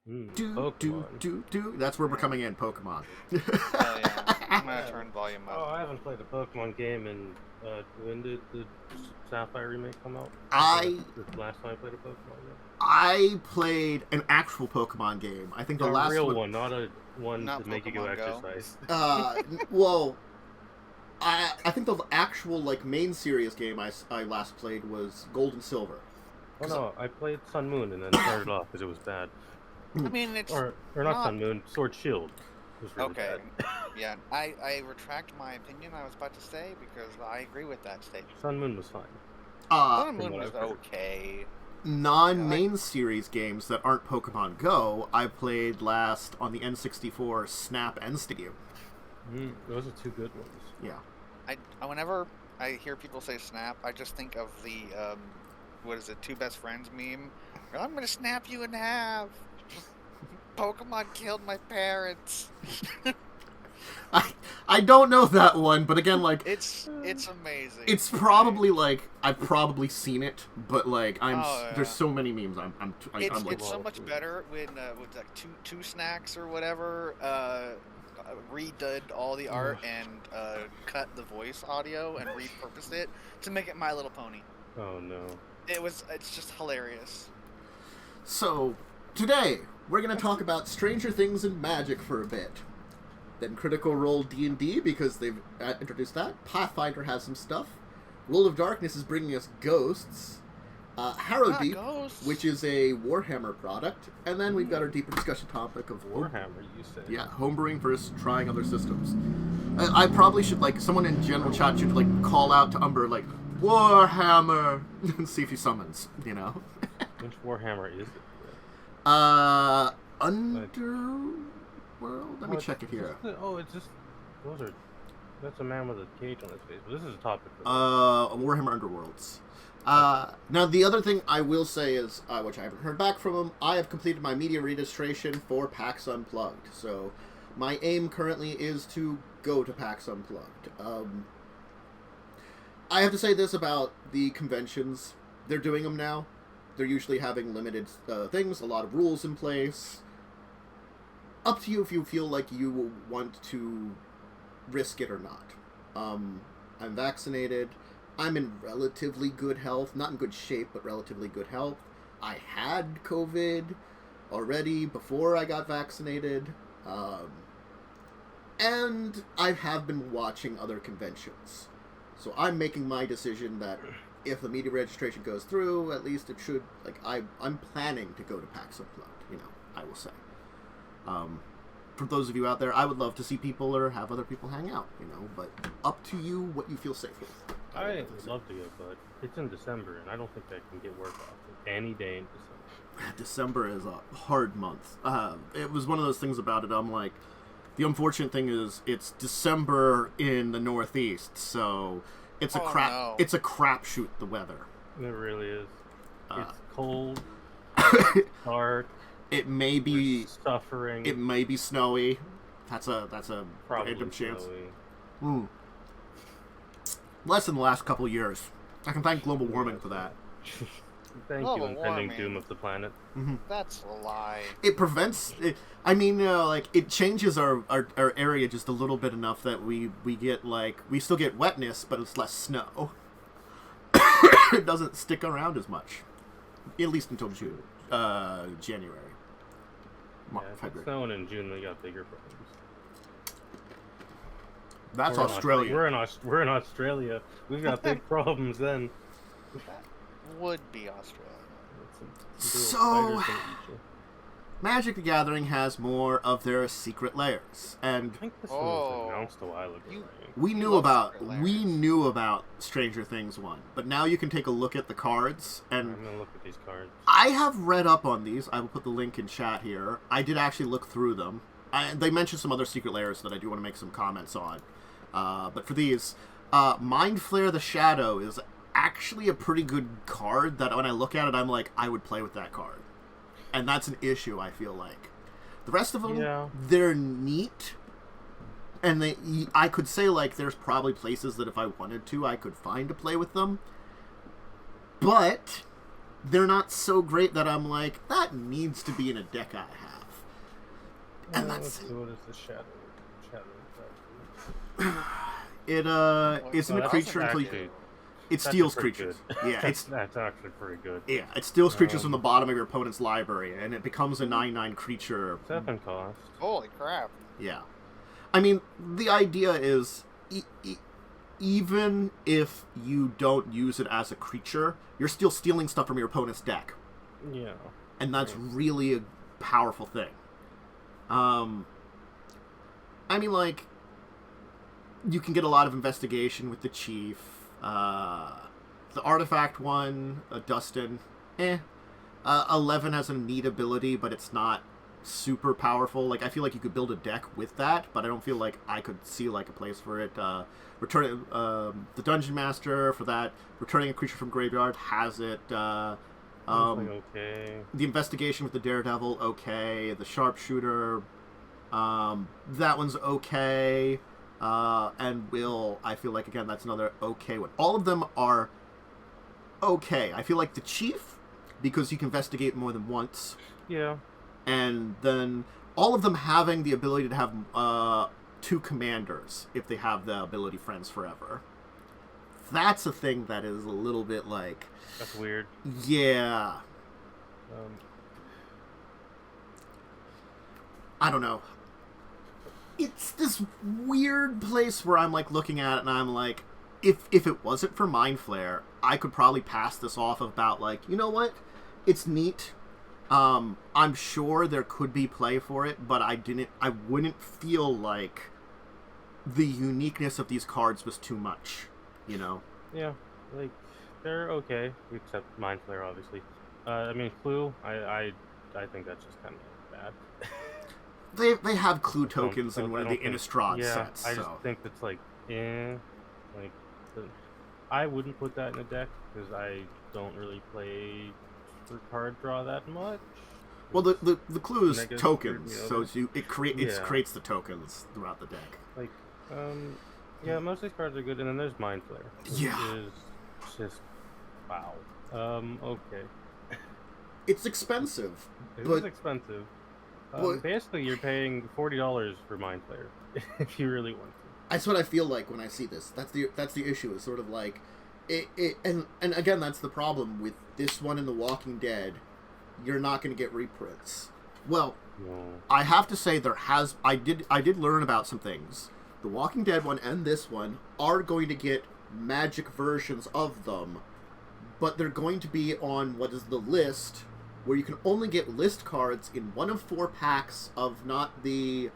That's where we're coming in, Pokemon. Oh yeah, I'm gonna turn volume Oh, up. I haven't played a Pokemon game in. When did the Sapphire remake come out? The last time I played a Pokemon game. I played an actual Pokemon game. I think the last real one, not a one Not to make you go Pokemon Go. exercise. Well, I think the actual main series game I last played was Gold and Silver. Oh no, I played Sun Moon and then turned it off because it was bad. I mean, it's Or not Sun Moon, Sword Shield. Was really okay. bad. Yeah, I retract my opinion I was about to say because I agree with that statement. Sun Moon was fine. Sun Moon was okay. Non-main series games that aren't Pokemon Go, I played last on the N64 Snap and Stadium. Those are two good ones. Yeah. Whenever I hear people say Snap, I just think of the what is it, Two Best Friends meme. I'm gonna snap you in half. Pokemon killed my parents. I don't know that one, but again, it's amazing. It's probably I've probably seen it, but there's so many memes. It's so much better when with two snacks or whatever redid all the art and cut the voice audio and repurposed it to make it My Little Pony. Oh no! It's just hilarious. So today we're gonna talk about Stranger Things and magic for a bit. Then Critical Role D&D, because they've introduced that. Pathfinder has some stuff. World of Darkness is bringing us ghosts. Harrowdeep, which is a Warhammer product. And then we've got our deeper discussion topic of Warhammer, you said. Yeah, homebrewing versus trying other systems. I probably should, someone in general chat should, call out to Umber, Warhammer, and see if he summons, you know? Which Warhammer is it? Underworld? Let me check it here. That's a man with a cage on his face. But this is a topic. Warhammer Underworlds. Now, the other thing I will say is, which I haven't heard back from him, I have completed my media registration for PAX Unplugged. So, my aim currently is to go to PAX Unplugged. I have to say this about the conventions. They're doing them now. They're usually having limited things, a lot of rules in place. Up to you if you feel like you want to risk it or not. I'm vaccinated. I'm in relatively good health. Not in good shape, but relatively good health. I had COVID already before I got vaccinated. And I have been watching other conventions. So I'm making my decision that if the media registration goes through, at least it should, I'm planning to go to PAX Unplugged, I will say. For those of you out there, I would love to see people or have other people hang out, but up to you what you feel safe with. I would love to go, but it's in December, and I don't think I can get work off any day in December. December is a hard month. It was one of those things about it, I'm like, the unfortunate thing is it's December in the Northeast, so it's a crapshoot, the weather. It really is. It's cold, dark. It may be suffering. It may be snowy. That's a random chance. Less in the last couple of years. I can thank global warming for that. Thank you, impending doom of the planet. Mm-hmm. That's a lie. It prevents. It changes our area just a little bit enough that we get we still get wetness, but it's less snow. It doesn't stick around as much, at least until January. Yeah, if it's snowing in June, we got bigger problems. That's Australia. We're in Australia. We've got big problems then. That would be Australia. So, Magic the Gathering has more of their secret layers, and I think this was announced a while ago. We knew about Stranger Things 1, but now you can take a look at the cards, and I'm gonna look at these cards. I have read up on these. I will put the link in chat here. I did actually look through them. They mentioned some other secret layers that I do want to make some comments on. But for these, Mind Flare the Shadow is actually a pretty good card that when I look at it, I'm like, I would play with that card. And that's an issue, I feel like. The rest of them, they're neat. And I could say, there's probably places that if I wanted to, I could find to play with them. But they're not so great that I'm like, that needs to be in a deck I have. And that's it. What is the shadow? It isn't a creature until you... It steals creatures. Yeah, that's actually pretty good. Yeah, it steals creatures from the bottom of your opponent's library, and it becomes a 9/9 creature. 7 cost. Holy crap! Yeah, I mean the idea is even if you don't use it as a creature, you're still stealing stuff from your opponent's deck. Yeah, and that's really a powerful thing. I mean, like, you can get a lot of investigation with the chief. The artifact one, Dustin, 11 has a neat ability, but it's not super powerful. Like, I feel like you could build a deck with that, but I don't feel like I could see, like, a place for it. Returning the Dungeon Master, for that, returning a creature from graveyard, has it. Okay. The investigation with the Daredevil, okay. The Sharpshooter, that one's okay. And I feel like, again, that's another okay one. All of them are okay. I feel like the Chief, because you can investigate more than once. Yeah. And then all of them having the ability to have 2 commanders, if they have the ability Friends Forever. That's a thing that is a little bit like... That's weird. Yeah. I don't know. It's this weird place where I'm, like, looking at it and I'm like, if it wasn't for Mind Flare, I could probably pass this off about, like, you know what? It's neat. I'm sure there could be play for it, but I wouldn't feel like the uniqueness of these cards was too much, you know? Yeah, like, they're okay, except Mind Flare, obviously. I mean, Clue, I think that's just kind of bad. They have Clue tokens in one of the Innistrad sets. I just think it's like, like, I wouldn't put that in a deck because I don't really play for card draw that much. Well, the Clue is tokens, so it creates the tokens throughout the deck. Like, yeah, most of these cards are good, and then there's Mind Flare. Yeah, is just wow. Okay. It's expensive. It is expensive. Basically, you're paying $40 for Mind Flare if you really want to. That's what I feel like when I see this. That's the issue. Is sort of like and again, that's the problem with this one in The Walking Dead. You're not going to get reprints. Well, no. I have to say I did learn about some things. The Walking Dead one and this one are going to get magic versions of them, but they're going to be on what is the list, where you can only get list cards in one of 4 packs of not the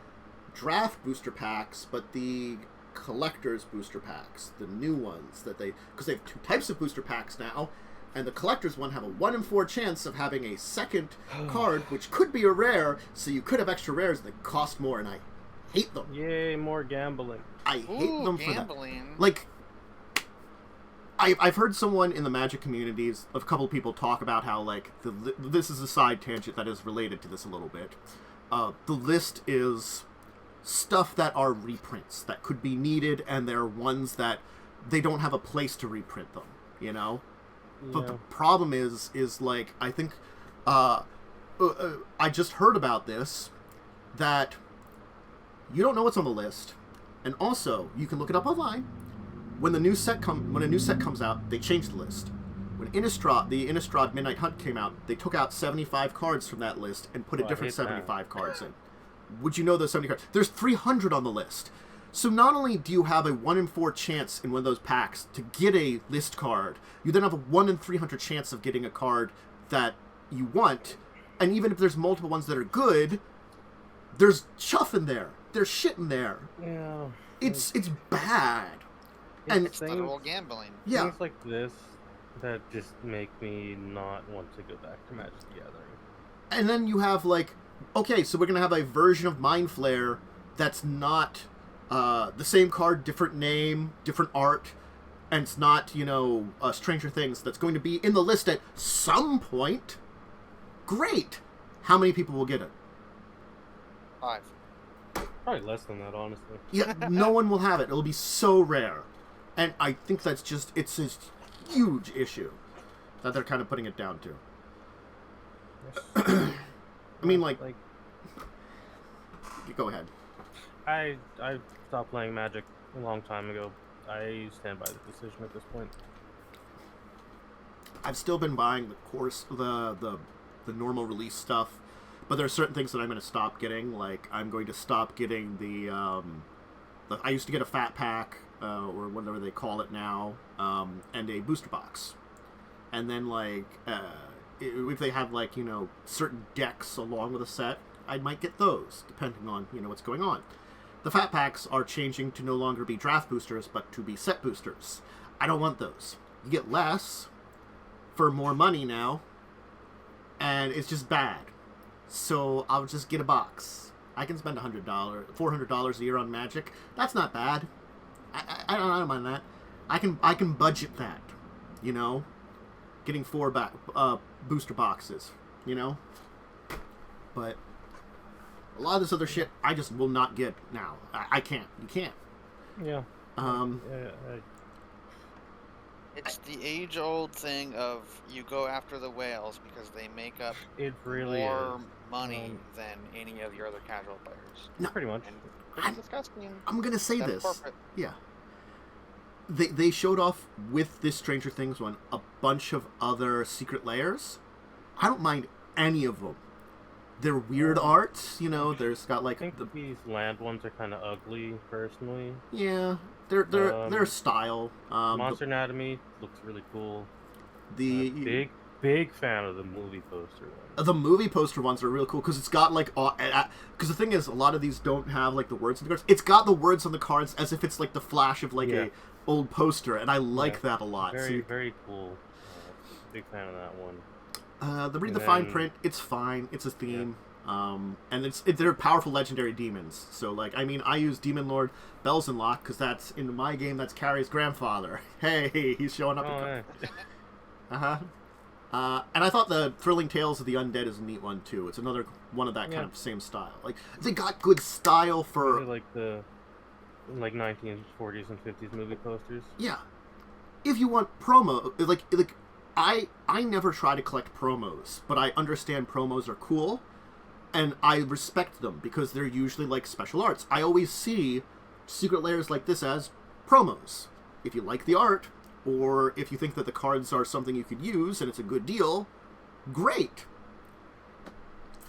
draft booster packs, but the collector's booster packs, the new ones because they have 2 types of booster packs now, and the collector's one have a 1 in 4 chance of having a second card, which could be a rare, so you could have extra rares that cost more, and I hate them. Yay, more gambling. I hate them for that. Like, I've heard someone in the Magic communities, a couple of people talk about how, like, this is a side tangent that is related to this a little bit. The list is stuff that are reprints that could be needed, and they're ones that they don't have a place to reprint them, you know? Yeah. But the problem is like, I think, I just heard about this, that you don't know what's on the list, and also, you can look it up online. When a new set comes out, they change the list. When the Innistrad Midnight Hunt came out, they took out 75 cards from that list and put a different 75 cards in. Would you know those 70 cards? There's 300 on the list. So not only do you have a 1 in 4 chance in one of those packs to get a list card, you then have a 1 in 300 chance of getting a card that you want. And even if there's multiple ones that are good, there's chuff in there. There's shit in there. Yeah. It's bad. And it's literal gambling. Yeah. Things like this that just make me not want to go back to Magic the Gathering. And then you have, like, okay, so we're going to have a version of Mind Flare that's not the same card, different name, different art, and it's not, Stranger Things that's going to be in the list at some point. Great. How many people will get it? 5. Probably less than that, honestly. Yeah, no one will have it. It'll be so rare. And I think it's a huge issue that they're kind of putting it down to. I mean, like Go ahead. I stopped playing Magic a long time ago. I stand by the decision at this point. I've still been buying the normal release stuff, but there are certain things that I'm going to stop getting. Like I'm going to stop getting the I used to get a fat pack or whatever they call it now, and a booster box, and then like if they have like certain decks along with a set, I might get those depending on what's going on. The fat packs are changing to no longer be draft boosters, but to be set boosters. I don't want those. You get less for more money now, and it's just bad. So I'll just get a box. I can spend $400 a year on Magic. That's not bad. I don't mind that. I can budget that. Getting 4 booster boxes. But a lot of this other shit, I just will not get now. I can't. You can't. Yeah. It's the age-old thing of you go after the whales because they make up more money than any of your other casual players. No, pretty much. And pretty disgusting. I'm gonna say this. Corporate. Yeah. They showed off with this Stranger Things one a bunch of other secret layers. I don't mind any of them. They're weird art, there's got like... I think these land ones are kind of ugly, personally. Yeah, they're style. Monster Anatomy looks really cool. Big fan of the movie poster ones. The movie poster ones are real cool, because it's got like... Because the thing is, a lot of these don't have like the words on the cards. It's got the words on the cards as if it's like the flash of like a old poster, and I like that a lot. Very cool. Big fan of that one. The read the fine print, it's fine. It's a theme. Yeah. And they're powerful legendary demons. So, like, I use Demon Lord Bells and Lock because that's, in my game, that's Carrie's grandfather. Hey, he's showing up. And I thought the Thrilling Tales of the Undead is a neat one, too. It's another one of that kind of same style. Like, they got good style for... Really like the 1940s and 50s movie posters. Yeah. If you want promo, like I never try to collect promos, but I understand promos are cool, and I respect them because they're usually like special arts. I always see secret layers like this as promos. If you like the art, or if you think that the cards are something you could use and it's a good deal, great.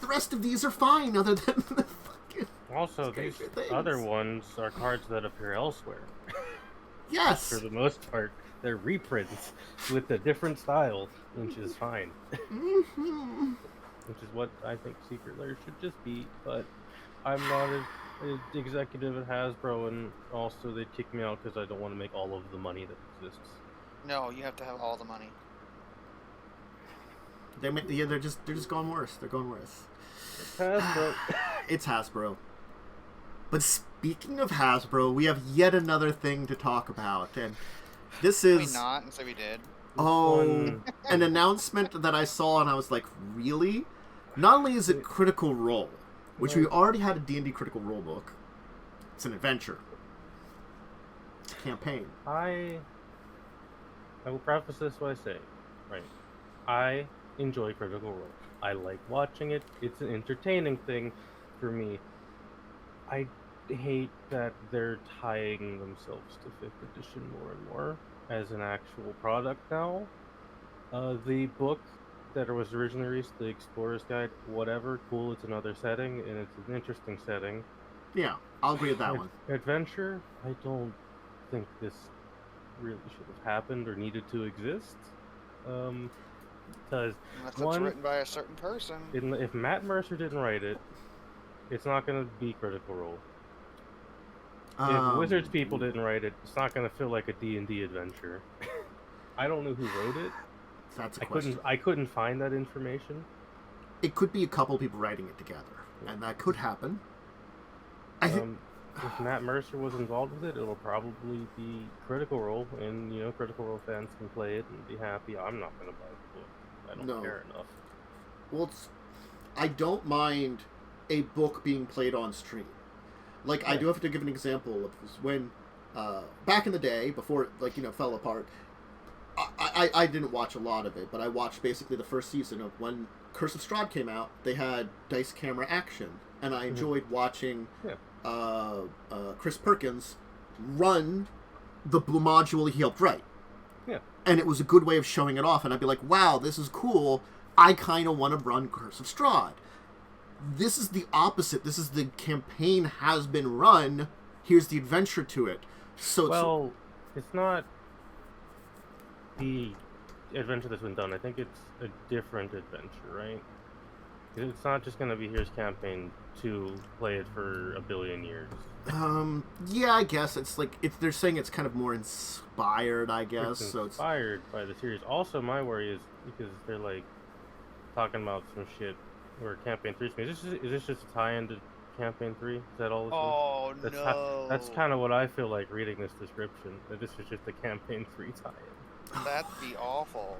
The rest of these are fine, other than the fucking... Also, these other ones are cards that appear elsewhere. Yes! For the most part. They're reprints with a different style, which is fine. Mm-hmm. Which is what I think Secret Lair should just be, but I'm not an executive at Hasbro, and also they'd kick me out because I don't want to make all of the money that exists. No, you have to have all the money. They're just going worse. They're going worse. It's Hasbro. It's Hasbro. But speaking of Hasbro, we have yet another thing to talk about, and this is... Did we not? And so we did. Oh, an announcement that I saw, and I was like, really? Not only is it Critical Role, which we already had a D&D Critical Role book, it's an adventure. It's a campaign. I will preface this by saying, right, I enjoy Critical Role. I like watching it. It's an entertaining thing for me. I hate that they're tying themselves to 5th edition more and more as an actual product now. The book that was originally released, the Explorer's Guide, whatever, cool, it's another setting, and it's an interesting setting. Yeah, I'll agree with that one. Adventure, I don't think this really should have happened or needed to exist. Because unless it's written by a certain person. If Matt Mercer didn't write it, it's not going to be Critical Role. If Wizards people didn't write it, it's not going to feel like a D&D adventure. I don't know who wrote it. That's a question. I couldn't find that information. It could be a couple people writing it together, and that could happen. I think if Matt Mercer was involved with it, it'll probably be Critical Role, and Critical Role fans can play it and be happy. I'm not going to buy the book. I don't care enough. Well, I don't mind a book being played on stream. Like, I do have to give an example of when, back in the day, before it, fell apart, I didn't watch a lot of it, but I watched basically the first season of when Curse of Strahd came out. They had dice camera action, and I enjoyed watching Chris Perkins run the blue module he helped write. Yeah. And it was a good way of showing it off, and I'd be like, wow, this is cool. I kind of want to run Curse of Strahd. This is the opposite. This is the campaign has been run. Here's the adventure to it. So it's not the adventure that's been done. I think it's a different adventure, right? It's not just going to be here's campaign 2, play it for a billion years. Yeah, I guess it's like they're saying it's kind of more inspired, I guess. It's inspired by the series. Also, my worry is because they're like talking about some shit where campaign 3 is this just a tie-in to campaign 3? Is that all this is? No. That's kind of what I feel like reading this description. That this is just a campaign 3 tie-in. That'd be awful.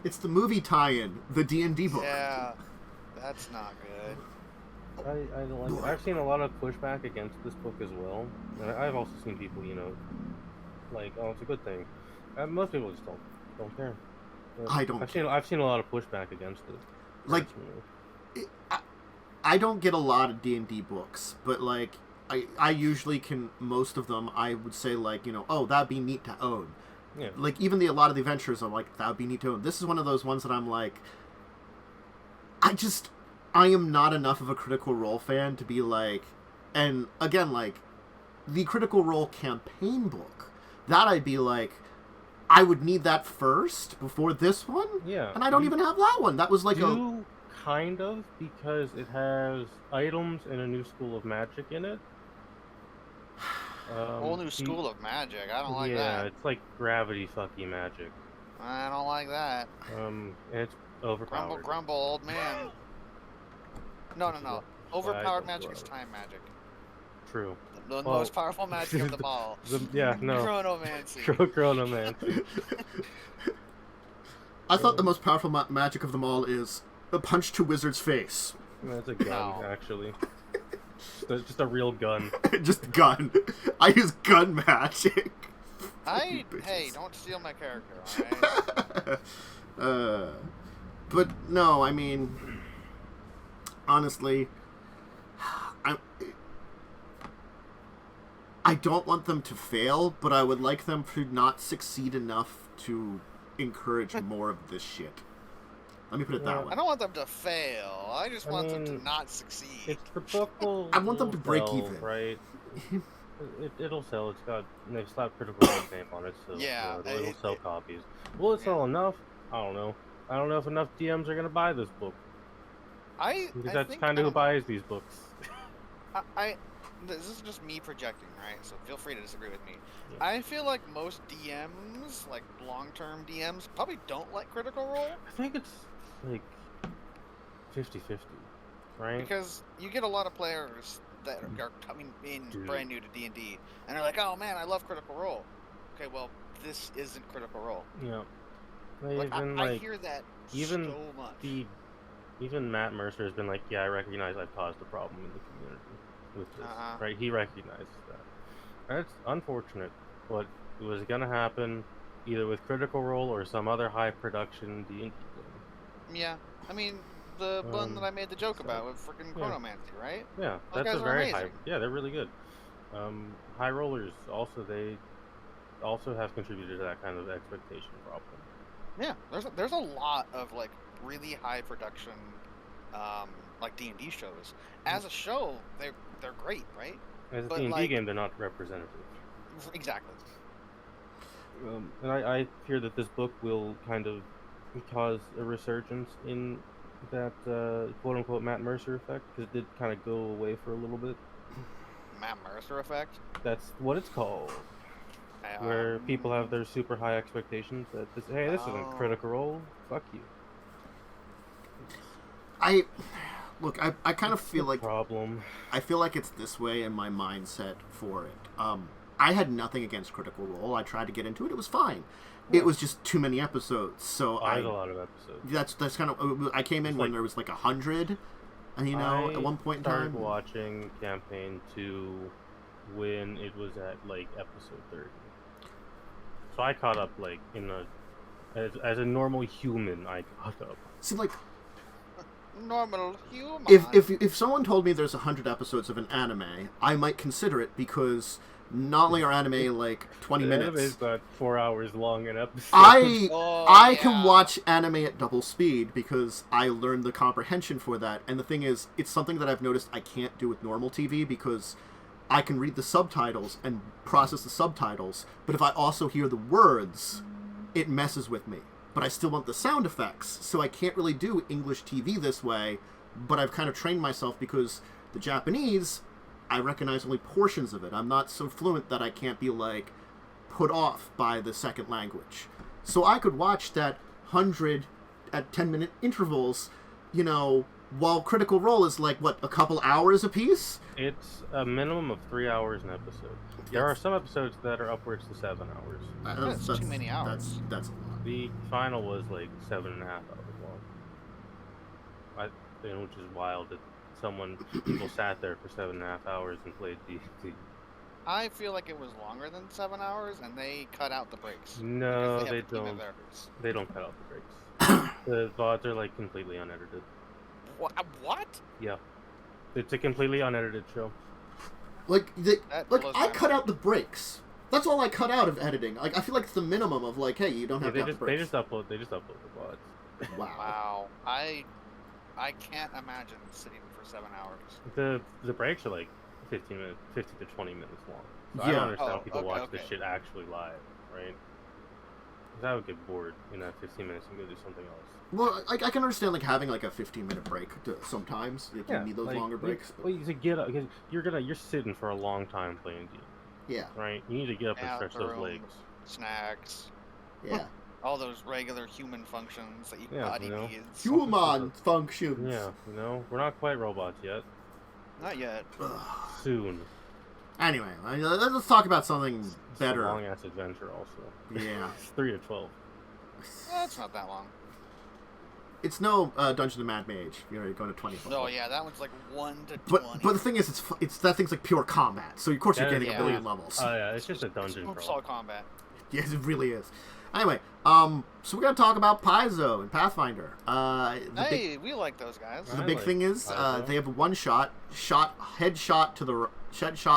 It's the movie tie-in, the D&D book. Yeah, that's not good. I don't like it. I've seen a lot of pushback against this book as well. And I've also seen people, like, oh, it's a good thing. Most people just don't care. I don't. I've seen a lot of pushback against it. Like, I don't get a lot of D&D books, but like, I usually can, most of them, I would say like, oh, that'd be neat to own. Yeah. Like, even a lot of the adventures, I'm like, that would be neat to own. This is one of those ones that I'm like, I am not enough of a Critical Role fan to be like, and again, like, the Critical Role campaign book, that I'd be like, I would need that first before this one? Yeah. And I don't even have that one. That was like kind of, because it has items and a new school of magic in it. Whole new school of magic. I don't like that. Yeah, it's like gravity fucky magic. I don't like that. And it's overpowered. Grumble, old man. No. Overpowered magic is time magic. True. The most powerful magic of them all. Chronomancy. Chronomancy. I thought the most powerful magic of them all is a punch to wizard's face. That's a gun, actually. Just a real gun. Just a gun. I use gun magic. Hey, don't steal my character, alright? But no, I mean, honestly, I don't want them to fail, but I would like them to not succeed enough to encourage more of this shit. Let me put it that way. I don't want them to fail. I just want them to not succeed. It's the book I want them to break even. Right? It'll sell. They've slapped Critical Role's name on it, so it'll sell copies. Will it sell enough? I don't know. I don't know if enough DMs are gonna buy this book. Because that's kind of who buys these books. This is just me projecting, right? So feel free to disagree with me. Yeah. I feel like most DMs, like long-term DMs, probably don't like Critical Role. I think it's like 50-50, right? Because you get a lot of players that are coming in brand new to D&D, and they're like, "Oh man, I love Critical Role." Okay, well, this isn't Critical Role. Yeah. I hear that so much. Even Matt Mercer has been like, "Yeah, I recognize I've caused a problem in the community with this." Right? He recognizes that. That's unfortunate, but it was going to happen either with Critical Role or some other high production D&D game. Yeah, I mean, the one that I made the joke about with freaking Chronomancy, right? Yeah, those that's guys a very amazing. high. Yeah, they're really good. High rollers they also have contributed to that kind of expectation problem. Yeah, there's a lot of like really high production, like D&D shows. As a show, they're great, right? As a D&D game, they're not representative. Exactly. And I fear that this book will kind of cause a resurgence in that quote-unquote Matt Mercer effect, because it did kind of go away for a little bit. Matt Mercer effect? That's what it's called. Where people have their super high expectations that this isn't Critical Role. Fuck you. I kind of feel like problem. I feel like it's this way in my mindset for it. I had nothing against Critical Role. I tried to get into it. It was fine. It was just too many episodes. So I had a lot of episodes. That's kind of. I came in when there was like 100. And at one point in time, I started watching campaign 2 when it was at like episode 30. So I caught up like in a As a normal human, I got up. See, like, Normal human. if someone told me there's 100 episodes of an anime, I might consider it because not only are anime like 20 minutes. Anime's not 4 hours long an episode. I can watch anime at double speed because I learned the comprehension for that. And the thing is, it's something that I've noticed I can't do with normal TV because I can read the subtitles and process the subtitles, but if I also hear the words, it messes with me. But I still want the sound effects, so I can't really do English TV this way, but I've kind of trained myself because the Japanese, I recognize only portions of it. I'm not so fluent that I can't be, like, put off by the second language. So I could watch that 100 at 10-minute intervals, you know, while Critical Role is, like, what, a couple hours apiece? It's a minimum of 3 hours an episode. There are some episodes that are upwards to 7 hours. That's too many hours. That's a lot. The final was like 7.5 hours long. Which is wild that people sat there for 7.5 hours and played D&D. I feel like it was longer than 7 hours, and they cut out the breaks. No, they don't. They don't cut out the breaks. The VODs are like completely unedited. What? Yeah, it's a completely unedited show. Like I cut out the breaks. That's all I cut out of editing. Like, I feel like it's the minimum of, like, hey, you don't have to have the breaks. They just upload the VODs. Wow. I can't imagine sitting for 7 hours. The breaks are like 50 to 20 minutes long. So Yeah. I don't understand how people watch this shit actually live, right? Because I would get bored in that 15 minutes and go do something else. Well, I can understand, like, having, like, a 15-minute break sometimes. You need those longer breaks. Well, you should get up, because you're sitting for a long time playing D&D. Yeah. Right? You need to get up and stretch those legs. Snacks. Yeah. All those regular human functions that your body needs. Human functions. Yeah, we're not quite robots yet. Not yet. Soon. Anyway, let's talk about something better. It's a long-ass adventure, also. Yeah. It's 3 to 12. That's not that long. It's no Dungeon of Mad Mage. You're going to 24. No, yeah, that one's like 1 to 20. But the thing is, it's that thing's like pure combat. So of course you're getting a billion levels. Oh yeah, it's just a dungeon crawl. All combat. Yes, it really is. Anyway, so we're gonna talk about Piezo and Pathfinder. We like those guys. The big thing is they have a one-shot headshot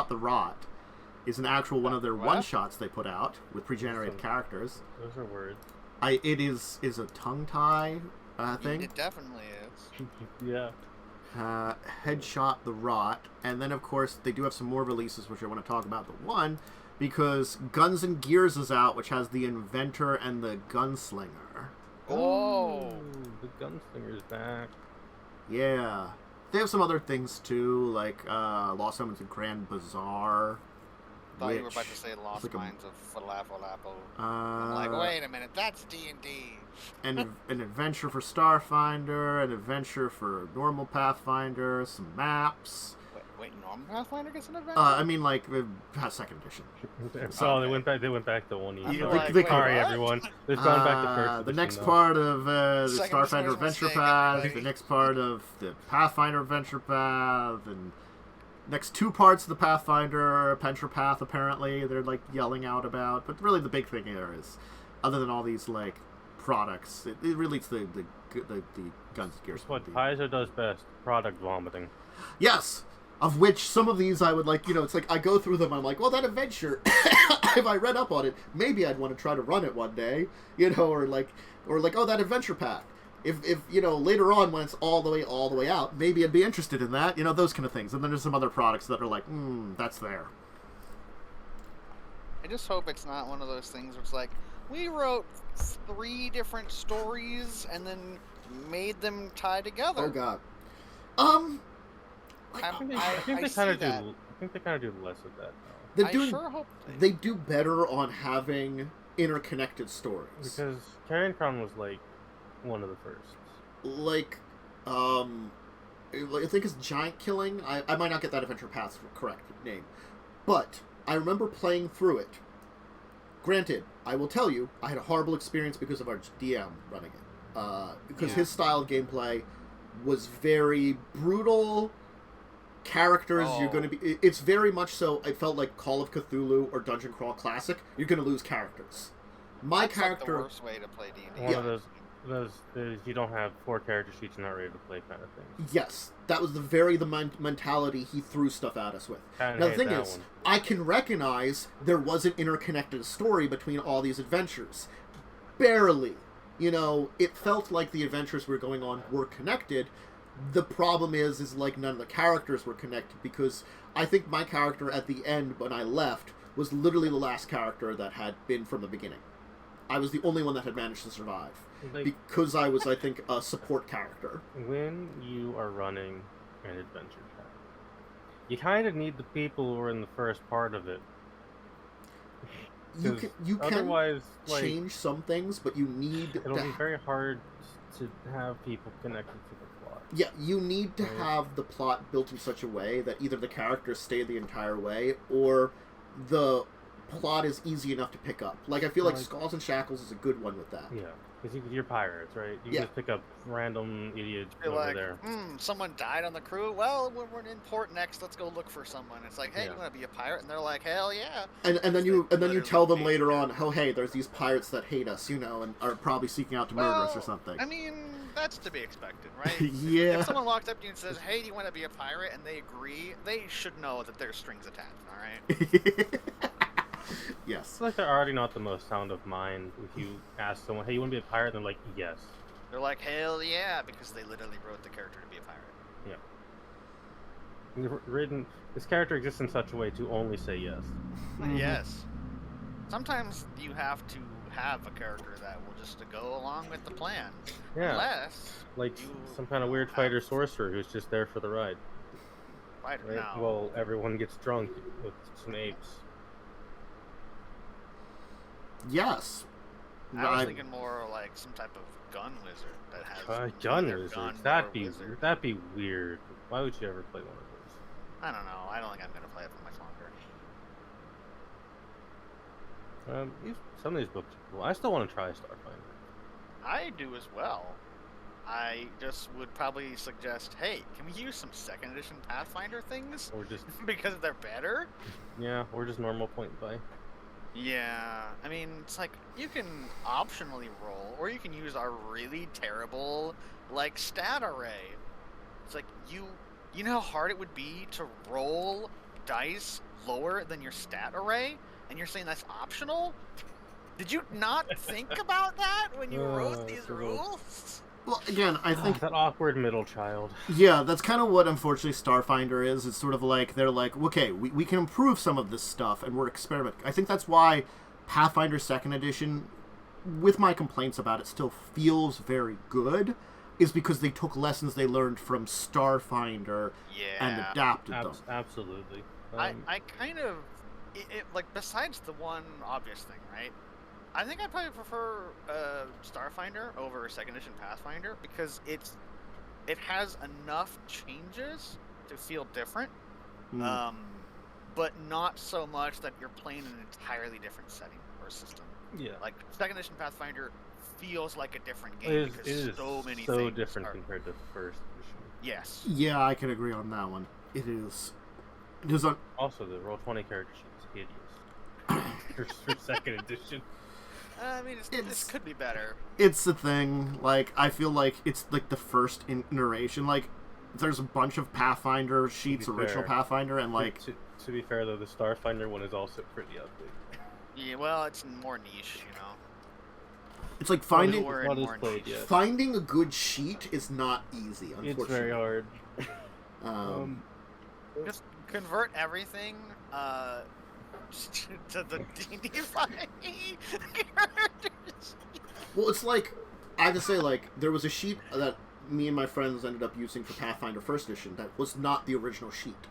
the rot. Is an actual one of their one-shots they put out with pre-generated characters. Those are words. It is a tongue tie thing. It definitely is. Yeah. Headshot the Rot, and then of course they do have some more releases which I want to talk about. The one, because Guns and Gears is out, which has the Inventor and the Gunslinger. Oh, the Gunslinger's back. Yeah, they have some other things too, like Lost Summons and Grand Bazaar. Thought you were about to say Lost Mines of Falafel. I'm like, wait a minute, that's D&D. And an adventure for Starfinder, an adventure for normal Pathfinder, some maps. Wait, normal Pathfinder gets an adventure? I mean, like, second edition. So they went back to 1E. Sorry, everyone. They've gone back to first. The next part of the Starfinder Adventure Path, the next part of the Pathfinder Adventure Path, and next 2 parts of the Pathfinder Adventure Path, apparently, they're, like, yelling out about. But really the big thing here is, other than all these, like, products, it really is the Guns and Gears. What Piezo does best, product vomiting. Yes! Of which some of these I would like, it's like I go through them, I'm like, well, that adventure, if I read up on it, maybe I'd want to try to run it one day, or like, oh, that adventure pack. If later on when it's all the way out, maybe I'd be interested in that, those kind of things. And then there's some other products that are like, that's there. I just hope it's not one of those things where it's like, we wrote 3 different stories and then made them tie together. Oh God. I think they kind of do less of that now. They do better on having interconnected stories. Because Carrion Crown was like one of the first. Like, I think it's Giant Killing. I might not get that Adventure Path's correct name, but I remember playing through it. Granted, I will tell you, I had a horrible experience because of our DM running it. Because his style of gameplay was very brutal. Characters, you're going to be... It's very much so, I felt like Call of Cthulhu or Dungeon Crawl Classic. You're going to lose characters. My That's character. like the worst way to play D&D. One of those you don't have 4 character sheets and not ready to play kind of thing. Yes, that was the mentality he threw stuff at us with. Now the thing is, I can recognize there was an interconnected story between all these adventures. Barely. You know, it felt like the adventures we were going on were connected. The problem is like none of the characters were connected, because I think my character at the end when I left was literally the last character that had been from the beginning. I was the only one that had managed to survive. Because I was, I think, a support character. When you are running an adventure chat, you kind of need the people who are in the first part of it. You can otherwise, change some things, but you need it'll be very hard to have people connected to the plot. Yeah, you need to have the plot built in such a way that either the characters stay the entire way, or the plot is easy enough to pick up. Like, I feel like Skulls and Shackles is a good one with that. Yeah, because you're pirates, right? You just pick up random idiots You're over like, there. Someone died on the crew. Well, we're in port next. Let's go look for someone. It's like, hey, you want to be a pirate? And they're like, hell yeah. And then you tell them later on, oh hey, there's these pirates that hate us, you know, and are probably seeking out to murder us or something. I mean, that's to be expected, right? Yeah. If someone walks up to you and says, hey, do you want to be a pirate? And they agree, they should know that there's strings attached, all right? Yes. It's like they're already not the most sound of mind if you ask someone, hey, you want to be a pirate? They're like, yes. They're like, hell yeah, because they literally wrote the character to be a pirate. Yeah. This character exists in such a way to only say yes. Yes. Sometimes you have to have a character that will just go along with the plan. Yeah. Unless like some kind of weird fighter sorcerer who's just there for the ride. Right Right? now. Well, everyone gets drunk with some apes. I Yes. was thinking more like some type of gun wizard that has gun neither wizards. gun nor That'd be weird. Why would you ever play one of those? I don't know. I don't think I'm gonna play it for much longer. Some of these books are cool. I still want to try Starfinder. I do as well. I just would probably suggest, hey, can we use some second edition Pathfinder things? Or just because they're better? Yeah, or just normal point and buy. Yeah, I mean, it's like, you can optionally roll, or you can use our really terrible, like, stat array. It's like, you know how hard it would be to roll dice lower than your stat array? And you're saying that's optional? Did you not think about that when you wrote these rules? Well, again, I think that awkward middle child. Yeah, that's kind of what, unfortunately, Starfinder is. It's sort of like, they're like, okay, we can improve some of this stuff, and we're experimenting. I think that's why Pathfinder 2nd Edition, with my complaints about it, still feels very good, is because they took lessons they learned from Starfinder and adapted them. Absolutely. I kind of, like, besides the one obvious thing, right? I think I'd probably prefer Starfinder over 2nd Edition Pathfinder because it has enough changes to feel different, but not so much that you're playing an entirely different setting or system. Yeah. Like 2nd Edition Pathfinder feels like a different game because so many so things different are... compared to 1st edition. Yes. Yeah, I can agree on that one. It is. It is on... Also, the Roll20 character sheet is hideous for 2nd edition. I mean, this could be better. It's the thing. Like, I feel like it's like the first iteration. Like, there's a bunch of Pathfinder sheets, original Pathfinder, and like. To be fair, though, the Starfinder one is also pretty ugly. Yeah, well, it's more niche, you know. It's like finding a good sheet is not easy. Unfortunately, it's very hard. Just convert everything. To the D&D characters. Well, it's like, I have to say, like, there was a sheet that me and my friends ended up using for Pathfinder 1st Edition that was not the original sheet.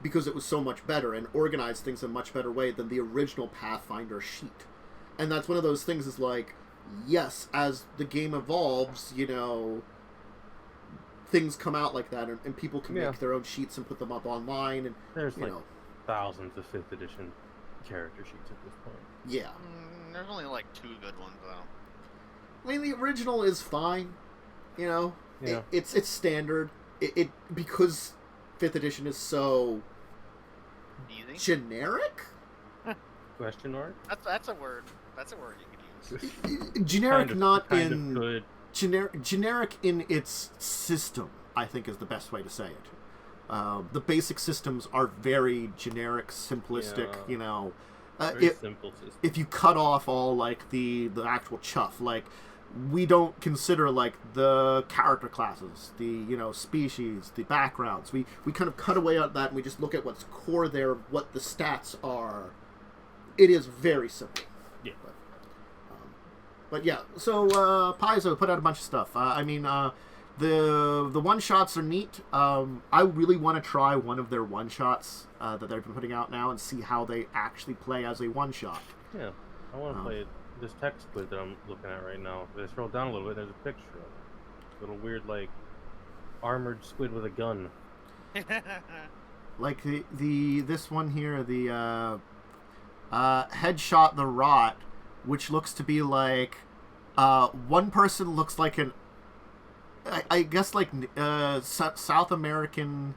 Because it was so much better and organized things in a much better way than the original Pathfinder sheet. And that's one of those things is like, yes, as the game evolves, you know, things come out like that, and people can make their own sheets and put them up online, and there's you know, thousands of 5th edition character sheets at this point. Yeah. There's only like 2 good ones though. I mean, the original is fine, you know. Yeah. It's standard. It because 5th edition is so easy, generic. Question mark? That's a word. That's a word you could use. Generic, kind of good. Generic in its system, I think, is the best way to say it. The basic systems are very generic, simplistic. Yeah. You know, Simple system. if you cut off all like the actual chuff, like we don't consider like the character classes, the species, the backgrounds. We kind of cut away at that and we just look at what's core there, what the stats are. It is very simple. Yeah. But yeah, so Piezo put out a bunch of stuff. The one-shots are neat. I really want to try one of their one-shots that they've been putting out now and see how they actually play as a one-shot. Yeah, I want to play this text squid that I'm looking at right now. If I scroll down a little bit, there's a picture of a little weird, like, armored squid with a gun. Like this one here, the Headshot the Rot, which looks to be like one person looks like I guess like South American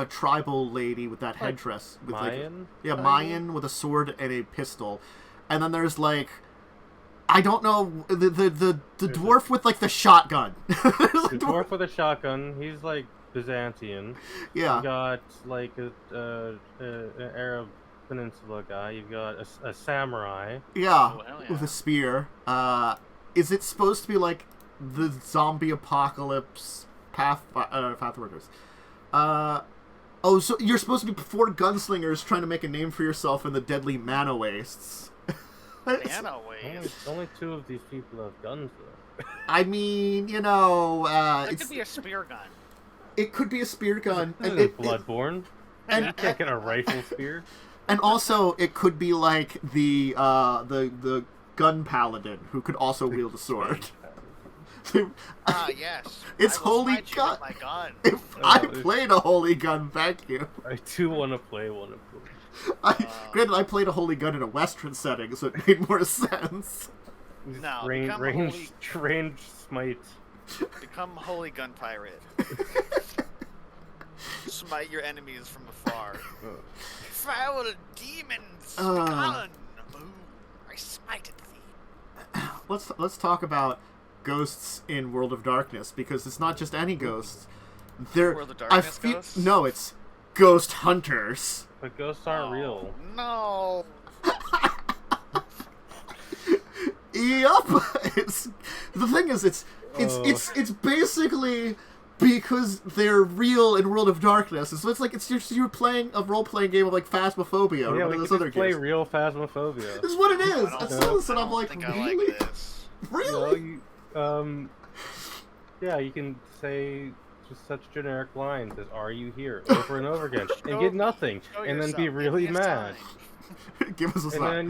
tribal lady with that headdress with Mayan? Mayan with a sword and a pistol, and then there's like I don't know the dwarf with like the shotgun. The dwarf with a shotgun. He's like Byzantine. Yeah. You got like an Arab Peninsula guy. You've got a samurai. Yeah, Oh, hell yeah. with a spear. Is it supposed to be like the zombie apocalypse Pathfinders? So you're supposed to be four gunslingers trying to make a name for yourself in the deadly mana wastes. Mana waves. Only two of these people have guns, though. I mean, It could be a spear gun. it could be a spear gun. This And isn't Bloodborne. and- You can't get a rifle spear. And also, it could be like the gun paladin who could also wield a sword. Yes. It's I will holy smite you gun. with my gun. If I played a holy gun, thank you. I do want to play one of them. Granted, I played a holy gun in a Western setting, so it made more sense. No, Range smite. Become holy gun pirate. Smite your enemies from afar. Foul demons, begone! Boom! I smited thee. Let's talk about ghosts in World of Darkness, because it's not just any ghosts. World of Darkness ghosts? No, it's ghost hunters. But ghosts aren't real. No. Yup. The thing is, it's basically because they're real in World of Darkness. So it's like you're playing a role-playing game of like Phasmophobia or Yeah, one we of those could other just play games. real Phasmophobia. This is what it is. I I don't saw this and I'm I don't like, think really? I like this. Really? Yeah, you can say just such generic lines as "Are you here?" over and over again, and get nothing, Show and then be yourself. really It's mad. time. Give us a And sign. then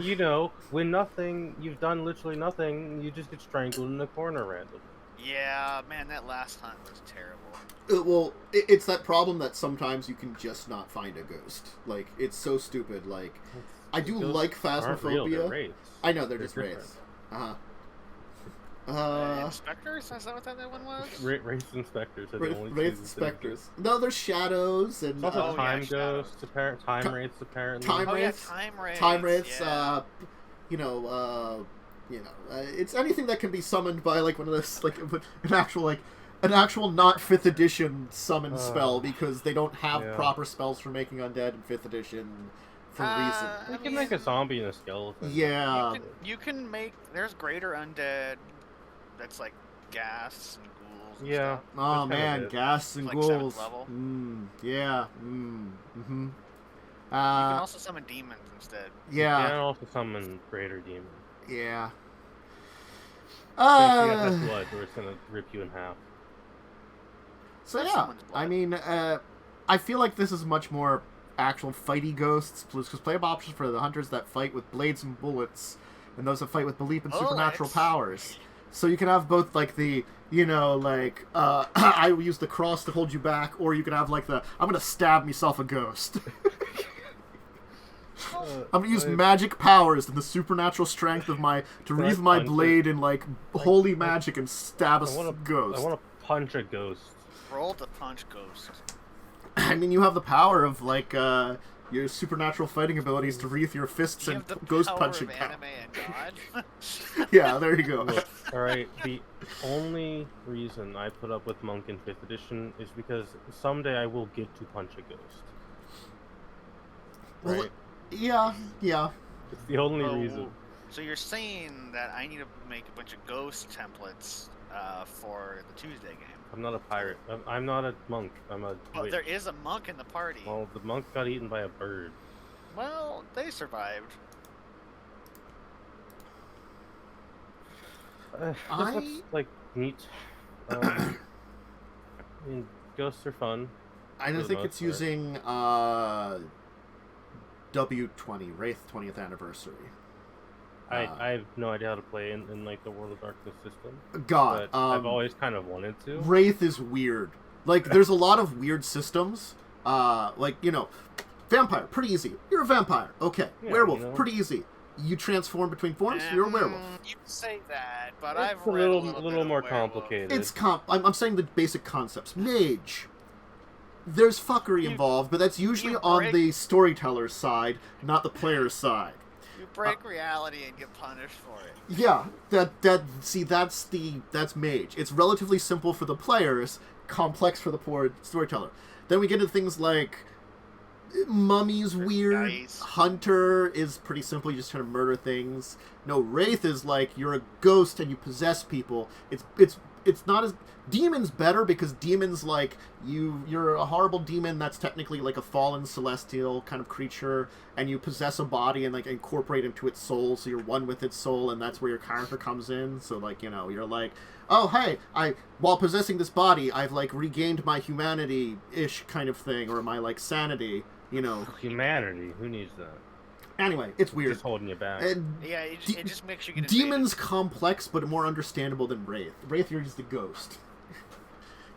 when you've done literally nothing, you just get strangled in the corner randomly. Yeah, man, that last hunt was terrible. It's that problem that sometimes you can just not find a ghost. Like, it's so stupid. Like, I do Ghosts like aren't real, they're Phasmophobia. wraiths. I know, they're They're just different. wraiths. Uh-huh. Inspectors? Is that what that one was? Wraith inspectors are the only Wraith two that specters. No, there's shadows and There's also Oh, time yeah, ghosts, time wraiths apparently. Time Oh yeah, wraiths. time wraiths. Time wraiths. Yeah. It's anything that can be summoned by like one of those like an actual not 5th edition summon spell, because they don't have Yeah. proper spells for making undead in 5th edition for reason. You can make a zombie and a skeleton. Yeah. You can make. There's greater undead. That's like gas and ghouls. And Yeah. stuff. Oh That's man, kinda it. gas and Like 7th ghouls. level. Yeah. Mm-hmm. You can also summon demons instead. You can Yeah. also summon greater demons. Yeah. That's blood, or it's gonna rip you in half. So That's yeah, someone's blood. I mean, I feel like this is much more actual fighty ghosts, because playable options for the hunters that fight with blades and bullets, and those that fight with belief in supernatural Bullets? powers. So you can have both, like, I will use the cross to hold you back, or you can have, like, I'm gonna stab myself a ghost. I'm gonna use magic powers and the supernatural strength of to wreathe my punch it? blade in, like, holy magic and stab a ghost. I want to punch a ghost. Roll to punch ghost. I mean, you have the power of, like, your supernatural fighting abilities to wreath your fists You and have the ghost power punching of power. anime and God. Yeah, there you go. Look, alright, the only reason I put up with Monk in 5th edition is because someday I will get to punch a ghost. Well, Right? yeah. It's the only reason. So you're saying that I need to make a bunch of ghost templates for the Tuesday game? I'm not a pirate. I'm not a monk. I'm a Well, witch. there is a monk in the party. Well, the monk got eaten by a bird. Well, they survived. This looks like neat. I mean, ghosts are fun. I don't For the think most it's part. using W20, Wraith 20th Anniversary. I have no idea how to play in like the World of Darkness system. God, But I've always kind of wanted to. Wraith is weird. Like, there's a lot of weird systems. Like, vampire, pretty easy. You're a vampire. Okay. Yeah, Werewolf, pretty easy. You transform between forms, you're a werewolf. You can say that, but It's I've a read little bit more of werewolf. complicated. I'm saying the basic concepts. Mage. There's fuckery involved, but that's usually on the storyteller's side, not the player's side. You break reality and get punished for it. Yeah, that's mage. It's relatively simple for the players, complex for the poor storyteller. Then we get into things like mummy's weird. Nice. Hunter is pretty simple. You just try to murder things. No, Wraith is like you're a ghost and you possess people. It's not as demon's better because demon's like you're a horrible demon that's technically like a fallen celestial kind of creature, and you possess a body and like incorporate into its soul, so you're one with its soul, and that's where your character comes in. So like you're like, oh hey, while possessing this body I've like regained my humanity ish kind of thing, or my like sanity. Humanity. Who needs that? Anyway, it's weird. Just holding you back. And Yeah, it just makes you get demon's complex, but more understandable than Wraith. Wraith, you're just a ghost.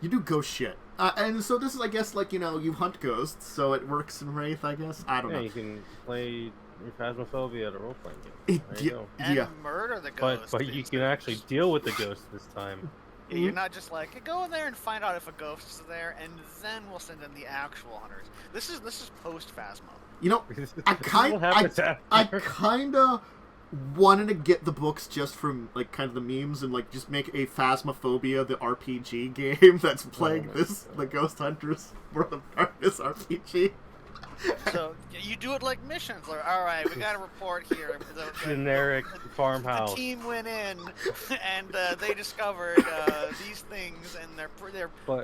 You do ghost shit. And so this is, I guess, like, you hunt ghosts, so it works in Wraith, I guess. I don't know. You can play your Phasmophobia at a role-playing game. There you go. And murder the ghost. But you can actually deal with the ghost this time. Yeah, you're not just like, go in there and find out if a ghost is there, and then we'll send in the actual hunters. This is post Phasmo. I kind of wanted to get the books just from like kind of the memes and like just make a Phasmophobia the RPG game that's playing the Ghost Hunters World of Darkness RPG. So you do it like missions. Like, all right, we got a report here. Generic farmhouse. The team went in and they discovered these things, and they're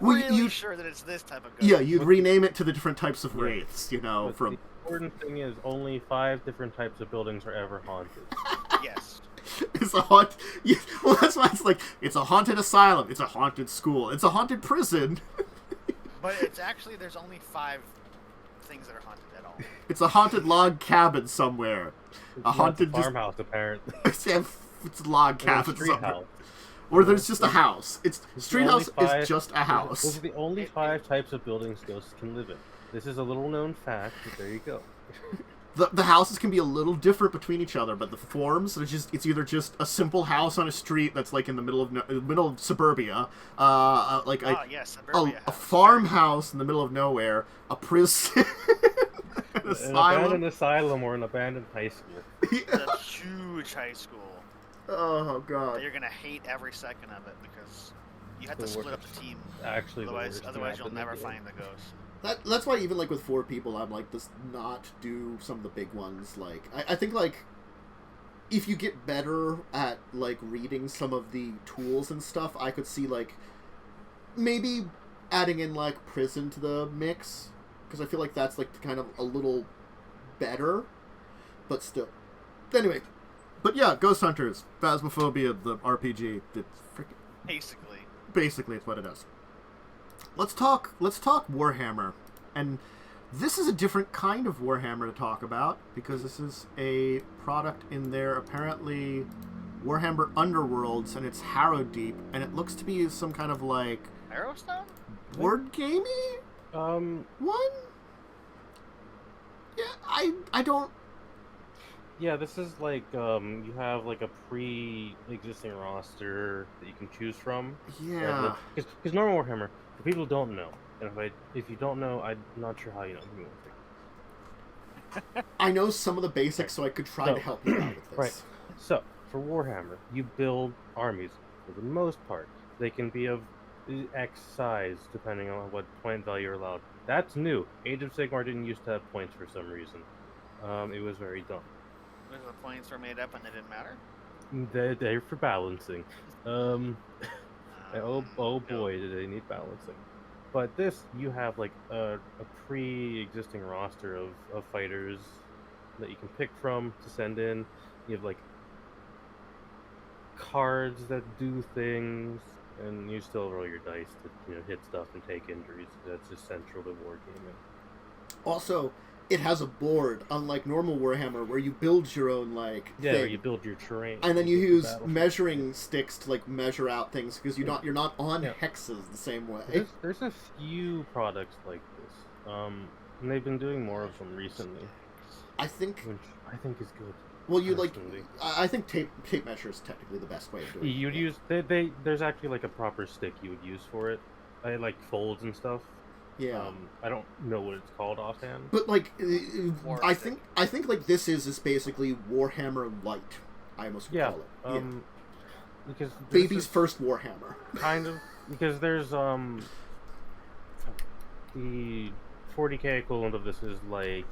really sure that it's this type of ghost. Yeah, you'd rename it to the different types of wraiths. But the important thing is only 5 different types of buildings are ever haunted. Yes. It's a haunt. Yeah, well, that's why it's like it's a haunted asylum. It's a haunted school. It's a haunted prison. But it's actually there's only 5 things that are haunted at all. It's a haunted log cabin somewhere. A haunted farmhouse, apparently. It's a log cabin street somewhere. House. Or there's just a house. Street house is just a house. Those are the only 5 types of buildings ghosts can live in. This is a little known fact, but there you go. The houses can be a little different between each other, but the forms it's either just a simple house on a street that's like in the middle of suburbia, suburbia a farmhouse in the middle of nowhere, a prison, an abandoned asylum, or an abandoned high school. Yeah. A huge high school. Oh god! You're gonna hate every second of it because you have to split up the team. Actually, otherwise you'll never find the ghost. That's why even like with 4 people, I'm like, just not do some of the big ones. Like I think like if you get better at like reading some of the tools and stuff, I could see like maybe adding in like prison to the mix, because I feel like that's like kind of a little better, but still. Anyway, but yeah, Ghost Hunters, Phasmophobia, the RPG. It's freaking basically it's what it is. Let's talk Warhammer, and this is a different kind of Warhammer to talk about because this is a product in their apparently Warhammer Underworlds, and it's Harrowdeep, and it looks to be some kind of like Arrowstone board gamey one. Yeah, I don't. Yeah, this is like you have like a pre-existing roster that you can choose from. Yeah, because normal Warhammer. For people who don't know, and if you don't know, I'm not sure how you know. I know some of the basics, so I could try to help you out with this. Right. So, for Warhammer, you build armies. For the most part, they can be of X size, depending on what point value you're allowed. That's new. Age of Sigmar didn't used to have points for some reason. It was very dumb. The points were made up and they didn't matter? They're for balancing. Oh boy, do they need balancing. But this, you have like a pre-existing roster of fighters that you can pick from to send in. You have like cards that do things, and you still roll your dice to hit stuff and take injuries. That's essential to wargaming. Also, it has a board, unlike normal Warhammer, where you build your own thing. Where you build your terrain, and then you use measuring sticks to like measure out things because you're not on hexes the same way. There's a few products like this, and they've been doing more of them recently. I think, which I think is good. Well, I think tape measure is technically the best way of doing it. You'd use there's actually like a proper stick you would use for it. I like folds and stuff. Yeah. I don't know what it's called offhand. But like, I think like this is basically Warhammer Light. I almost call it. Because baby's first Warhammer. Kind of, because there's the 40K equivalent of this is like,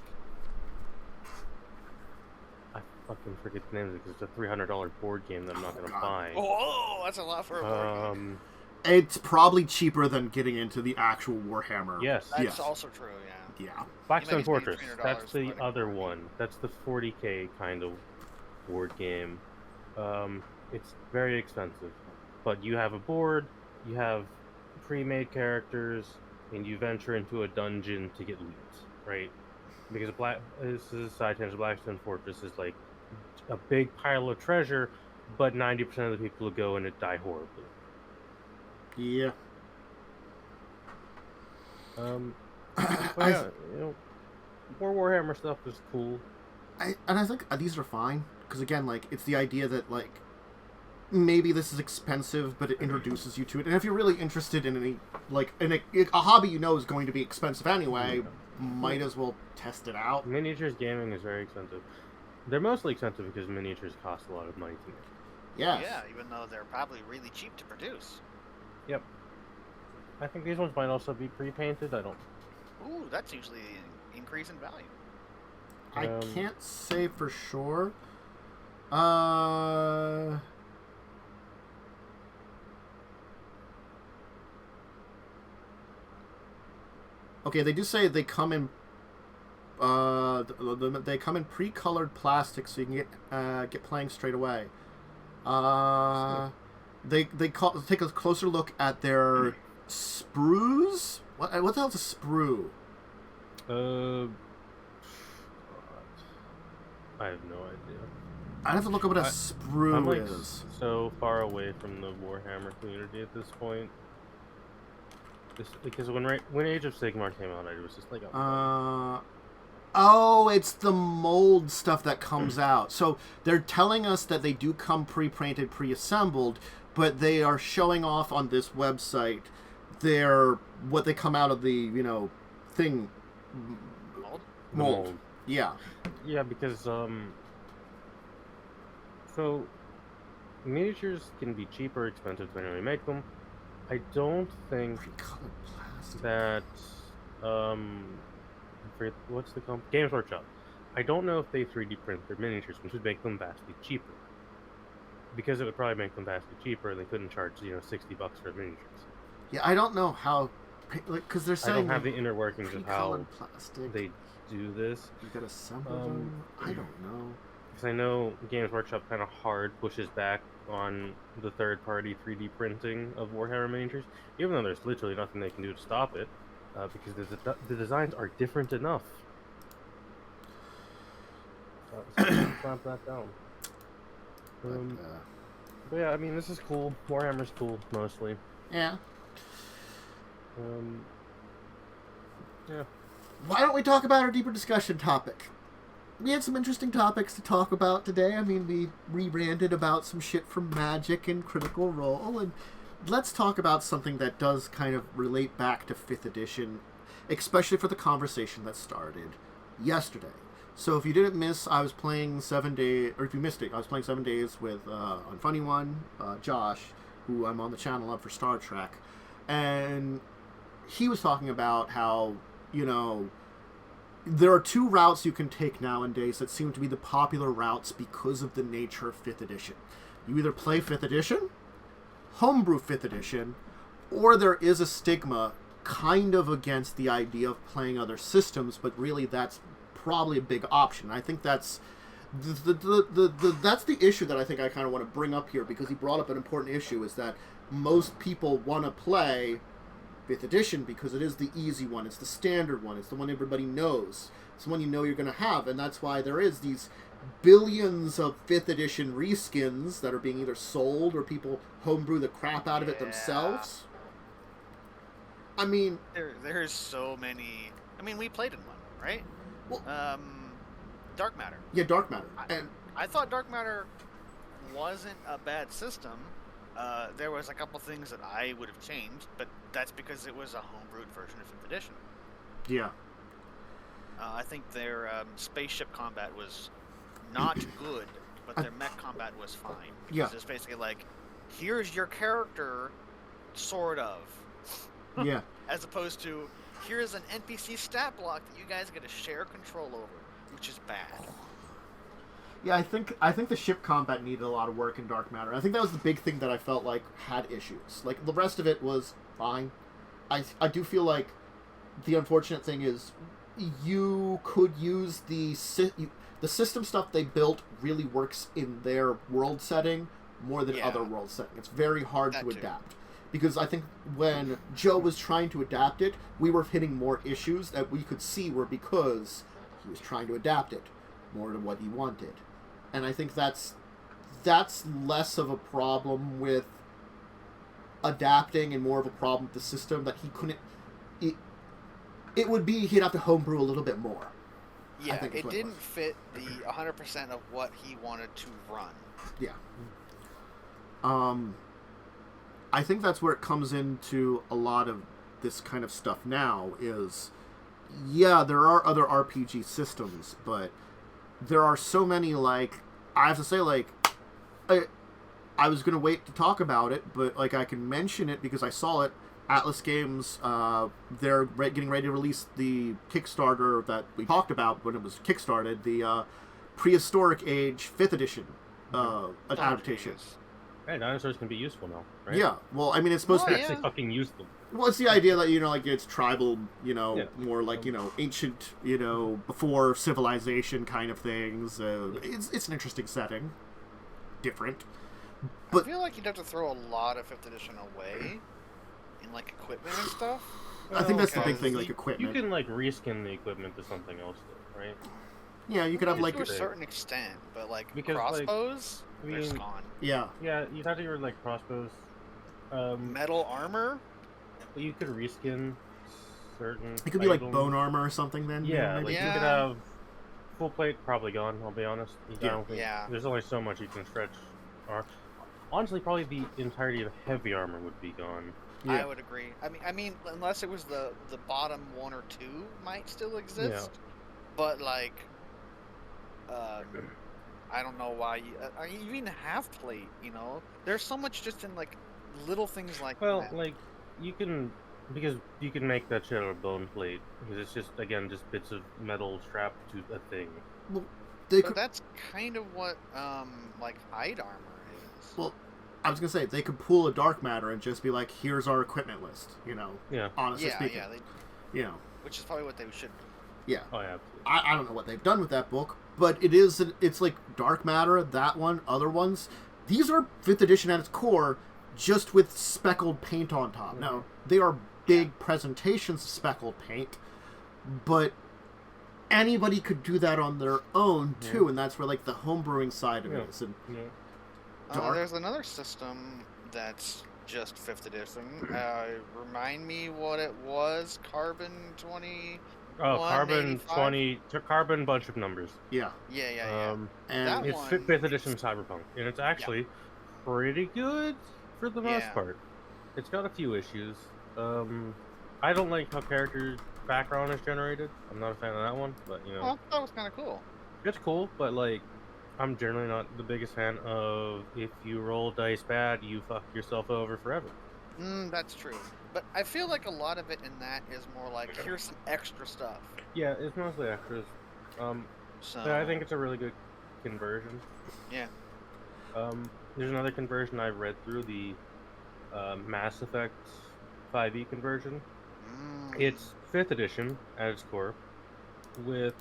I fucking forget the name of it because it's a $300 board game that I'm not gonna buy. Oh, that's a lot for a board game. It's probably cheaper than getting into the actual Warhammer. Yes. That's also true, yeah. Yeah. Blackstone Fortress. That's the other one. That's the 40K kind of board game. It's very expensive. But you have a board, you have pre-made characters, and you venture into a dungeon to get loot, right? Because this is a side tangent. Blackstone Fortress is like a big pile of treasure, but 90% of the people who go in it die horribly. Yeah. Yeah, more Warhammer stuff is cool. I think these are fine because again, like it's the idea that like maybe this is expensive, but it introduces you to it, and if you're really interested in any like in a hobby you know is going to be expensive anyway, might as well test it out. Miniatures gaming is very expensive. They're mostly expensive because miniatures cost a lot of money to make. Yes. Yeah, even though they're probably really cheap to produce. Yep. I think these ones might also be pre-painted. I don't. Ooh, that's usually an increase in value. I can't say for sure. Okay, they do say they come in. They come in pre-colored plastic, so you can get playing straight away. They take a closer look at their sprues. What the hell's a sprue? I have no idea. I'd have to look up what a sprue I'm like is. So far away from the Warhammer community at this point. Because when Age of Sigmar came out, I was just like, oh, it's the mold stuff that comes out. So they're telling us that they do come pre-printed, pre-assembled, but they are showing off on this website what they come out of the thing mold. Yeah. Yeah, because so miniatures can be cheap or expensive depending on how you make them. I don't think that what's the Games Workshop. I don't know if they 3D print their miniatures, which would make them vastly cheaper. Because it would probably make them vastly cheaper, they couldn't charge $60 for miniatures. Yeah, I don't know how, because they're saying I don't have the inner workings of how plastic. they do this. You gotta assemble them. I don't know. Because I know Games Workshop kind of hard pushes back on the third-party 3D printing of Warhammer miniatures, even though there's literally nothing they can do to stop it, because the designs are different enough. So clamp that down. But yeah, I mean, this is cool. Warhammer's cool, mostly. Yeah. Yeah. Why don't we talk about our deeper discussion topic? We had some interesting topics to talk about today. I mean, we rebranded about some shit from Magic and Critical Role, and let's talk about something that does kind of relate back to 5th edition, especially for the conversation that started yesterday. So if you didn't miss, I was playing 7 days, or if you missed it, I was playing 7 days with Unfunny One, Josh, who I'm on the channel of for Star Trek, and he was talking about how, you know, there are two routes you can take nowadays that seem to be the popular routes because of the nature of 5th edition. You either play 5th edition, homebrew 5th edition, or there is a stigma kind of against the idea of playing other systems, but really that's probably a big option. I think that's that's the issue that I think I kind of want to bring up here, because he brought up an important issue, is that most people want to play 5th edition because it is the easy one, it's the standard one, it's the one everybody knows, it's the one you know you're going to have, and that's why there is these billions of 5th edition reskins that are being either sold or people homebrew the crap out of it themselves. I mean, there's so many. I mean, we played in one, right? Well, Dark Matter. Yeah, Dark Matter. I thought Dark Matter wasn't a bad system. There was a couple things that I would have changed, but that's because it was a homebrewed version of 5th edition. Yeah. I think their spaceship combat was not good, but their mech combat was fine. Yeah. It's basically like, here's your character, sort of. Yeah. As opposed to, here's an NPC stat block that you guys get to share control over, which is bad. Yeah, I think the ship combat needed a lot of work in Dark Matter. I think that was the big thing that I felt like had issues. Like, the rest of it was fine. I do feel like the unfortunate thing is you could use the system stuff they built really works in their world setting more than other world setting. It's very hard to adapt. Because I think when Joe was trying to adapt it, we were hitting more issues that we could see were because he was trying to adapt it more to what he wanted. And I think that's less of a problem with adapting and more of a problem with the system that he couldn't... It would be he'd have to homebrew a little bit more. Yeah, it didn't fit the 100% of what he wanted to run. Yeah. I think that's where it comes into a lot of this kind of stuff now is, yeah, there are other RPG systems, but there are so many, like, I have to say, like, I was going to wait to talk about it, but, like, I can mention it because I saw it. Atlas Games, they're getting ready to release the Kickstarter that we talked about when it was kickstarted, the Prehistoric Age 5th edition adaptation. Hey, dinosaurs can be useful now, right? Yeah, well, I mean, it's supposed to be... Actually fucking useful. Well, it's the idea that, you know, like, it's tribal, you know, more like, you know, ancient, you know, before civilization kind of things. It's an interesting setting. Different. But I feel like you'd have to throw a lot of 5th edition away in, like, equipment and stuff. I think that's the big thing, like, equipment. You can, like, reskin the equipment to something else, though, right? Yeah, you could have, like... To a certain extent, but, like, because, crossbows, like, they're just gone. Yeah. Yeah, you'd have to get, like, crossbows. Metal armor? You could reskin certain... It could be, like, bone armor or something, then? Yeah, like, you could have... Full plate, probably gone, I'll be honest. I don't think, there's only so much you can stretch. Or, honestly, probably the entirety of heavy armor would be gone. Yeah. I would agree. I mean, unless it was the bottom 1 or 2 might still exist. Yeah. But, like... I don't know why you even have plate, you know? There's so much just in, like, little things like that. Well, like, you can... Because you can make that shit out of bone plate. Because it's just, again, just bits of metal strapped to a thing. Well, but that's kind of what, like, hide armor is. Well, I was going to say, they could pull a Dark Matter and just be like, here's our equipment list, you know? Yeah. Honestly speaking. Yeah, you know. Which is probably what they should do. Yeah. Oh, yeah. I don't know what they've done with that book, but it's like Dark Matter, that one, other ones. These are 5th edition at its core, just with speckled paint on top. Now, they are big presentations of speckled paint, but anybody could do that on their own, too, and that's where, like, the homebrewing side of it is. And there's another system that's just 5th edition. Remind me what it was. Carbon 20... Oh, Carbon 20... Carbon bunch of numbers. Yeah. Yeah. And it's 5th edition Cyberpunk. And it's actually pretty good for the most part. It's got a few issues. I don't like how characters background is generated. I'm not a fan of that one, but Well, that was kind of cool. it's cool. But like, I'm generally not the biggest fan of if you roll dice bad, you fuck yourself over forever. That's true. But I feel like a lot of it in that is more like, here's some extra stuff. Yeah, it's mostly extras. So But I think it's a really good conversion. yeah. There's another conversion I read through, the Mass Effect 5e conversion. It's 5th edition at its core, with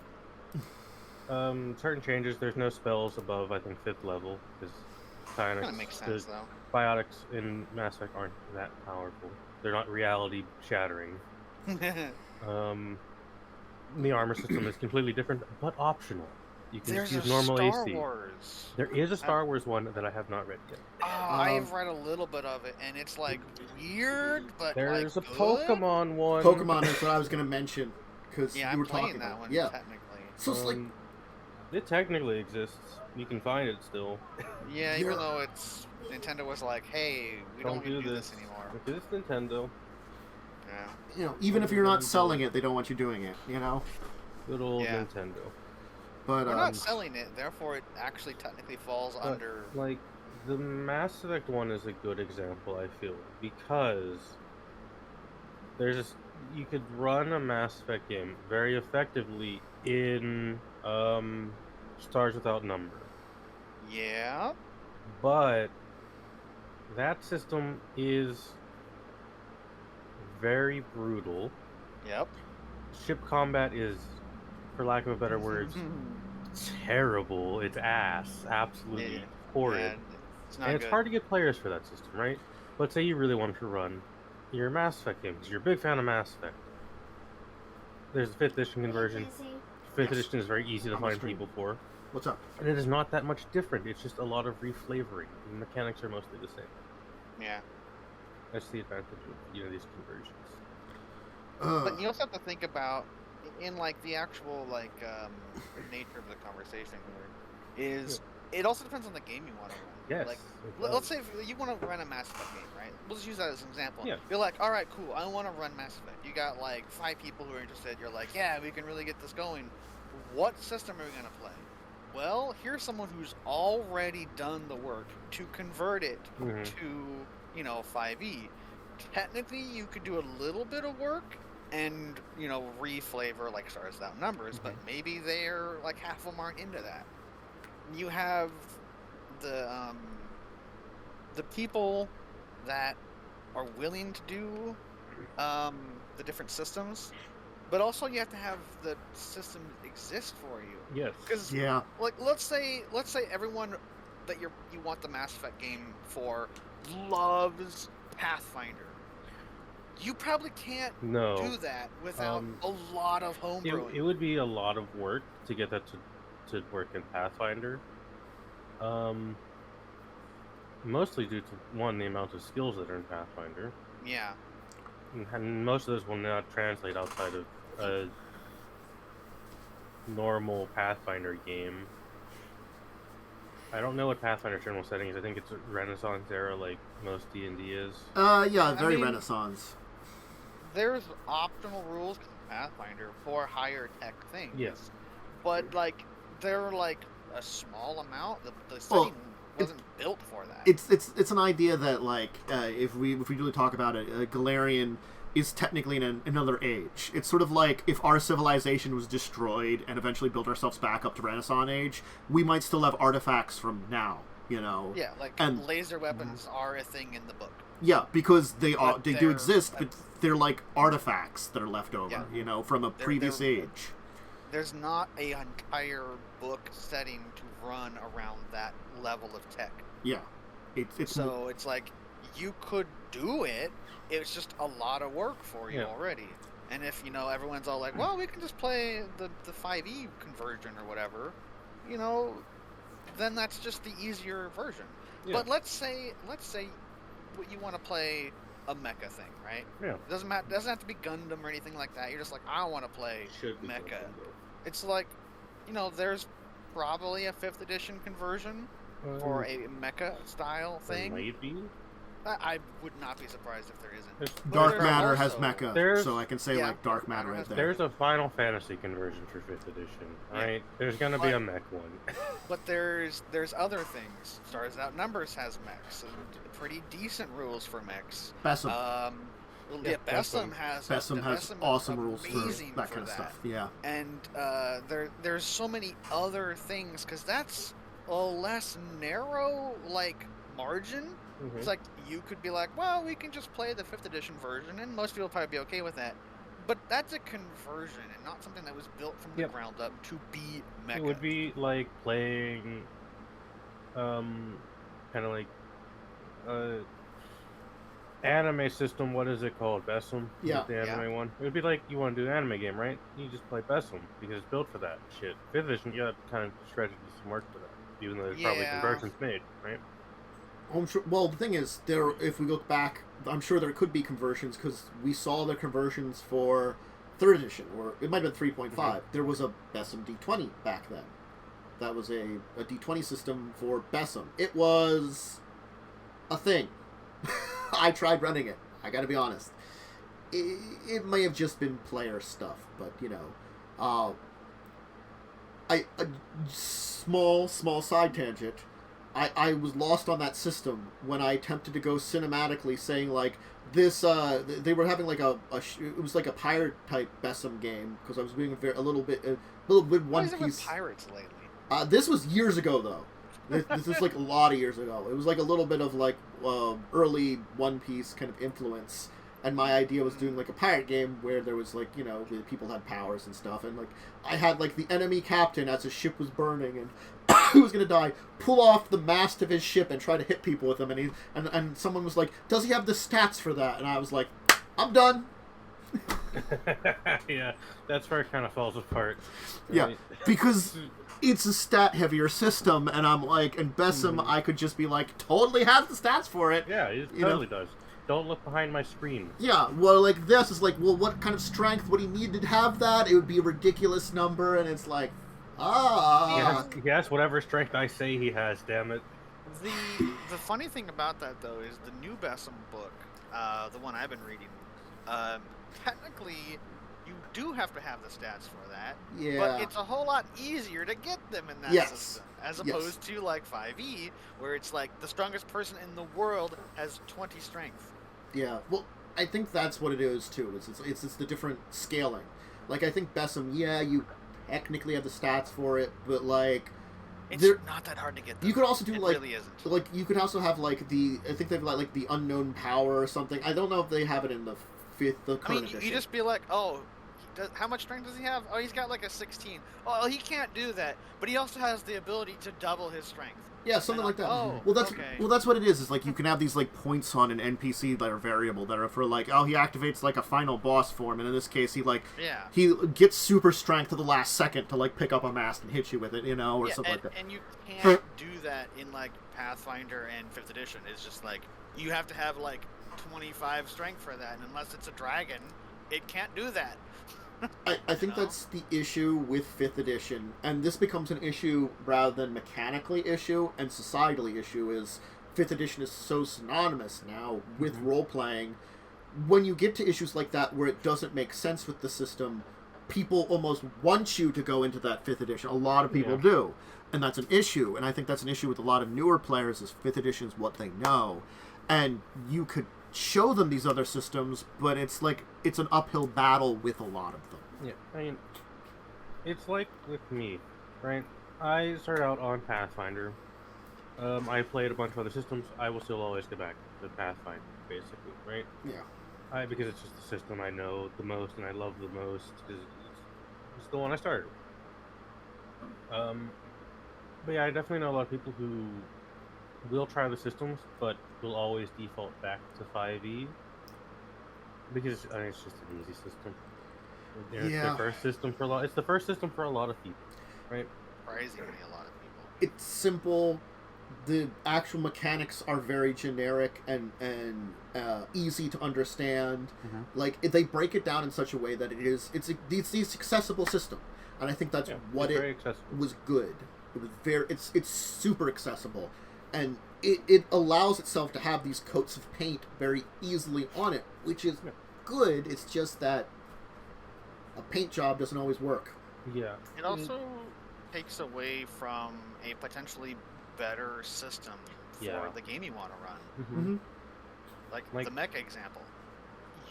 certain changes. There's no spells above, I think, 5th level, because Kind of makes sense, though. biotics in Mass Effect aren't that powerful. They're not reality shattering. The armor system is completely different, but optional. You can There's use a normal Star AC. Wars. There is a Star Wars one that I have not read yet. I've read a little bit of it, and it's like weird, but There's like, a good? Pokemon one. Pokemon is what I was going to mention, because Yeah, you I'm were playing talking that about one it. Yeah. technically. So it's like, It technically exists. You can find it still. Yeah, even though it's Nintendo was like, hey, we don't need to do this anymore. Because it's Nintendo. Yeah. even if you're not selling it, they don't want you doing it, Good old Yeah. Nintendo. But, We're not selling it, therefore it actually technically falls under. Like, the Mass Effect one is a good example, I feel, because you could run a Mass Effect game very effectively in Stars Without Number. Yeah. But that system is very brutal. Yep. Ship combat is, for lack of better words, terrible. It's ass. Absolutely horrid. Yeah, it's not And it's good. hard to get players for that system, right? But say you really want to run your Mass Effect game, because you're a big fan of Mass Effect. There's a 5th edition conversion. 5th edition is very easy to find people for. What's up? And it is not that much different. It's just a lot of reflavoring. The mechanics are mostly the same. Yeah. That's the advantage of these conversions. But you also have to think about, in like the actual like nature of the conversation here, is it also depends on the game you want to run. Yes. Like, let's say if you want to run a Mass Effect game, right? We'll just use that as an example. Yeah. You're like, all right, cool. I want to run Mass Effect. You got like 5 people who are interested. You're like, yeah, we can really get this going. What system are we gonna play? Well, here's someone who's already done the work to convert it to 5e. Technically, you could do a little bit of work and reflavor like Stars Without Numbers, but maybe they're like half of them aren't into that. You have the people that are willing to do the different systems, but also you have to have the system exist for you. Yes. Because like let's say everyone that you want the Mass Effect game for loves Pathfinder. You probably can't do that without a lot of homebrewing. It would be a lot of work to get that to work in Pathfinder. Mostly due to, one, the amount of skills that are in Pathfinder. Yeah. And most of those will not translate outside of a normal Pathfinder game. I don't know what Pathfinder's general setting is. I think it's a Renaissance era, like most D&D is. Very Renaissance. There's optional rules in Pathfinder for higher tech things. Yes. But like they're like a small amount. The setting wasn't built for that. It's an idea that like if we really talk about it, Galarian is technically in another age. It's sort of like if our civilization was destroyed and eventually built ourselves back up to Renaissance age, we might still have artifacts from now. Yeah, like laser weapons are a thing in the book. Yeah, because they do exist, but they're like artifacts that are left over, from a previous age. There's not an entire book setting to run around that level of tech. Yeah, so it's like you could do it. It's just a lot of work for you already. And if everyone's all like, well, we can just play the 5e conversion or whatever, then that's just the easier version. Yeah. But let's say you want to play a mecha thing, right? Yeah. It doesn't have to be Gundam or anything like that. You're just like, I want to play mecha. It's like, there's probably a 5th edition conversion for a mecha style thing. Maybe. I would not be surprised if there isn't. But Dark there Matter has also- mecha, so I can say Yeah, like Dark Matter right there. There's a Final Fantasy conversion for 5th edition, right? There's gonna be a mech one. But there's other things. Stars Outnumbers has mechs, and pretty decent rules for mechs. Bessem. Bessem has awesome rules for amazing that kind of stuff. Yeah. And there's so many other things because that's a less narrow margin. Mhm. It's like you could be like, well, we can just play the 5th edition version, and most people will probably be okay with that. But that's a conversion and not something that was built from the ground up to be mecha. It would be like playing, kind of like, anime system. What is it called? Bessem? Yeah. The anime one. It would be like you want to do an anime game, right? You just play Bessem because it's built for that shit. 5th edition, you got to kind of stretch it to some work for that, even though there's probably conversions made, right? I'm sure. Well, the thing is, if we look back, I'm sure there could be conversions because we saw the conversions for 3rd edition, or it might have been 3.5. Mm-hmm. There was a Bessem D20 back then. That was a D20 system for Bessem. It was a thing. I tried running it. I got to be honest. It may have just been player stuff, but small side tangent. I was lost on that system when I attempted to go cinematically, saying like this. They were having like it was like a pirate type Bessem game because I was doing a little bit One Piece. With pirates lately? This was years ago though. This was like a lot of years ago. It was like a little bit of like early One Piece kind of influence. And my idea was doing like a pirate game where there was like, where people had powers and stuff. And like I had like the enemy captain as his ship was burning and he was going to die, pull off the mast of his ship and try to hit people with him. And someone was like, does he have the stats for that? And I was like, I'm done. Yeah, that's where it kind of falls apart. Right? Yeah, because it's a stat heavier system. And I'm like, in Bessem, I could just be like, totally has the stats for it. Yeah, it totally does. Don't look behind my screen. Yeah, well, like this is like, well, what kind of strength would he need to have that? It would be a ridiculous number, and it's like, Yes, whatever strength I say he has, damn it. The funny thing about that, though, is the new Bessem book, the one I've been reading, technically, you do have to have the stats for that. Yeah. But it's a whole lot easier to get them in that system, as opposed to, like, 5e, where it's like, the strongest person in the world has 20 strength. Yeah, well, I think that's what it is, too. It's the different scaling. Like, I think Bessem, you technically have the stats for it, but, like... It's not that hard to get them. You could also do, it like... really isn't. Like, you could also have, like, I think they've got, like, the unknown power or something. I don't know if they have it in the current edition. You just be like, how much strength does he have? Oh, he's got, like, a 16. Oh, he can't do that, but he also has the ability to double his strength. Yeah, something like that. Oh, well, that's what it is. Is like you can have these like points on an NPC that are variable that are for like, he activates like a final boss form, and in this case, he gets super strength to the last second to like pick up a mast and hit you with it, or something like that. And you can't do that in like Pathfinder and 5th edition. It's just like you have to have like 25 strength for that, and unless it's a dragon, it can't do that. I think that's the issue with 5th edition, and this becomes an issue rather than mechanically issue and societally issue is 5th edition is so synonymous now with role-playing. When you get to issues like that where it doesn't make sense with the system, people almost want you to go into that 5th edition. A lot of people do, and that's an issue, and I think that's an issue with a lot of newer players is 5th edition is what they know, and you could show them these other systems, but it's like it's an uphill battle with a lot of them. Yeah, I mean, it's like with me, right? I started out on Pathfinder. I played a bunch of other systems. I will still always get back to Pathfinder, basically, right? Yeah. Because it's just the system I know the most and I love the most because it's the one I started with. But yeah, I definitely know a lot of people who will try the systems, but will always default back to 5e because it's just an easy system. It's the first system for a lot. It's the first system for a lot of people, right? Surprisingly, a lot of people. It's simple. The actual mechanics are very generic and easy to understand. Like they break it down in such a way that it's the accessible system, and I think that's what it was good. It was it's super accessible. And it allows itself to have these coats of paint very easily on it, which is good. It's just that a paint job doesn't always work. Yeah. It also takes away from a potentially better system for the game you want to run. Mm-hmm. Like the mecha example.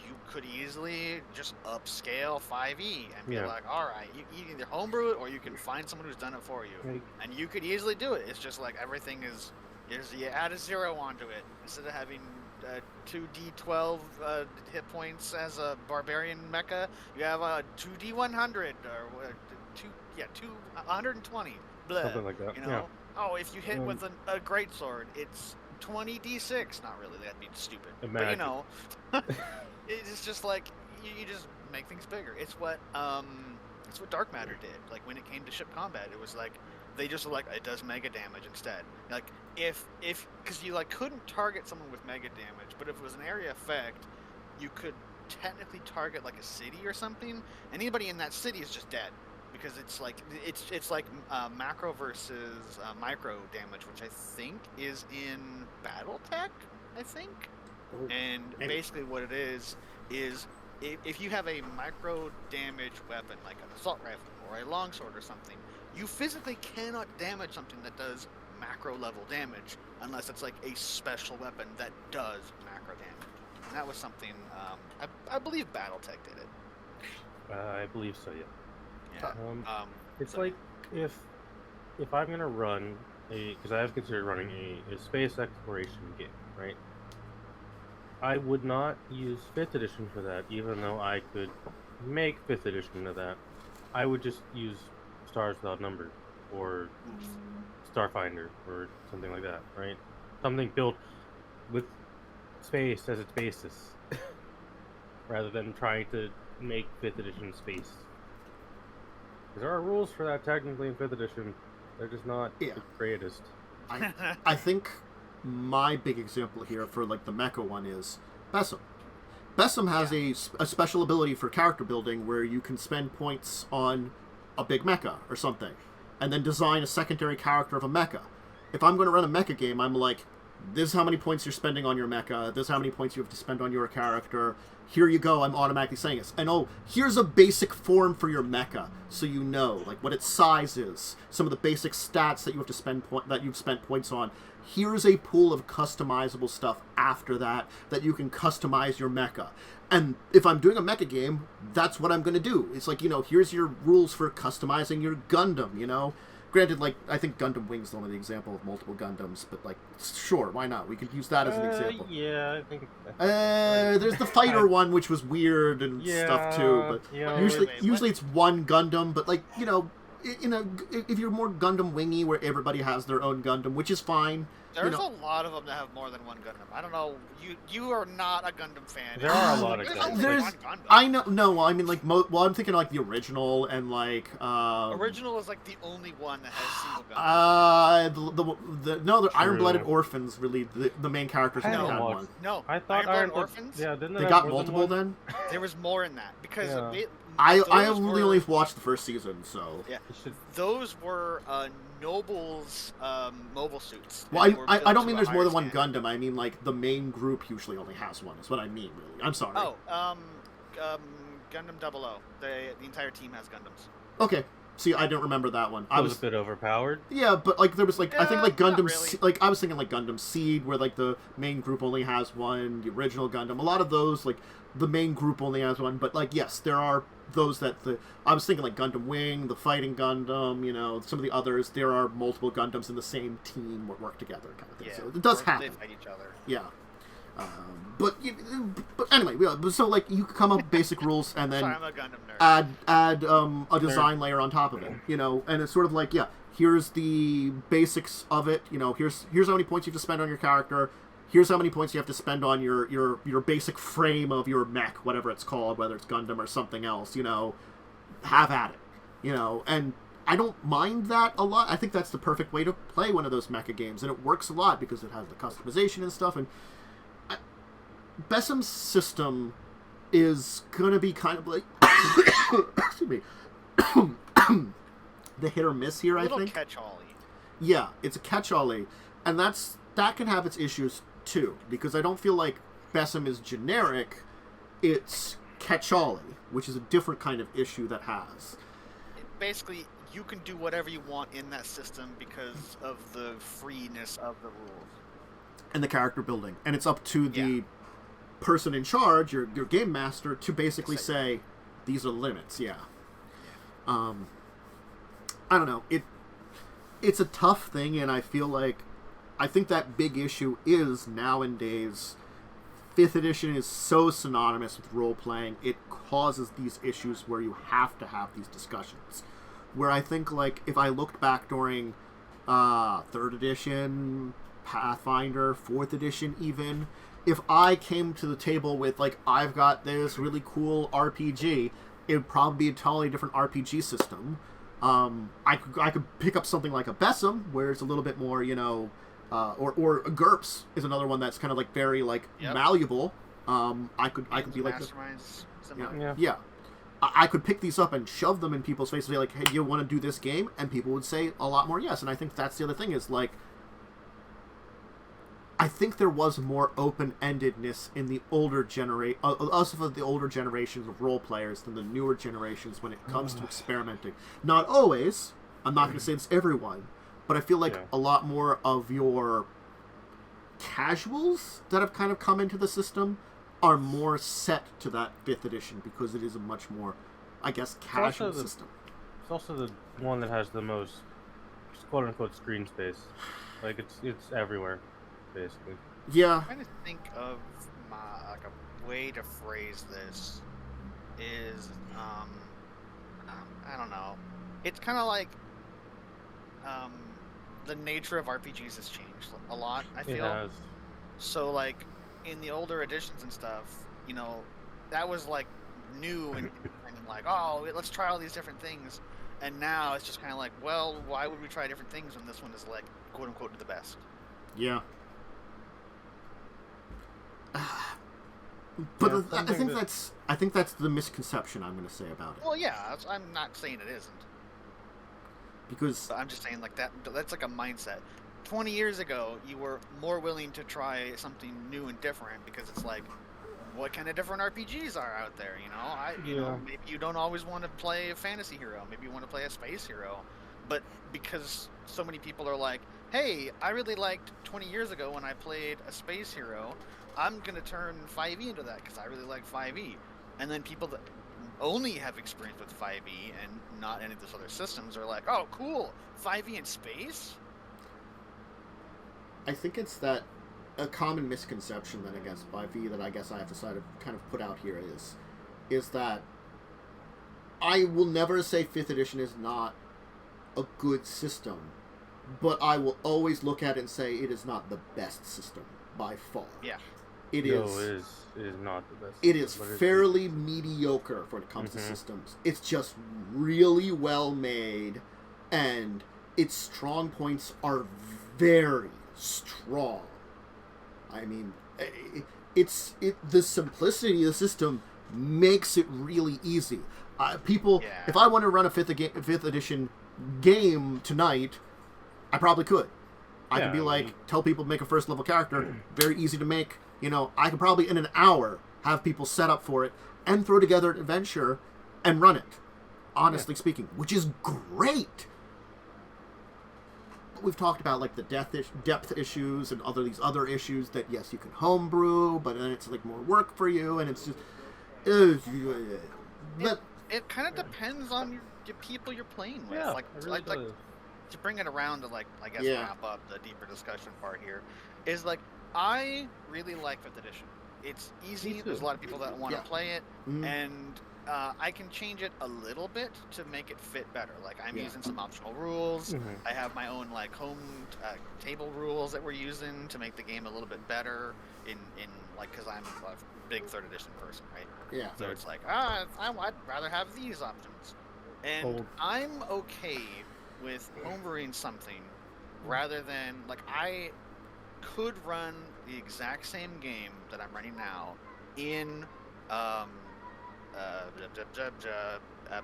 You could easily just upscale 5e and be like, all right, you can either homebrew it or you can find someone who's done it for you. Right. And you could easily do it. It's just like everything is you add a 0 onto it. Instead of having 2d12 hit points as a barbarian mecha, you have a 2d100 or 120. Blah, Something like that. you know? Oh, if you hit with a greatsword, it's 20d6. Not really, that'd be stupid. Imagine. But you know, it's just like you just make things bigger. It's what Dark Matter did. Like when it came to ship combat, it was like they just were like, it does mega damage instead. Like if because you like couldn't target someone with mega damage, but if it was an area effect, you could technically target like a city or something. Anybody in that city is just dead. Because it's like macro versus micro damage, which I think is in BattleTech, I think. And basically what it is if you have a micro damage weapon, like an assault rifle or a longsword or something, you physically cannot damage something that does macro level damage unless it's like a special weapon that does macro damage. And that was something, I believe BattleTech did it. I believe so, yeah. Yeah. It's like if I'm gonna run because I have considered running a space exploration game, right? I would not use 5th edition for that, even though I could make 5th edition of that. I would just use Stars Without Number or Starfinder or something like that, right? Something built with space as its basis, rather than trying to make 5th edition space. Because there are rules for that technically in 5th edition. They're just not the greatest. I think my big example here for like the mecha one is Besom. Besom has a special ability for character building where you can spend points on a big mecha or something, and then design a secondary character of a mecha. If I'm going to run a mecha game, I'm like, this is how many points you're spending on your mecha, this is how many points you have to spend on your character, here you go, I'm automatically saying this. And here's a basic form for your mecha, so you know, like what its size is, some of the basic stats that you have to spend that you've spent points on. Here's a pool of customizable stuff after that you can customize your mecha. And if I'm doing a mecha game, that's what I'm going to do. It's like, here's your rules for customizing your Gundam, Granted, like, I think Gundam Wing's only the example of multiple Gundams, but, like, sure, why not? We could use that as an example. Yeah, I think... there's the fighter one, which was weird and stuff, too, but usually it's one Gundam, but, like, if you're more Gundam Wingy, where everybody has their own Gundam, which is fine. There's a lot of them that have more than one Gundam. I don't know. You are not a Gundam fan. There are a lot of Gundams. There's one Gundam. I know. No, I mean like. I'm thinking like the original and like. Original is like the only one that has single Gundam. The Iron-Blooded Orphans really the main characters only had one. No, I thought Iron-Blooded Orphans. Yeah, didn't they got multiple then? There was more in that because I only watched the first season, so yeah. Those were Noble's mobile suits. Well, I don't mean there's more than one Gundam. I mean like the main group usually only has one. Is what I mean, really. I'm sorry. Oh, Gundam 00. The entire team has Gundams. Okay. See, I don't remember that one. I was a bit overpowered. Yeah, but like there was like I think like Gundam really. like I was thinking like Gundam Seed, where like the main group only has one. The original Gundam, a lot of those like the main group only has one. But like yes, there are those that I was thinking like Gundam Wing, the fighting Gundam, some of the others. There are multiple Gundams in the same team work together, kind of thing. Yeah, so it does happen. They fight each other. Yeah. But anyway, so like you could come up with basic rules and then Sorry, I'm a Gundam nerd. add a design layer on top of it, and it's sort of like here's the basics of it, here's how many points you have to spend on your character, here's how many points you have to spend on your basic frame of your mech, whatever it's called, whether it's Gundam or something else, have at it, and I don't mind that a lot. I think that's the perfect way to play one of those mecha games, and it works a lot because it has the customization and stuff. And Besom's system is gonna be kind of like excuse me the hit or miss here. I think catch-all-y. Yeah, it's a catch-all-y, And that can have its issues too, because I don't feel like Besom is generic. It's catch-all-y, which is a different kind of issue that has. Basically, you can do whatever you want in that system because of the freeness of the rules. And the character building. And it's up to the person in charge, your game master, to basically say, these are limits, I don't know. It's a tough thing, and I think that big issue is nowadays 5th edition is so synonymous with role-playing, it causes these issues where you have to have these discussions. Where I think, like, if I looked back during 3rd edition, Pathfinder, 4th edition even, if I came to the table with, like, I've got this really cool RPG, it would probably be a totally different RPG system. I could pick up something like a Besom, where it's a little bit more, or a GURPS is another one that's kind of like very like malleable. I could be like, I could pick these up and shove them in people's faces and be like, hey, you want to do this game? And people would say a lot more yes. And I think that's the other thing is like, I think there was more open-endedness in the older the older generations of role players than the newer generations when it comes to experimenting. Not always. I'm not going to say it's everyone. But I feel like a lot more of your casuals that have kind of come into the system are more set to that 5th edition because it is a much more, I guess, casual system. It's also the one that has the most quote-unquote screen space. Like, it's everywhere, basically. Yeah. I'm trying to think of a way to phrase this is, I don't know. It's kind of like, the nature of RPGs has changed a lot, I feel. It has. So, like, in the older editions and stuff, that was, like, new and like, oh, let's try all these different things. And now it's just kind of like, well, why would we try different things when this one is, like, quote-unquote, the best? Yeah. But Yeah, I think that's the misconception I'm going to say about it. Well, yeah, I'm not saying it isn't. Because But I'm just saying, like, that's like a mindset. 20 years ago, you were more willing to try something new and different because it's like, what kind of different RPGs are out there, maybe you don't always want to play a fantasy hero. Maybe you want to play a space hero. But because so many people are like, hey, I really liked 20 years ago when I played a space hero, I'm going to turn 5e into that because I really like 5e. And then people that only have experience with 5e and not any of those other systems are like, oh, cool, 5e in space? I think it's that a common misconception then against 5e that I guess I have decided to kind of put out here is that I will never say 5th edition is not a good system, but I will always look at it and say it is not the best system by far. Yeah. It is not the best. It is fairly mediocre when it comes to systems. It's just really well made, and its strong points are very strong. I mean, the simplicity of the system makes it really easy. If I want to run a 5th edition game tonight, I probably could. I could be like, tell people to make a first level character, very easy to make. I could probably in an hour have people set up for it and throw together an adventure and run it, honestly speaking, which is great. We've talked about like the depth issues and these other issues that yes, you can homebrew, but then it's like more work for you, and it's just it kind of depends on the people you're playing with. Yeah, like to bring it around to like I guess wrap up the deeper discussion part here is like I really like 5th edition. It's easy. There's a lot of people that want to play it, and I can change it a little bit to make it fit better. Like I'm using some optional rules. I have my own like home table rules that we're using to make the game a little bit better. In like because I'm a big 3rd edition person, right? Yeah. So it's like I'd rather have these options, and I'm okay with homebrewing something rather than like I could run the exact same game that I'm running now in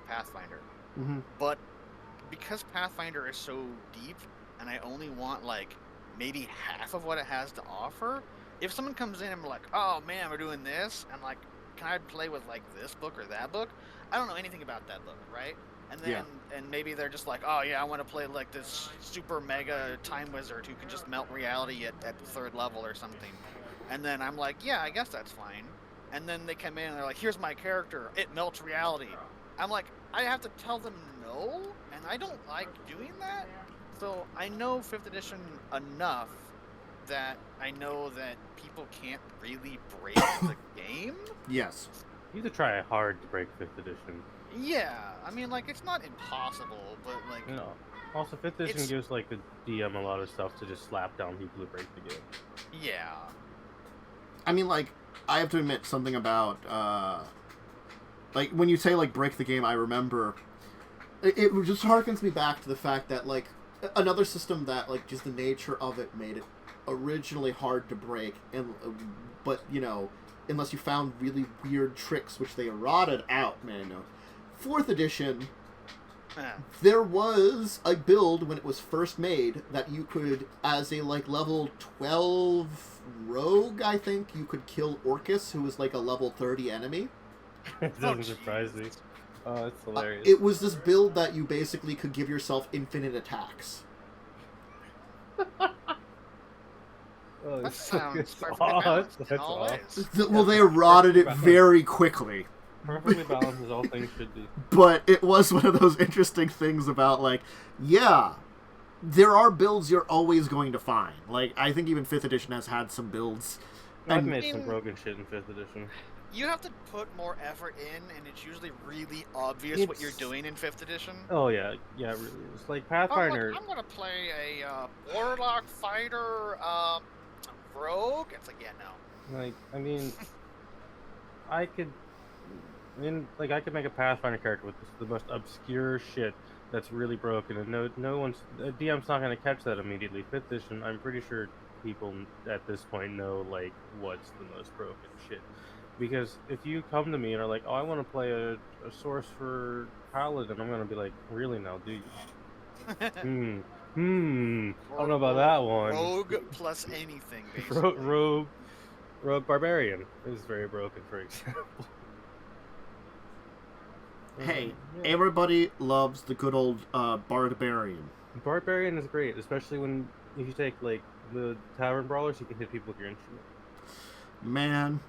Pathfinder. But because Pathfinder is so deep and I only want like maybe half of what it has to offer. If someone comes in and we're like, oh man, we're doing this, and like, can I play with like this book or that book? I don't know anything about that book, right? And then and maybe they're just like, oh yeah, I want to play like this super mega time wizard who can just melt reality at the 3rd level or something. And then I'm like, yeah, I guess that's fine. And then they come in and they're like, here's my character, it melts reality. I'm like, I have to tell them no, and I don't like doing that. So I know 5th edition enough that I know that people can't really break the game. Yes. You have to try hard to break 5th edition. Yeah, I mean, like, it's not impossible, but like... You know, also 5th edition gives like the DM a lot of stuff to just slap down people who break the game. Yeah. I mean, like, I have to admit something about, like, when you say, like, break the game, I remember, it just harkens me back to the fact that, like, another system that, like, just the nature of it made it originally hard to break, and but, you know, unless you found really weird tricks, which they eroded out, man, no. 4th edition, there was a build when it was first made that you could, as a, like, level 12 rogue, I think, you could kill Orcus, who was, like, a level 30 enemy. It doesn't surprise me. Oh, it's hilarious. It was this build that you basically could give yourself infinite attacks. Oh, that sounds perfectly awesome. balanced in That's all awesome. ways. Well, they eroded it very quickly. Perfectly balanced as all things should be. But it was one of those interesting things about, like, yeah, there are builds you're always going to find. Like, I think even 5th edition has had some builds. I've made some broken shit in 5th edition. You have to put more effort in, and it's usually really obvious what you're doing in 5th edition. Oh, yeah. Yeah, it really is. Like, Pathfinder... I'm going to play a Warlock Fighter Rogue. It's like, yeah, no. Like, I mean... I could make a Pathfinder character with the most obscure shit that's really broken, and no one's... DM's not going to catch that immediately. 5th edition, I'm pretty sure people at this point know, like, what's the most broken shit. Because if you come to me and are like, oh, I want to play a Sorcerer Paladin, I'm going to be like, really now, do you? I don't know about that one. Rogue plus anything, basically. Rogue Barbarian is very broken, for example. Hey, everybody loves the good old Barbarian. Barbarian is great, especially if you take, like, the Tavern Brawlers, you can hit people with your instrument. Man...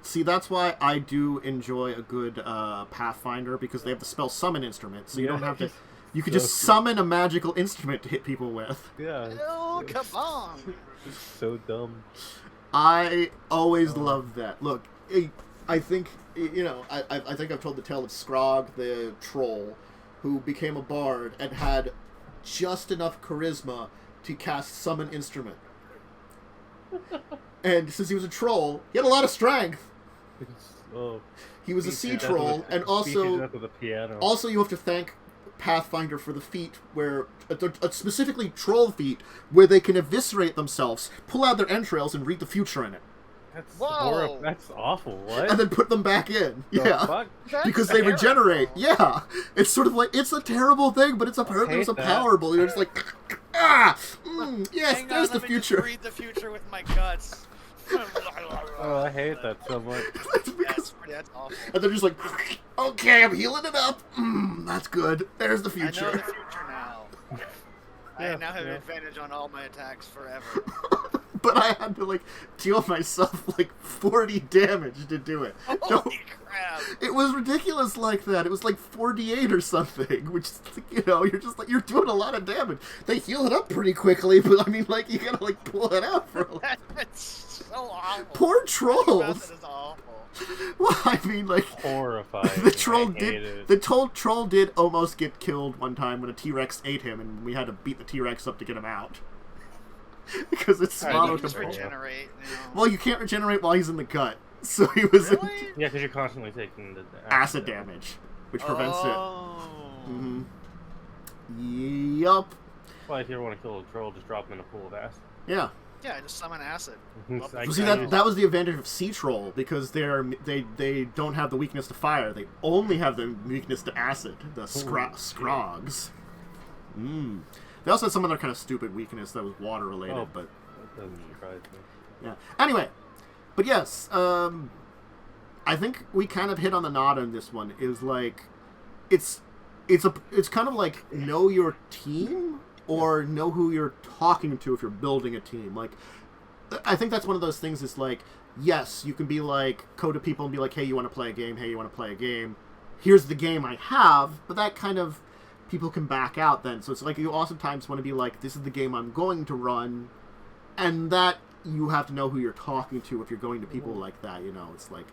See, that's why I do enjoy a good Pathfinder, because they have the spell summon instrument, so you don't have to... You can just summon a magical instrument to hit people with. Yeah. Oh, come on! So dumb. I always loved that. Look, I think, you know, I think I've told the tale of Scrog, the troll, who became a bard and had just enough charisma to cast summon instrument. And since he was a troll, he had a lot of strength. He was a sea troll, and also you have to thank Pathfinder for the feat where, specifically troll feat, where they can eviscerate themselves, pull out their entrails, and read the future in it. That's horrible. That's awful. What? And then put them back in. Yeah, because they terrible. Regenerate. Yeah, it's sort of like, it's a terrible thing, but it's a powerful. You're just like, yes, there's the future. Just read the future with my guts. Oh, I hate that so much. That's awful. And they're just like, okay, I'm healing it up. That's good. There's the future. I know the future now. I now have advantage on all my attacks forever. But I had to, like, deal myself, like, 40 damage to do it. Holy crap. It was ridiculous like that. It was like 48 or something, which, you know, you're just like, you're doing a lot of damage. They heal it up pretty quickly, but, I mean, like, you gotta, like, pull it out for, like... That's so awful. Poor trolls. That is awful. Well, I mean, like... Horrifying. The troll did almost get killed one time when a T-Rex ate him, and we had to beat the T-Rex up to get him out. Because it's swallowed him. Regenerate, you know. Well, you can't regenerate while he's in the gut. So he was really? Yeah, because you're constantly taking the acid damage, which prevents it. Mm-hmm. Yup. Well, if you ever want to kill a troll, just drop him in a pool of acid. Yeah. Yeah, just summon acid. See, that was the advantage of Sea Troll, because they don't have the weakness to fire. They only have the weakness to acid, the Scrogs. They also had some other kind of stupid weakness that was water related, but that doesn't surprise me. yeah. Anyway, but yes, I think we kind of hit on the nod on this one. Is like, it's kind of like know your team or know who you're talking to if you're building a team. Like, I think that's one of those things. Is like, yes, you can be like go to people and be like, hey, you want to play a game? Hey, you want to play a game? Here's the game I have, but that kind of people can back out then. So it's like you oftentimes want to be like, this is the game I'm going to run, and that you have to know who you're talking to if you're going to people like that. You know, it's like,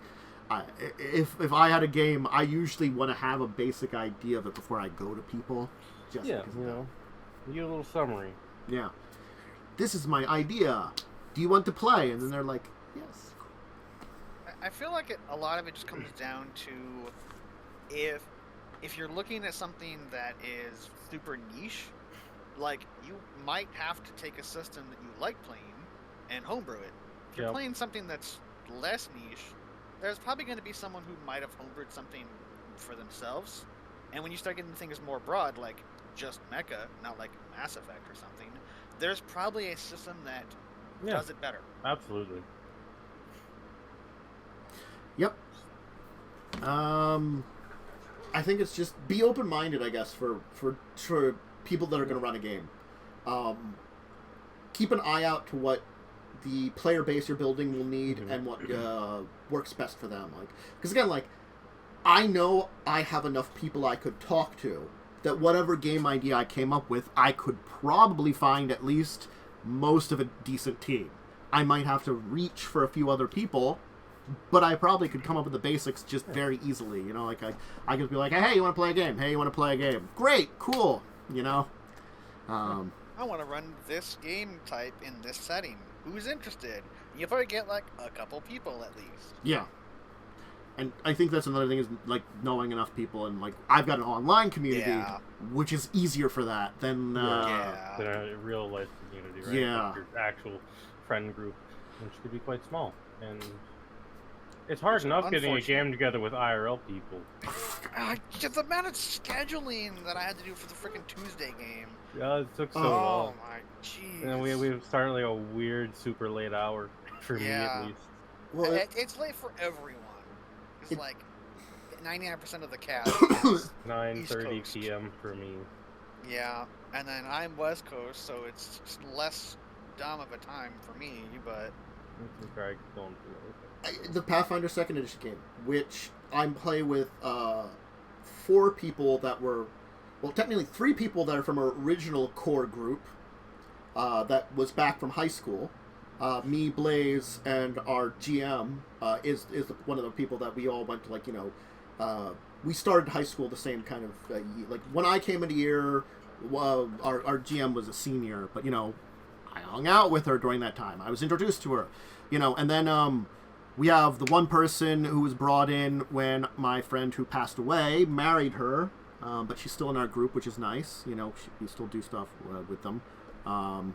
if I had a game, I usually want to have a basic idea of it before I go to people. Just Yeah, you know, you get a little summary. Yeah. This is my idea. Do you want to play? And then they're like, yes. I feel like a lot of it just comes down to if you're looking at something that is super niche, like you might have to take a system that you like playing and homebrew it. If you're playing something that's less niche, there's probably going to be someone who might have homebrewed something for themselves. And when you start getting things more broad, like just Mecha, not like Mass Effect or something, there's probably a system that does it better. Absolutely. Yep. I think it's just be open-minded, I guess, for people that are going to run a game. Keep an eye out to what the player base you're building will need and what works best for them. Like, because again, like, I know I have enough people I could talk to that whatever game idea I came up with, I could probably find at least most of a decent team. I might have to reach for a few other people, but I probably could come up with the basics just very easily. You know, like I could be like, hey, you want to play a game? Hey, you want to play a game? Great, cool. You know, I want to run this game type in this setting. Who's interested? You probably get like a couple people at least. Yeah. And I think that's another thing is like knowing enough people, and like I've got an online community, which is easier for that than a real life community, right? Yeah. Like your actual friend group, which could be quite small, and it's hard enough getting a game together with IRL people. The amount of scheduling that I had to do for the freaking Tuesday game. Yeah, it took so long. Oh my jeez. And then we started like a weird, super late hour for me at least. Well, it's late for everyone. It's like 99% of the cast. 9:30 p.m. for me. Yeah, and then I'm West Coast, so it's just less dumb of a time for me. But the Pathfinder 2nd Edition game, which I'm playing with 4 people that were, well, technically 3 people that are from our original core group that was back from high school. Me, Blaze, and our GM is one of the people that we all went to, like, you know, we started high school the same kind of, like, when I came into year, our GM was a senior, but, you know, I hung out with her during that time. I was introduced to her, you know, and then we have the one person who was brought in when my friend who passed away married her, but she's still in our group, which is nice, you know, we still do stuff with them. And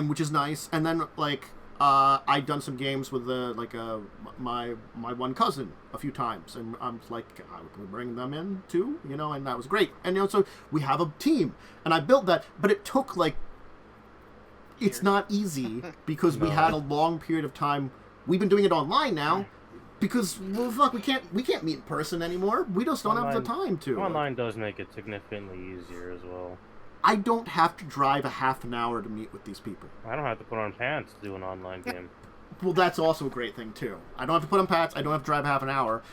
which is nice. And then like I'd done some games with my one cousin a few times, and I'm like, I would bring them in too, you know, and that was great. And you know, so we have a team, and I built that, but it took like, it's not easy because we had a long period of time. We've been doing it online now. Because, well, fuck, we can't meet in person anymore. We just don't have the time to. Online does make it significantly easier as well. I don't have to drive a half an hour to meet with these people. I don't have to put on pants to do an online game. Well, that's also a great thing, too. I don't have to put on pants. I don't have to drive half an hour.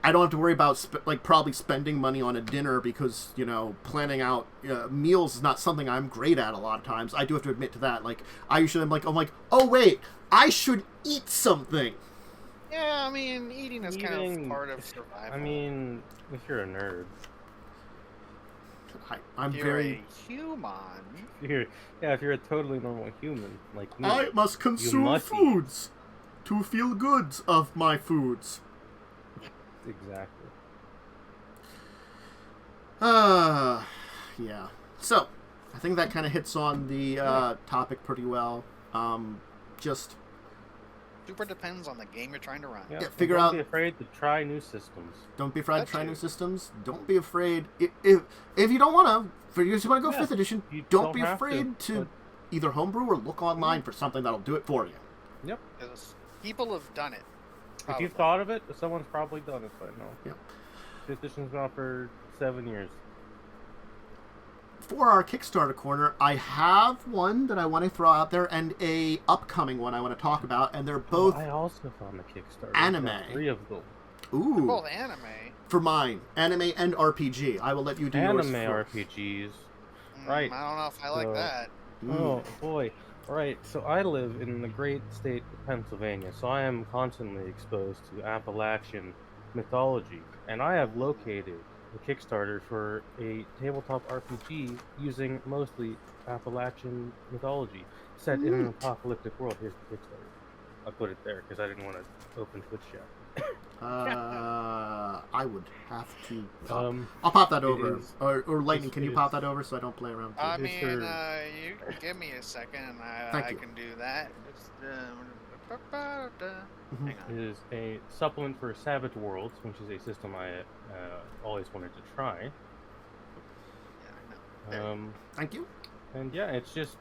I don't have to worry about, probably spending money on a dinner because, you know, planning out meals is not something I'm great at a lot of times. I do have to admit to that. Like, I'm like, oh, wait, I should eat something. Yeah, I mean, eating is kind of part of survival. I mean, if you're a nerd. I'm you're very... a human. If you're a totally normal human, like me. I must consume foods to feel good of my foods. Exactly. Yeah. So, I think that kind of hits on the topic pretty well. Just Super depends on the game you're trying to run. Yeah, figure don't out. be afraid to try new systems. Don't be afraid That to try too. new systems. Don't be afraid if you don't want to. If you just want to go 5th edition, You don't be have afraid to but- either homebrew or look online for something that'll do it for you. Yep. 'Cause people have done it. If Probably. you've thought of it, someone's probably done it by now. Yeah. 5th edition's been out for 7 years. For our Kickstarter corner, I have one that I want to throw out there and a upcoming one I want to talk about, and they're both I also found the Kickstarter. anime. I've got 3 of them. ooh Both anime. for mine, anime and RPG. I will let you do yours Anime first. RPGs. Right. I don't know if I like So- that. Oh boy. Alright, so I live in the great state of Pennsylvania, so I am constantly exposed to Appalachian mythology. And I have located a Kickstarter for a tabletop RPG using mostly Appalachian mythology, set in an apocalyptic world. Here's the Kickstarter. I put it there because I didn't want to open Twitch chat. I would have to. Um, I'll pop that it over. is- Or Lightning, can you pop it's- that over so I don't play around? Too? I It's mean, for- you can give me a second, and Thank I you. can do that. Just, Mhm. hang It on. is a supplement for Savage Worlds, which is a system I always wanted to try. Yeah, I know. There. Thank you. And yeah, it's just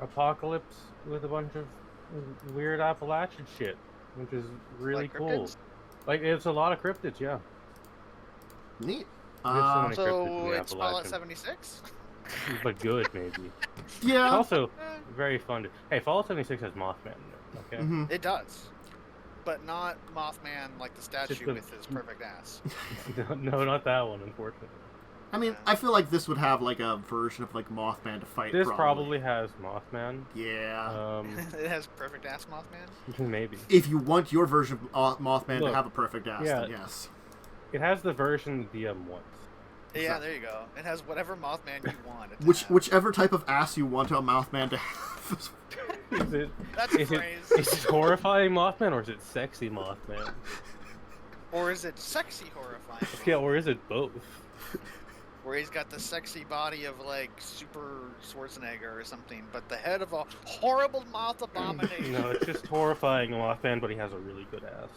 apocalypse with a bunch of weird Appalachian shit, which is really Like cool. cryptids? Like it's a lot of cryptids, yeah. Neat. We have so many cryptids in So the it's Fallout Appalachian. 76? But good, maybe. It's Yeah. also very fun to. Hey, Fallout 76 has Mothman in it. Okay. Mhm. It does. But not Mothman like the statue the- with his perfect ass. No, not that one, unfortunately. I mean, I feel like this would have like a version of like Mothman to fight. This probably has Mothman. Yeah. It has perfect ass Mothman? Maybe. If you want your version of Mothman to Look, have a perfect ass, yeah. then yes. It has the version the DM wants. Yeah, there you go. It has whatever Mothman you want it to have. Whichever type of ass you want a Mothman to have. Is it? That's a Is it, phrase. is it horrifying Mothman or is it sexy Mothman? Or is it sexy horrifying? Yeah, or is it both? Where he's got the sexy body of like Super Schwarzenegger or something, but the head of a horrible moth abomination. No, it's just horrifying Mothman, but he has a really good ass.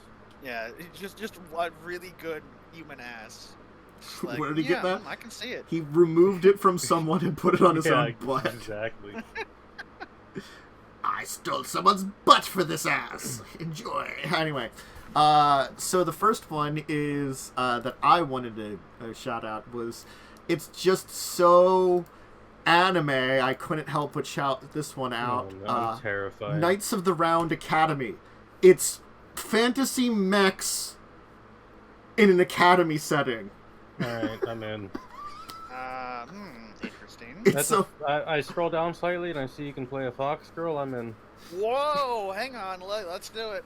Yeah, it's just one really good human ass. Just like, Where did he get that? I can see it. He removed it from someone and put it on his own butt. Exactly. I stole someone's butt for this ass. Enjoy. Anyway, so the first one is that I wanted to shout out was, it's just so anime. I couldn't help but shout this one out. Oh, no, I'm terrified. Knights of the Round Academy. It's fantasy mechs in an academy setting. Alright, I'm in. Interesting. It's That's so I scroll down slightly and I see you can play a fox girl. I'm in. Whoa, hang on, let's do it.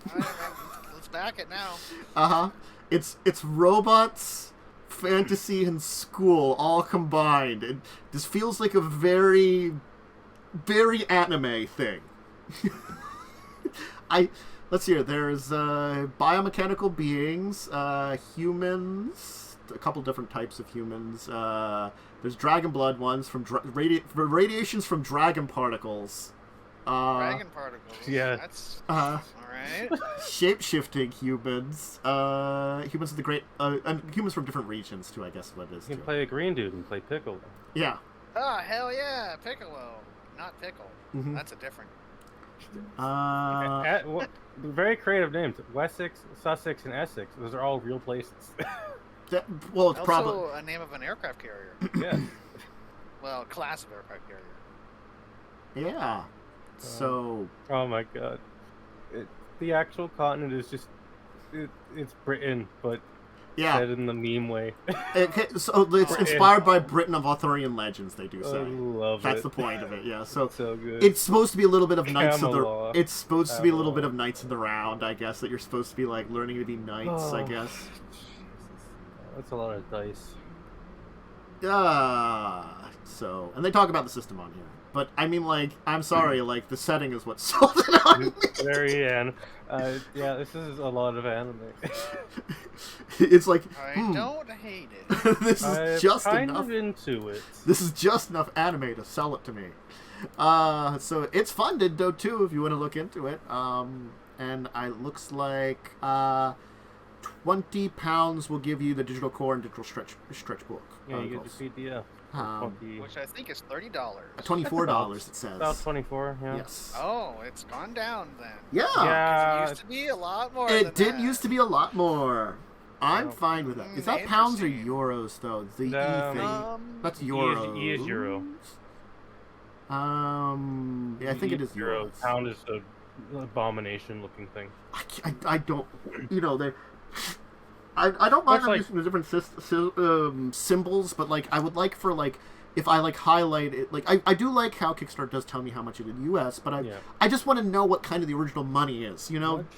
Let's back it now. It's robots, fantasy, and school all combined. And this feels like a very, very anime thing. Let's see here. There's biomechanical beings, humans, a couple different types of humans. There's dragon blood ones from radiations from dragon particles. Dragon particles. Yeah. That's Uh, alright. shape-shifting humans, humans of the great, and humans from different regions too. I guess what it is. You can too. play a green dude and play Piccolo. Yeah. Oh, hell yeah, Piccolo. Not Pickle. Mhm. That's a different. Very creative names. Wessex, Sussex, and Essex. Those are all real places. Well, it's Also probably. a name of an aircraft carrier. Yes. Well, class of aircraft carrier. Yeah. So. Oh my god. The actual continent is just... it's Britain, but Yeah. said in the meme way. Okay, so it's inspired by Britain of Arthurian legends. They do I say. love That's it. the point of it. Yeah. So. So good. It's supposed to be a little bit of Knights of the. Camelot. It's supposed to be a little bit Camelot. of Knights of the Round, I guess. That you're supposed to be like learning to be knights, I Oh. guess. That's a lot of dice. So, and they talk about the system on here, but I mean, like, I'm sorry, like the setting is what sold it on me. Very yeah, this is a lot of anime. It's like, I don't hate it. this is I'm just kind enough. of into it. This is just enough anime to sell it to me. So it's funded though too, if you want to look into it. And it looks like £20 will give you the digital core and digital stretch book. Yeah, you get the PDF. Which I think is $30. $24, it says. About 24, yeah. Yes. Oh, it's gone down then. Yeah. It used to be a lot more. It did used to be a lot more. I'm fine with that. Is that pounds or euros though? The E thing. That's euros. E is euro. Yeah, I think it is euro. euros. Pound is an abomination-looking thing. I don't. They. I don't mind them using the different symbols, but like I would like for like if I like highlight it, like I do like how Kickstarter does tell me how much it in the US, but I just want to know what kind of the original money is.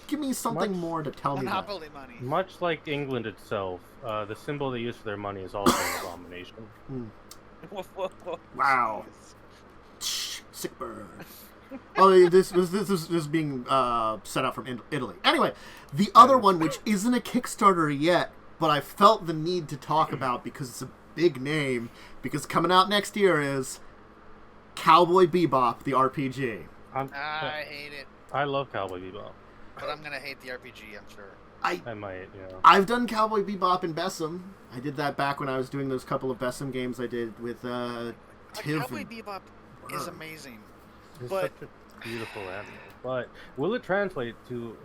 Give me something more to tell me. Monopoly money. Much like England itself, the symbol they use for their money is also an abomination. Wow. Sick burn. Oh, this is being set out from Italy. Anyway, the other one, which isn't a Kickstarter yet, but I felt the need to talk about because it's a big name, because coming out next year is Cowboy Bebop the RPG. I hate it. I love Cowboy Bebop. But I'm going to hate the RPG, I'm sure. I might, I've done Cowboy Bebop in Bessem. I did that back when I was doing those couple of Bessem games I did with Tiv. Cowboy Bebop is amazing. It's such a beautiful anime. But will it translate to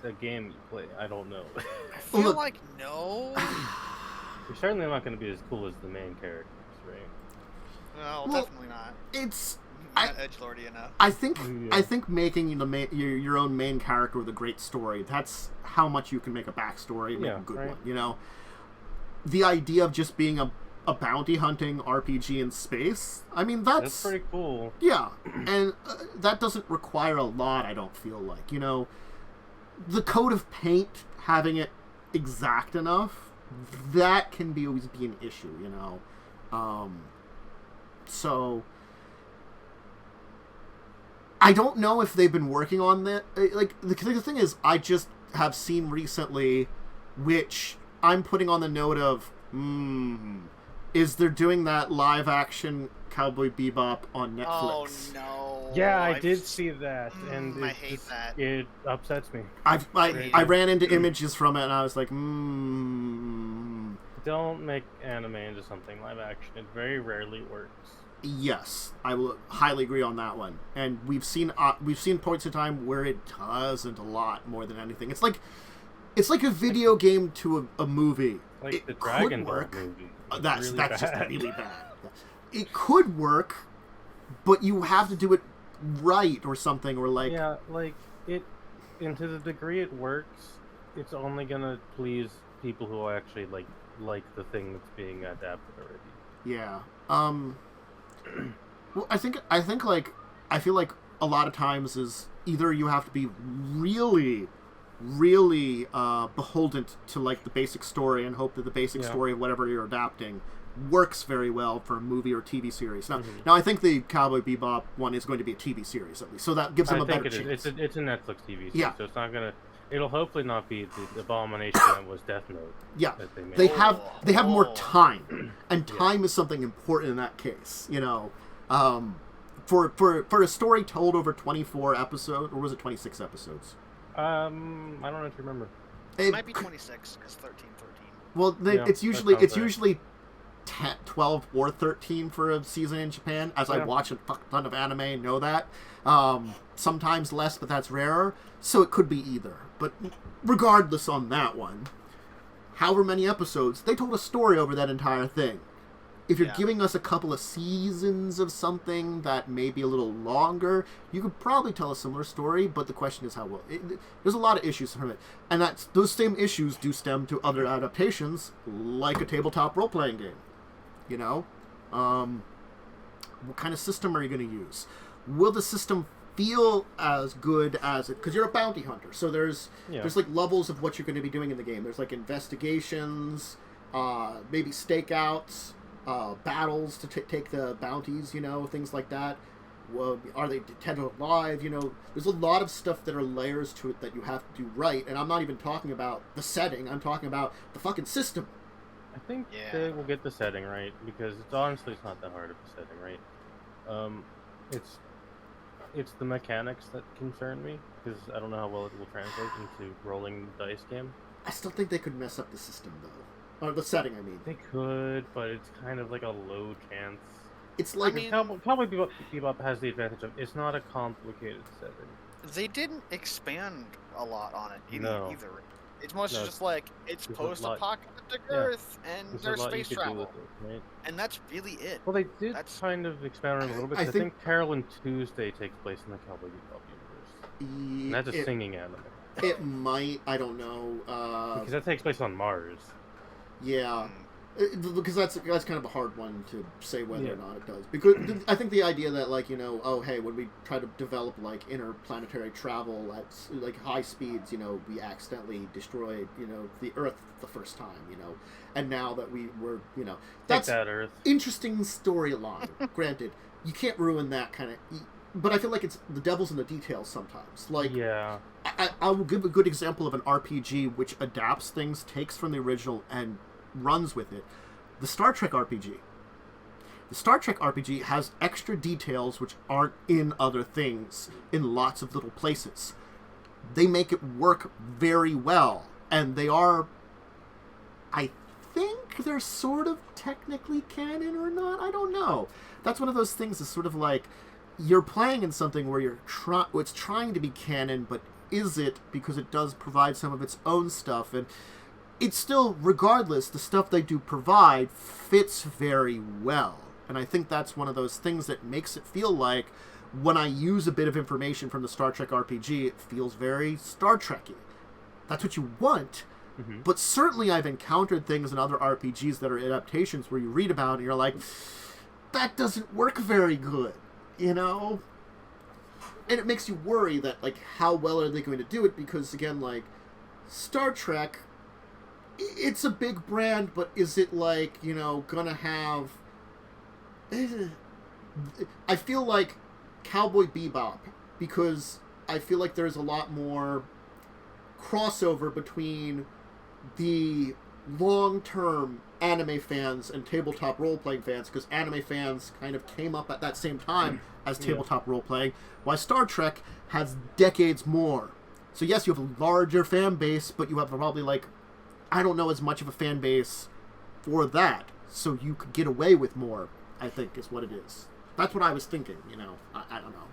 a game you play? I don't know. I feel like no. You're certainly not going to be as cool as the main characters, right? No, definitely not. It's not edgelordy enough. I think making your own main character with a great story, that's how much you can make a backstory and make a good one. The idea of just being a bounty hunting RPG in space, I mean, that's pretty cool. Yeah, and that doesn't require a lot, I don't feel like. The coat of paint, having it exact enough, that can always be an issue, so I don't know if they've been working on that. Like, the thing is, I just have seen recently, which I'm putting on the note of, is they're doing that live action Cowboy Bebop on Netflix. Oh no! Yeah, I did see that, and I hate that. It upsets me. I ran into images from it, and I was like, Don't make anime into something live action. It very rarely works. Yes, I will highly agree on that one. And we've seen points in time where it doesn't a lot more than anything. It's like a video game to a movie. Like it the Dragon Ball movie. That's really just bad. really bad. It could work, but you have to do it right or something, or like and to the degree it works, it's only gonna please people who actually like the thing that's being adapted already. Yeah. Well, I feel like a lot of times is either you have to be really beholden to like the basic story and hope that the basic story of whatever you're adapting works very well for a movie or TV series. Now I think the Cowboy Bebop one is going to be a TV series at least, so that gives them a better chance. It's a Netflix TV series, so it's not gonna. It'll hopefully not be the abomination that was Death Note. Yeah, that they have more time, and time is something important in that case. For a story told over 24 episodes, or was it 26 episodes? I don't know if you remember. It might be 26 because 13. Well, it's usually 10, 12 or 13 for a season in Japan, as I watch a fuck ton of anime and know that. Sometimes less, but that's rarer, so it could be either. But regardless on that one, however many episodes, they told a story over that entire thing. If you're giving us a couple of seasons of something that may be a little longer, you could probably tell a similar story, but the question is how well. There's a lot of issues from it. And those same issues do stem to other adaptations, like a tabletop role-playing game. What kind of system are you going to use? Will the system feel as good as it... Because you're a bounty hunter, so there's like levels of what you're going to be doing in the game. There's like investigations, maybe stakeouts, battles to take the bounties, things like that. Well, are they dead or alive? There's a lot of stuff that are layers to it that you have to do right, and I'm not even talking about the setting. I'm talking about the fucking system. I think they will get the setting right, because it's not that hard of a setting, right? It's the mechanics that concern me, because I don't know how well it will translate into rolling dice game. I still think they could mess up the system, though. Or the setting, I mean. They could, but it's kind of like a low chance. It's like... Cowboy Bebop has the advantage of it's not a complicated setting. They didn't expand a lot on it either. It's mostly just like, it's post-apocalyptic Earth, and there's space travel. Right? And that's really it. Well, they did kind of expand on it a little bit. I think Carol and Tuesday takes place in the Cowboy Bebop universe. And that's a singing anime. It might, I don't know. Because that takes place on Mars. Yeah. Because that's kind of a hard one to say whether or not it does. Because I think the idea that, like, oh, hey, when we try to develop, like, interplanetary travel at, like, high speeds, we accidentally destroyed, the Earth the first time, and now that we were, that's that Earth. Interesting storyline. Granted, you can't ruin that kind of... But I feel like it's the devil's in the details sometimes. Like, yeah. I will give a good example of an RPG which adapts things, takes from the original, and runs with it. The Star Trek RPG. The Star Trek RPG has extra details which aren't in other things in lots of little places. They make it work very well, and they are, I think they're sort of technically canon or not. I don't know. That's one of those things that's sort of like you're playing in something where it's trying to be canon, but is it, because it does provide some of its own stuff, and it's still, regardless, the stuff they do provide fits very well. And I think that's one of those things that makes it feel like when I use a bit of information from the Star Trek RPG, it feels very Star Trek-y. That's what you want. Mm-hmm. But certainly I've encountered things in other RPGs that are adaptations where you read about it and you're like, that doesn't work very good, And it makes you worry that, like, how well are they going to do it? Because, again, like, Star Trek... It's a big brand, but is it, like, gonna have... I feel like Cowboy Bebop, because I feel like there's a lot more crossover between the long-term anime fans and tabletop role-playing fans, because anime fans kind of came up at that same time as tabletop role-playing, while Star Trek has decades more. So yes, you have a larger fan base, but you have probably, like, I don't know as much of a fan base for that, so you could get away with more, I think, is what it is. That's what I was thinking, I don't know.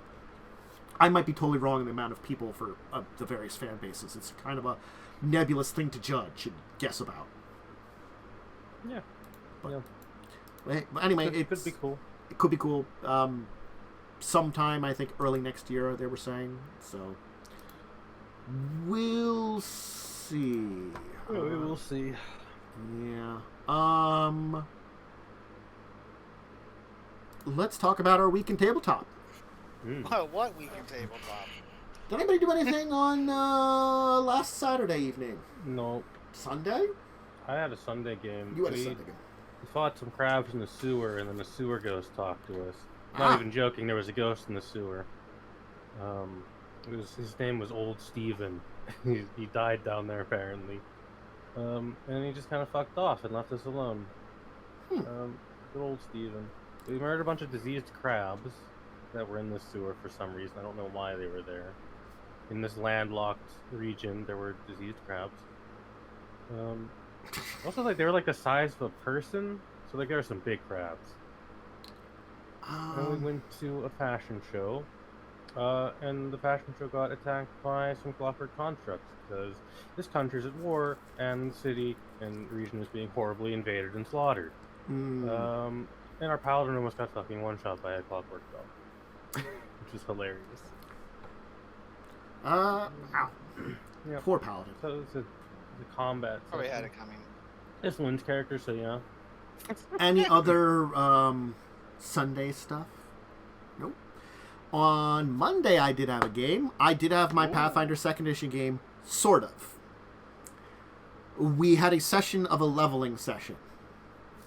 I might be totally wrong in the amount of people for the various fan bases. It's kind of a nebulous thing to judge and guess about. Yeah. But anyway, it could be cool. It could be cool. Sometime, I think, early next year, they were saying. So, we'll see. We'll see. Yeah. Let's talk about our week in tabletop. What week in tabletop? Did anybody do anything on last Saturday evening? No. Sunday? I had a Sunday game. You had a Sunday game. We fought some crabs in the sewer, and then the sewer ghost talked to us. Not even joking, there was a ghost in the sewer. His name was Old Steven. He died down there, apparently. And he just kind of fucked off and left us alone. Good old Steven. We murdered a bunch of diseased crabs that were in the sewer for some reason. I don't know why they were there. In this landlocked region, there were diseased crabs. Also, like, they were like the size of a person, so like there were some big crabs. And we went to a fashion show, and the fashion show got attacked by some clockwork constructs because this country's at war, and the city and region is being horribly invaded and slaughtered. And our paladin almost got fucking one-shot by a clockwork dog, which is hilarious. Ow. Yeah. Poor paladin. So it's a combat. Probably had it coming. It's Lynn's character, so yeah. Any other Sunday stuff? Nope. On Monday, I did have a game. I did have my Pathfinder 2nd Edition game, sort of. We had a session of a leveling session.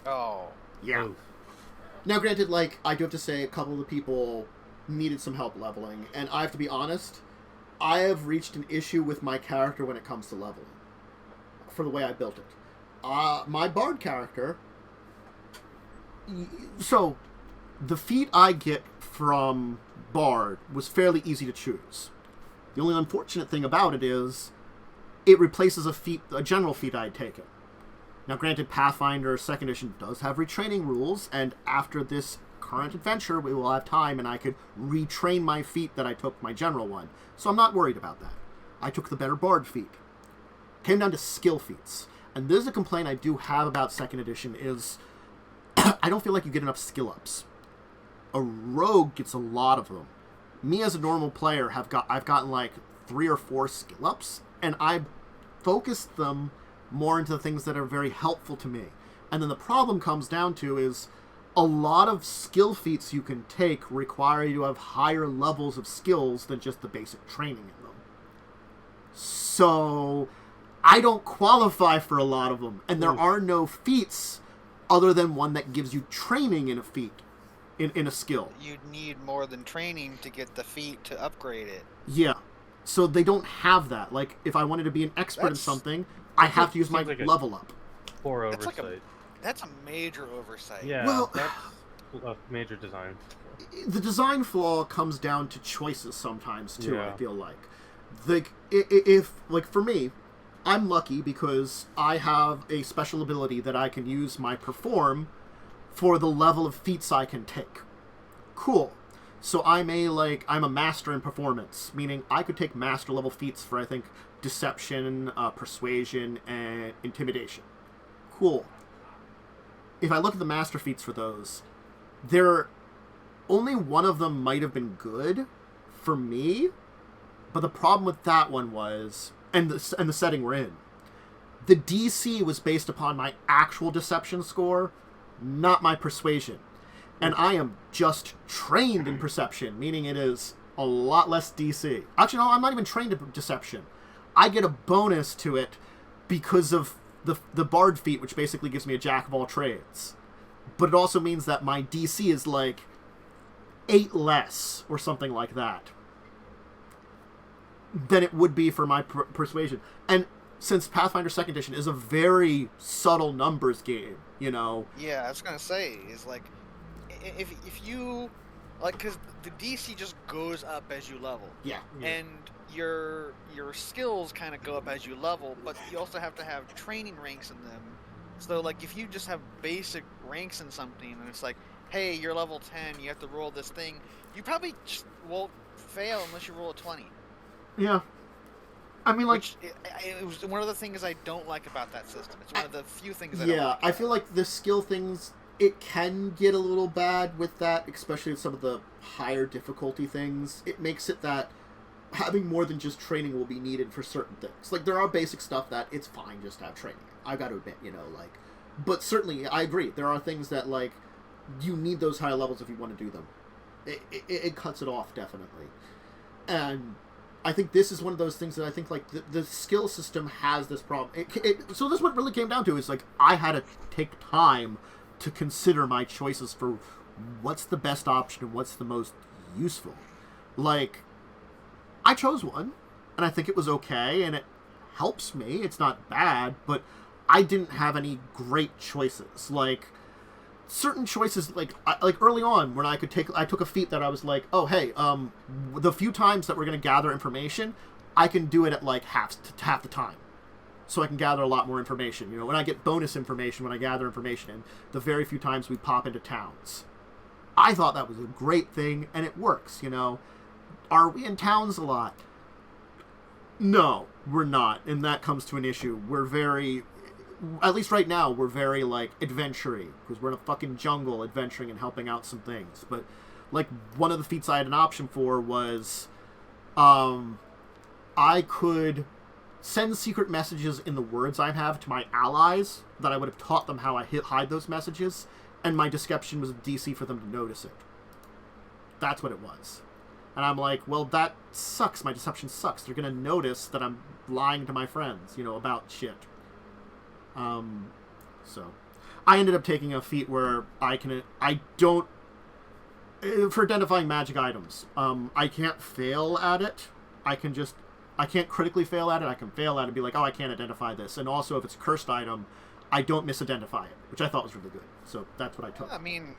Oh. Yeah. Oof. Now, granted, like, I do have to say a couple of the people needed some help leveling, and I have to be honest, I have reached an issue with my character when it comes to leveling, for the way I built it. My bard character... So, the feat I get from Bard was fairly easy to choose. The only unfortunate thing about it is it replaces a general feat I'd taken. Now, granted, Pathfinder 2nd Edition does have retraining rules, and after this current adventure, we will have time, and I could retrain my feat that I took my general one. So I'm not worried about that. I took the better Bard feat. Came down to skill feats. And this is a complaint I do have about 2nd Edition is I don't feel like you get enough skill ups. A rogue gets a lot of them. Me as a normal player I've gotten like 3 or 4 skill ups, and I've focused them more into the things that are very helpful to me. And then the problem comes down to is a lot of skill feats you can take require you to have higher levels of skills than just the basic training in them. So I don't qualify for a lot of them, and there are no feats other than one that gives you training in a feat, in a skill. You'd need more than training to get the feat to upgrade it. Yeah. So they don't have that. Like, if I wanted to be an expert in something, I have to use my level up. Poor oversight. That's a major oversight. Yeah, well, that's a major design. The design flaw comes down to choices sometimes, too, Yeah. I feel like. If for me, I'm lucky because I have a special ability that I can use my perform for the level of feats I can take. Cool. So I'm a master in performance, meaning I could take master level feats for, I think, deception, persuasion, and intimidation. Cool. If I look at the master feats for those, only one of them might have been good for me, but the problem with that one was, and the setting we're in, the DC was based upon my actual deception score, not my persuasion. And I am just trained in perception, meaning it is a lot less DC. Actually, no, I'm not even trained in deception. I get a bonus to it because of the Bard feat, which basically gives me a jack of all trades. But it also means that my DC is like 8 less, or something like that, than it would be for my persuasion. And since Pathfinder 2nd Edition is a very subtle numbers game, you know... Yeah, I was going to say, is like, if you... Like, because the DC just goes up as you level. Yeah. And your skills kind of go up as you level, but you also have to have training ranks in them. So, like, if you just have basic ranks in something, and it's like, hey, you're level 10, you have to roll this thing, you probably just won't fail unless you roll a 20. Yeah. I mean, like... It was one of the things I don't like about that system. It's one of the few things I don't like. I feel like the skill things, it can get a little bad with that, especially with some of the higher difficulty things. It makes it that having more than just training will be needed for certain things. Like, there are basic stuff that it's fine just to have training. I got to admit, like... But certainly, I agree. There are things that, like, you need those higher levels if you want to do them. It cuts it off, definitely. And I think this is one of those things that I think, like, the skill system has this problem. So this is what really came down to, is, like, I had to take time to consider my choices for what's the best option and what's the most useful. Like, I chose one, and I think it was okay, and it helps me. It's not bad, but I didn't have any great choices. Like, certain choices, like early on, when I took a feat that I was like, oh, hey, the few times that we're going to gather information, I can do it at, like, half the time. So I can gather a lot more information. You know, when I get bonus information, when I gather information, and the very few times we pop into towns. I thought that was a great thing, and it works, you know. Are we in towns a lot? No, we're not, and that comes to an issue. We're very... At least right now, we're very, like, adventure-y, because we're in a fucking jungle adventuring and helping out some things. But, like, one of the feats I had an option for was, I could send secret messages in the words I have to my allies, that I would have taught them how I hide those messages, and my deception was DC for them to notice it. That's what it was. And I'm like, well, that sucks. My deception sucks. They're going to notice that I'm lying to my friends, you know, about shit. So I ended up taking a feat where I don't, for identifying magic items, I can't fail at it. I can't critically fail at it. I can fail at it and be like, oh, I can't identify this. And also, if it's a cursed item, I don't misidentify it, which I thought was really good. So that's what I took. I mean,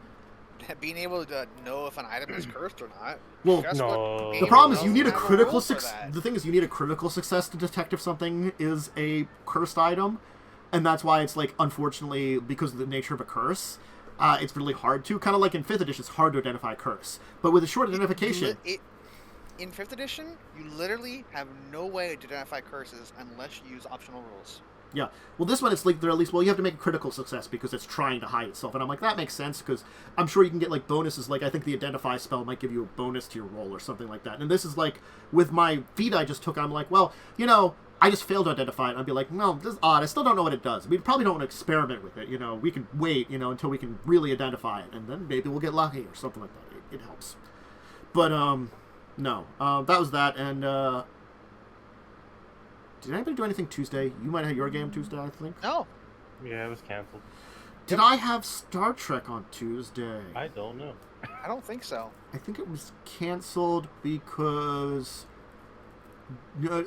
being able to know if an item is cursed or not. Well, Guess no. what? the Game problem is you doesn't need a have critical rule for success. that. The thing is, you need a critical success to detect if something is a cursed item, and that's why it's like, unfortunately, because of the nature of a curse, it's really hard to. Kind of like in 5th edition, it's hard to identify a curse, but with a short identification. In 5th edition, you literally have no way to identify curses unless you use optional rules. Yeah. Well, this one, it's like they're at least, well, you have to make a critical success because it's trying to hide itself. And I'm like, that makes sense because I'm sure you can get like bonuses. Like, I think the identify spell might give you a bonus to your roll or something like that. And this is like, with my feat I just took, I'm like, well, you know, I just failed to identify it. And I'd be like, no, this is odd. I still don't know what it does. We probably don't want to experiment with it. You know, we can wait, you know, until we can really identify it. And then maybe we'll get lucky or something like that. It helps. But, no. That was that. And, did anybody do anything Tuesday? You might have your game Tuesday, I think. No. Yeah, it was canceled. Did I have Star Trek on Tuesday? I don't know. I don't think so. I think it was canceled because...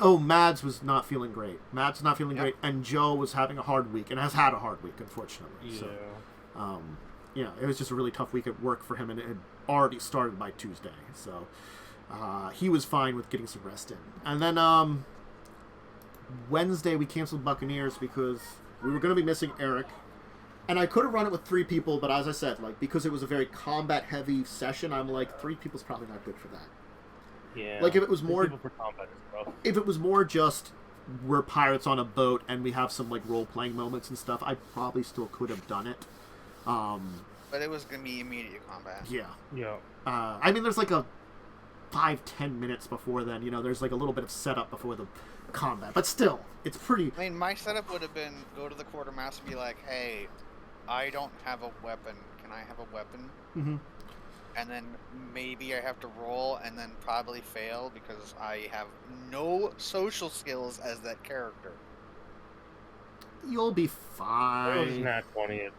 Oh, Mads was not feeling great. Mads was not feeling great, and Joe was having a hard week, and has had a hard week, unfortunately. Yeah. So, yeah, it was just a really tough week at work for him, and it had already started by Tuesday. So, he was fine with getting some rest in. And then, Wednesday we canceled Buccaneers because we were going to be missing Eric, and I could have run it with 3 people, but as I said, like, because it was a very combat heavy session, I'm like, 3 people's probably not good for that. Yeah. Like, if it was more, People for combat is rough. if it was more just we're pirates on a boat and we have some like role playing moments and stuff, I probably still could have done it. But it was going to be immediate combat. Yeah. Yeah. I mean, there's like a 5-10 minutes before then. You know, there's like a little bit of setup before the combat, but still, it's pretty. I mean, my setup would have been go to the quartermaster and be like, hey, I don't have a weapon. Can I have a weapon? Mm-hmm. And then maybe I have to roll and then probably fail because I have no social skills as that character. You'll be It was fine. nat 20th.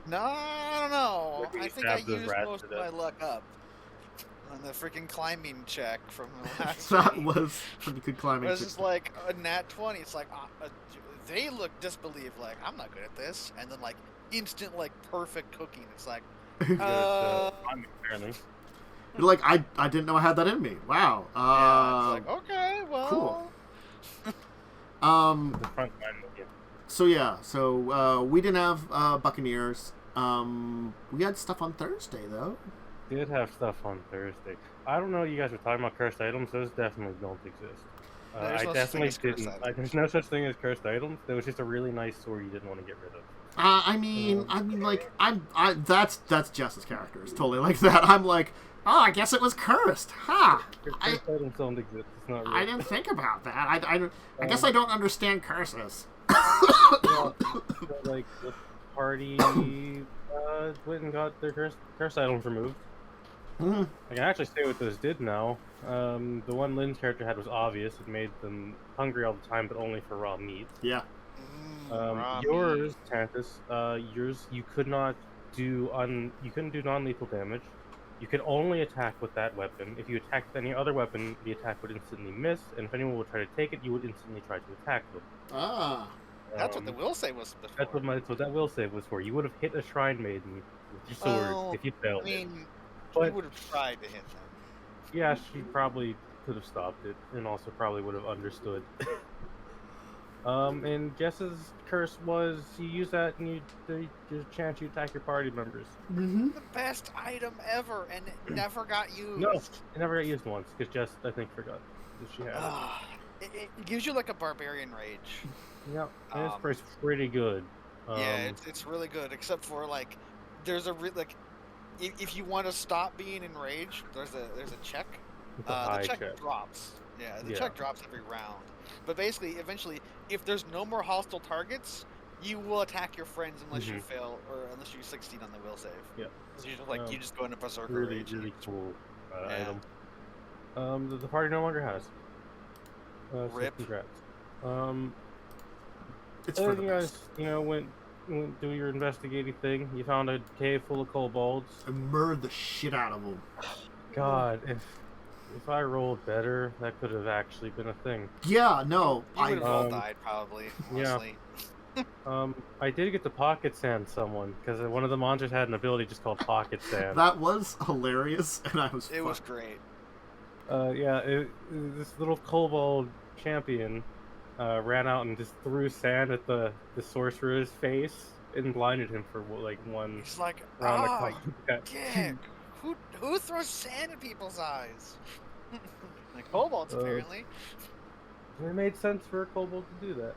No, I don't know. Maybe I think I stab those used rats most to of my death. luck up on the freaking climbing check from the last That week. was pretty good climbing. It was just like a nat 20. It's like, they look disbelieved, like, I'm not good at this. And then, like, instant, like, perfect cooking. It's like, I'm apparently. You're like, I didn't know I had that in me. Wow. yeah, it's like, okay, well. Cool. The front line with you. So yeah, so we didn't have Buccaneers. We had stuff on Thursday though. Did have stuff on Thursday. I don't know what you guys were talking about cursed items. Those definitely don't exist. There's I no such thing definitely as cursed didn't. items. There's no such thing as cursed items. There was just a really nice sword you didn't want to get rid of. I mean, like, that's Jess's character. It's totally like that. I'm like, oh, I guess it was cursed. Ha! Cursed items don't exist. It's not real. I didn't think about that. I guess I don't understand curses. So, like the party went and got their curse items removed. Mm-hmm. I can actually say what those did now. The one Lynn's character had was obvious. It made them hungry all the time, but only for raw meat. Yeah. Yours, Tantus, you could not do you couldn't do non-lethal damage. You could only attack with that weapon. If you attacked with any other weapon, the attack would instantly miss, and if anyone would try to take it, you would instantly try to attack them. Ah. That's what the will save was before. That's what that will save was for. You would have hit a shrine maiden with your sword Well, if you failed I mean, But- you would have tried to hit them. Yeah, she probably could have stopped it, and also probably would have understood. And Jess's curse was you use that and there's a chance you attack your party members. Mm-hmm. The best item ever, and it never got used. No, it never got used once because Jess, I think, forgot that she had it. It gives you like a barbarian rage. Yeah, and it's pretty good. Yeah, it's really good, except for like, there's a if you want to stop being enraged, there's a check. it's a high The check check. drops. Yeah, the Yeah. check drops every round. But basically, eventually, if there's no more hostile targets, you will attack your friends unless you fail or unless you succeed on the will save. Yeah. So you just you just go into berserker Really, rage. really cool Yeah. item. The party no longer has. So Rip. congrats. It's for And the you guys, best. went do your investigating thing. You found a cave full of kobolds. I murdered the shit out of them. God, if I rolled better, that could have actually been a thing. Yeah, no. You would have all Um, died probably. yeah. Honestly. I did get to pocket sand someone because one of the monsters had an ability just called pocket sand. That was hilarious, and I was. It was great. This little kobold champion ran out and just threw sand at the sorcerer's face and blinded him for like one. He's like, round of dick! Who throws sand at people's eyes? Like kobolds, apparently. It made sense for a kobold to do that.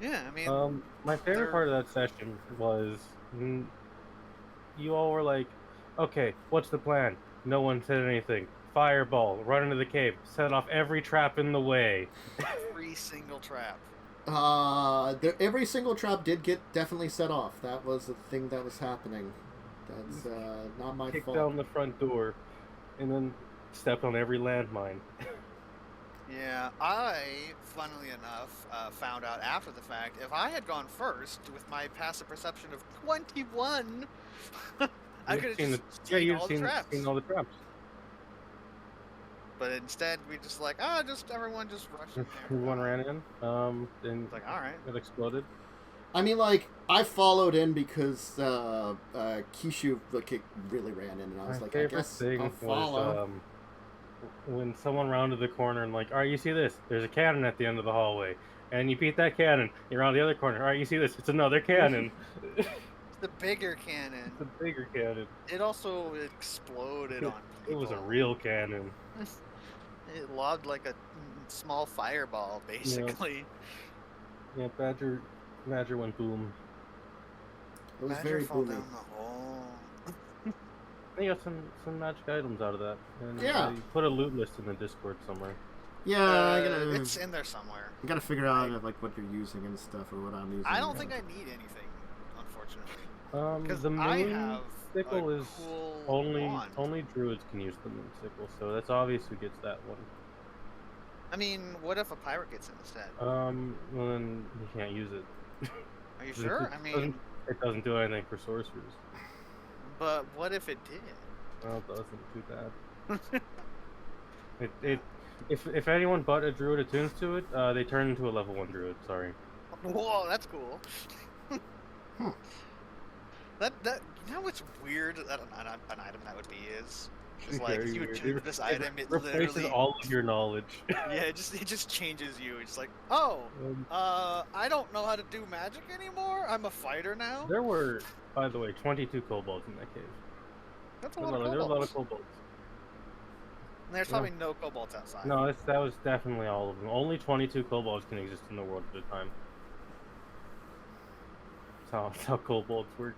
Yeah, I mean. My favorite part of that session was you all were like, "Okay, what's the plan?" No one said anything. Fireball, run into the cave, set off every trap in the way. Every single trap. Every single trap did get definitely set off. That was the thing that was happening. That's not my Kicked fault. down the front door, and then stepped on every landmine. Yeah, I, funnily enough, found out after the fact, if I had gone first with my passive perception of 21, I could have just seen all the traps. But instead, we just like, everyone just rushed in there. Everyone ran in, and like, all right. It exploded. I mean, like, I followed in because Kishu really ran in, and I was like, I guess I'll follow. When someone rounded the corner and like, all right, you see this? There's a cannon at the end of the hallway, and you beat that cannon. You're on the other corner. All right, you see this? It's another cannon. It's the bigger cannon. The bigger cannon. It also exploded on people. It was a real cannon. It lobbed like a small fireball, basically. Yeah, Badger went boom. It was Badger very fell boomy. down the hole. They got some magic items out of that. And Yeah. Put a loot list in the Discord somewhere. Yeah, it's in there somewhere. I gotta figure out like what you're using and stuff, or what I'm using. I don't think I need anything, unfortunately. The moon sickle is cool only druids can use the moon sickle, so that's obvious who gets that one. I mean, what if a pirate gets it instead? Well then he can't use it. Are you sure? I mean, it doesn't do anything for sorcerers. But what if it did? Well, it doesn't do that. If anyone but a druid attunes to it, they turn into a level 1 druid. Sorry. Whoa, that's cool. That you know what's weird that an item that would be is just like you attune this item, it replaces literally all of your knowledge. Yeah, it just changes you. It's like, I don't know how to do magic anymore. I'm a fighter now. There were, by the way, 22 kobolds in that cave. That's a lot of kobolds. There were a lot of kobolds. And there's probably no kobolds outside. No, that was definitely all of them. Only 22 kobolds can exist in the world at a time. That's how kobolds work.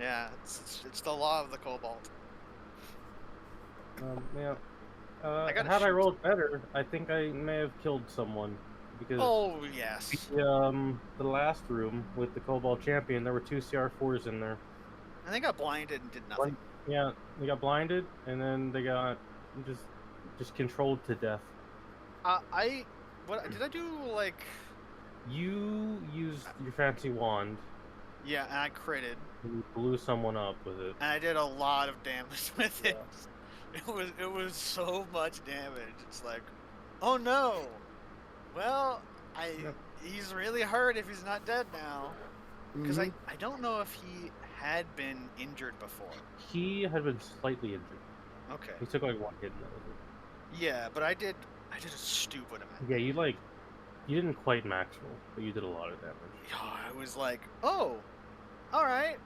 Yeah, it's the law of the kobold. Yeah. Had I rolled better, I think I may have killed someone. Because yes. The last room with the kobold champion, there were 2 CR4s in there. And they got blinded and did nothing. Yeah, they got blinded, and then they got just controlled to death. What did I do? Like, you used your fancy wand. Yeah, and I critted. You blew someone up with it. And I did a lot of damage with it. Yeah. It was so much damage. It's like, oh no. Well, he's really hurt if he's not dead now. Because I don't know if he had been injured before. He had been slightly injured. Okay. He took like 1 hit and that was it. Yeah, but I did a stupid amount. Yeah, you didn't quite max roll, but you did a lot of damage. I was like, oh, all right.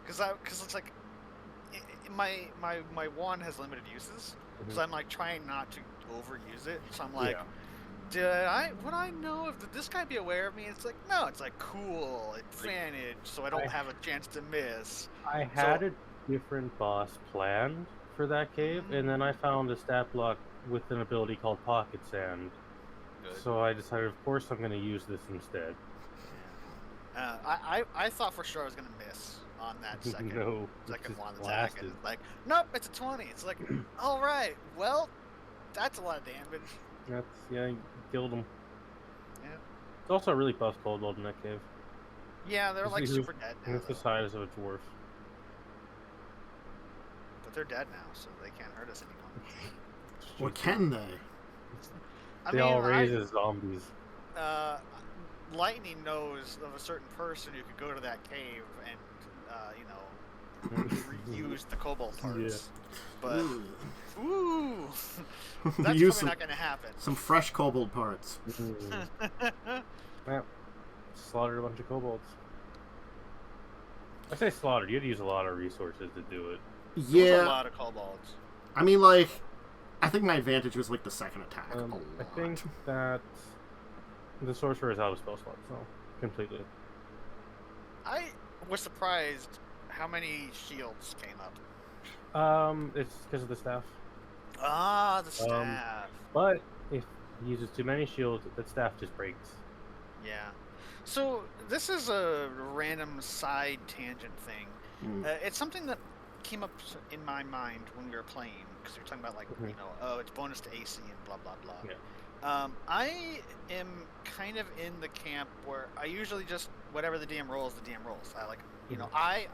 Because it's like, my wand has limited uses. So I'm like trying not to overuse it. So I'm like, would I know if this guy be aware of me? It's like, no, it's like cool advantage, so I don't have a chance to miss. I had a different boss planned for that cave, and then I found a stat block with an ability called Pocket Sand. Good. So I decided, of course, I'm going to use this instead. I thought for sure I was going to miss on that second one attack. And like, nope, it's a 20. It's like, all right, well, that's a lot of damage. You killed him. Yeah. It's also a really buff kobold in that cave. Yeah, they're like super dead now. It's the size of a dwarf. But they're dead now, so they can't hurt us anymore. Or can they? They all raise as zombies. Lightning knows of a certain person who could go to that cave and, reuse the cobalt parts. Yeah. But, ooh, that's probably not going to happen. Some fresh kobold parts. Yeah. Slaughtered a bunch of kobolds. I say slaughtered. You had to use a lot of resources to do it. Yeah. There's a lot of kobolds. I mean, like, I think my advantage was, like, the second attack. I think that the sorcerer is out of spell slots, so completely. I was surprised how many shields came up. It's because of the staff. Ah, the staff. But if he uses too many shields, that staff just breaks. Yeah. So this is a random side tangent thing. It's something that came up in my mind when we were playing, because we were talking about, like, it's bonus to AC and blah blah blah. Yeah. I am kind of in the camp where I usually just whatever the DM rolls, the DM rolls. I like, I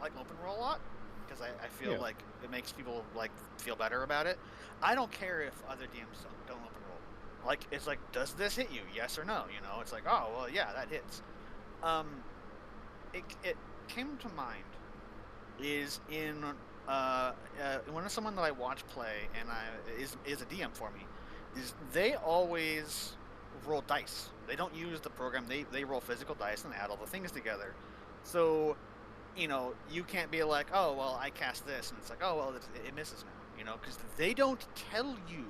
like open roll a lot because I feel like it makes people like feel better about it. I don't care if other DMs don't open roll. Like, it's like, does this hit you? Yes or no? It's like, oh well, yeah, that hits. It came to mind is in when someone that I watch play and is a DM for me, is they always roll dice. They don't use the program. They roll physical dice and add all the things together. So, you can't be like, oh well, I cast this, and it's like, oh well, it misses now. Because they don't tell you.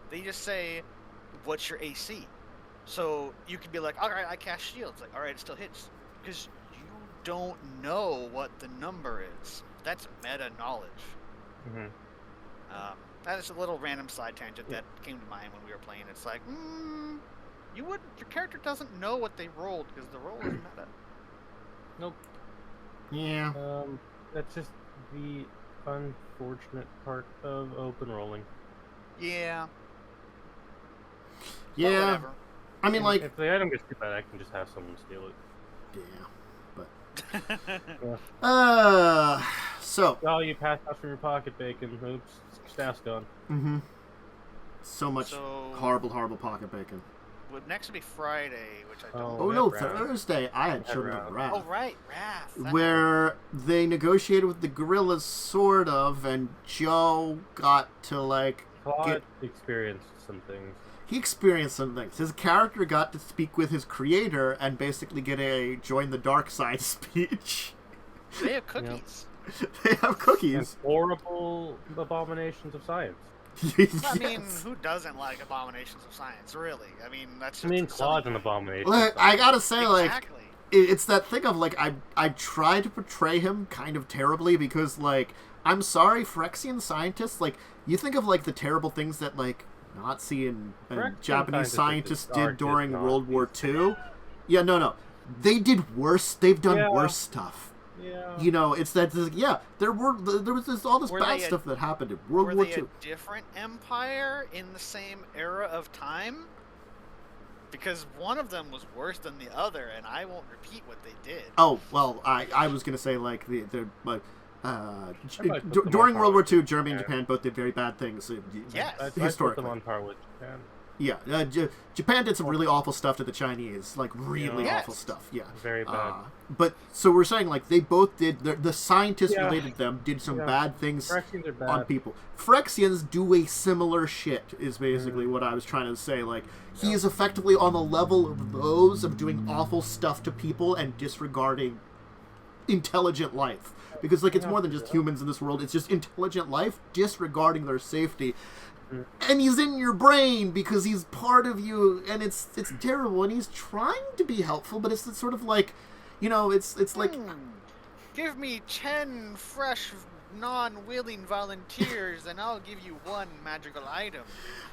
They just say, what's your AC? So you could be like, all right, I cast shields. Like, all right, it still hits. Because you don't know what the number is. That's meta knowledge. That is a little random side tangent that came to mind when we were playing. It's like, your character doesn't know what they rolled because the roll is meta. Nope. Yeah. That's just the unfortunate part of open rolling. Yeah. Yeah. Whatever. I mean, like, if the item gets too bad, I can just have someone steal it. Yeah. But. Yeah. So. Oh, you passed out from your pocket, bacon. Oops, staff's gone. So much horrible pocket bacon. Well, next will be Friday, which I don't. Oh no, Thursday. I had Children of Wrath. Oh right, Wrath. Where they negotiated with the gorillas, sort of, and Joe got to Claude experienced some things. He experienced some things. His character got to speak with his creator and basically get a join the dark side speech. They have cookies. They have cookies. And horrible abominations of science. Yes. I mean, who doesn't like abominations of science, really? I mean, that's just... Claude's an abomination. I gotta say, exactly. It's that thing of, I try to portray him kind of terribly because, I'm sorry, Phyrexian scientists, you think of, the terrible things that, Nazi and Japanese scientists did during World War II. Yeah, no. They did worse. They've done worse stuff. Yeah. It's that, there was all this bad stuff that happened in World War II. Were they a different empire in the same era of time? Because one of them was worse than the other, and I won't repeat what they did. Oh, well, I was going to say, during World War II, Germany and Japan both did very bad things. Yes. Historically. I put them on par with Japan. Yeah, Japan did some really awful stuff to the Chinese, really awful stuff. Yeah, very bad. But so we're saying they both did the scientists related to them did some bad things on people. Phyrexians do a similar shit. Is basically what I was trying to say. He is effectively on the level of those of doing awful stuff to people and disregarding intelligent life. Because it's more than just humans in this world. It's just intelligent life disregarding their safety. And he's in your brain because he's part of you, and it's terrible. And he's trying to be helpful, but it's sort of it's like give me 10 fresh, non-willing volunteers, and I'll give you one magical item.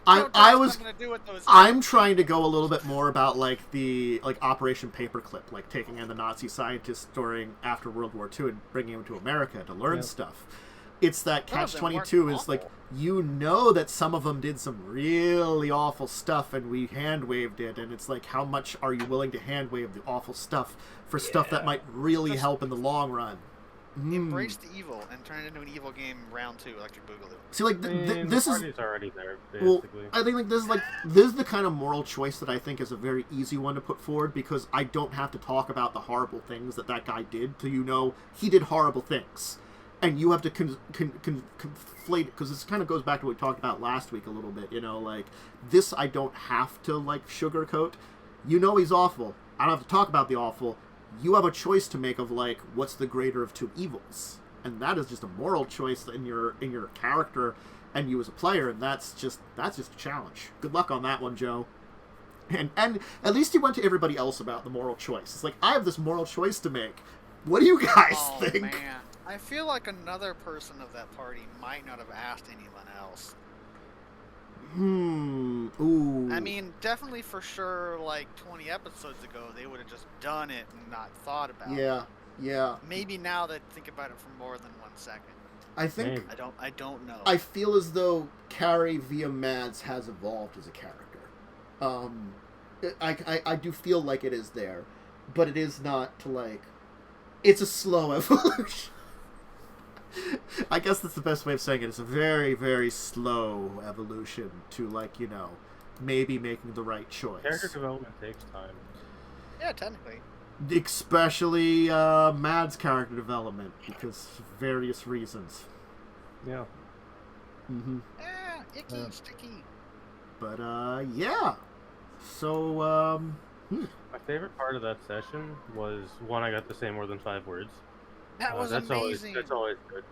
I'm trying to go a little bit more about the Operation Paperclip, taking in the Nazi scientists after World War II and bringing them to America to learn stuff. It's that catch-22 is that some of them did some really awful stuff and we hand-waved it, and it's how much are you willing to hand-wave the awful stuff for stuff that might really help in the long run? Embrace the evil and turn it into an evil game round 2, Electric Boogaloo. See, like this is already there. Basically. Well, I think this is the kind of moral choice that I think is a very easy one to put forward, because I don't have to talk about the horrible things that guy did to he did horrible things, and you have to conflate, because this kind of goes back to what we talked about last week a little bit. Like this, I don't have to like sugarcoat. He's awful. I don't have to talk about the awful. You have a choice to make of like what's the greater of two evils, and that is just a moral choice in your character and you as a player, and that's just a challenge. Good luck on that one, Joe. And at least you went to everybody else about the moral choice. It's like, I have this moral choice to make. What do you guys think? Man, I feel like another person of that party might not have asked anyone else. Ooh. I mean, definitely for sure, like 20 episodes ago, they would have just done it and not thought about it. Yeah. Maybe now they think about it for more than 1 second. I think... I don't know. I feel as though Carrie via Mads has evolved as a character. I do feel like it is there, but it is not to like... It's a slow evolution. I guess that's the best way of saying it. It's a very, very slow evolution to, like, maybe making the right choice. Character development takes time. Yeah, technically. Especially Mads' character development, because of various reasons. Yeah. Mm-hmm. Icky, sticky. But, yeah. So, My favorite part of that session was one I got to say more than 5 words. That was amazing. That's always good.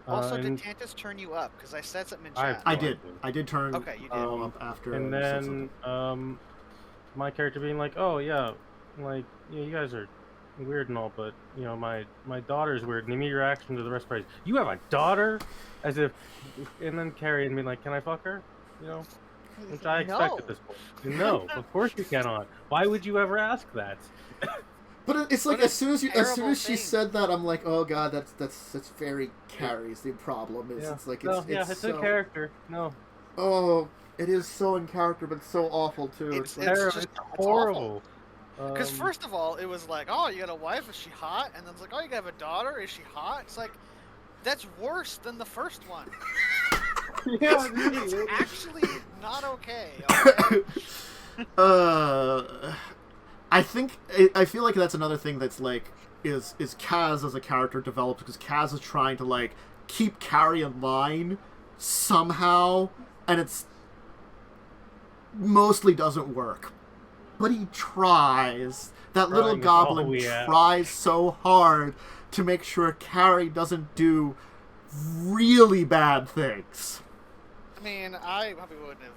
Also, did Tantus turn you up? Because I said something in chat. I did turn you did. up after. And then my character being like, "Oh yeah, like you guys are weird and all, but my daughter's weird." And the immediate reaction to the rest of "You have a daughter?" As if, and then Carrie and me like, "Can I fuck her?" Which I expect at this point. No, of course you cannot. Why would you ever ask that? But it's like as soon as she said that, I'm like, oh god, that's very Carrie's. The problem is it's like it's a character. No. Oh, it is so in character, but it's so awful too. It's horrible. Because first of all, it was like, oh, you got a wife? Is she hot? And then it's like, oh, you have a daughter? Is she hot? It's like, that's worse than the first one. Yeah, it's actually not okay. I feel like that's another thing that's like is Kaz as a character developed, because Kaz is trying to like keep Carrie in line somehow, and it's mostly doesn't work. But he tries. That little goblin tries so hard to make sure Carrie doesn't do really bad things. I mean, I probably wouldn't have,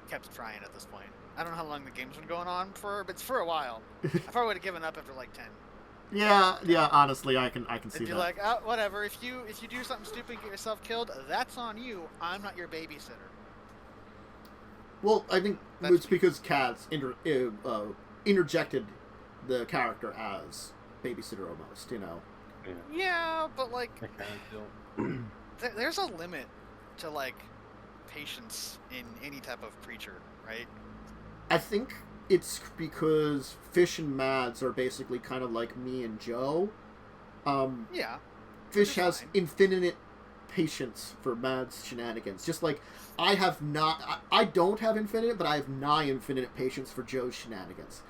kept trying at this point. I don't know how long the game's been going on for, but it's for a while. I probably would have given up after like 10. Yeah. Honestly, I can see that. It'd be like, oh, whatever. If you do something stupid and get yourself killed, that's on you. I'm not your babysitter. Well, I think it's because Kaz interjected the character as babysitter almost, Yeah, but like, there's a limit to like patience in any type of creature, right? I think it's because Fish and Mads are basically kind of like me and Joe. Yeah. Fish has infinite patience for Mads' shenanigans. Just like I don't have infinite, but I have nigh infinite patience for Joe's shenanigans.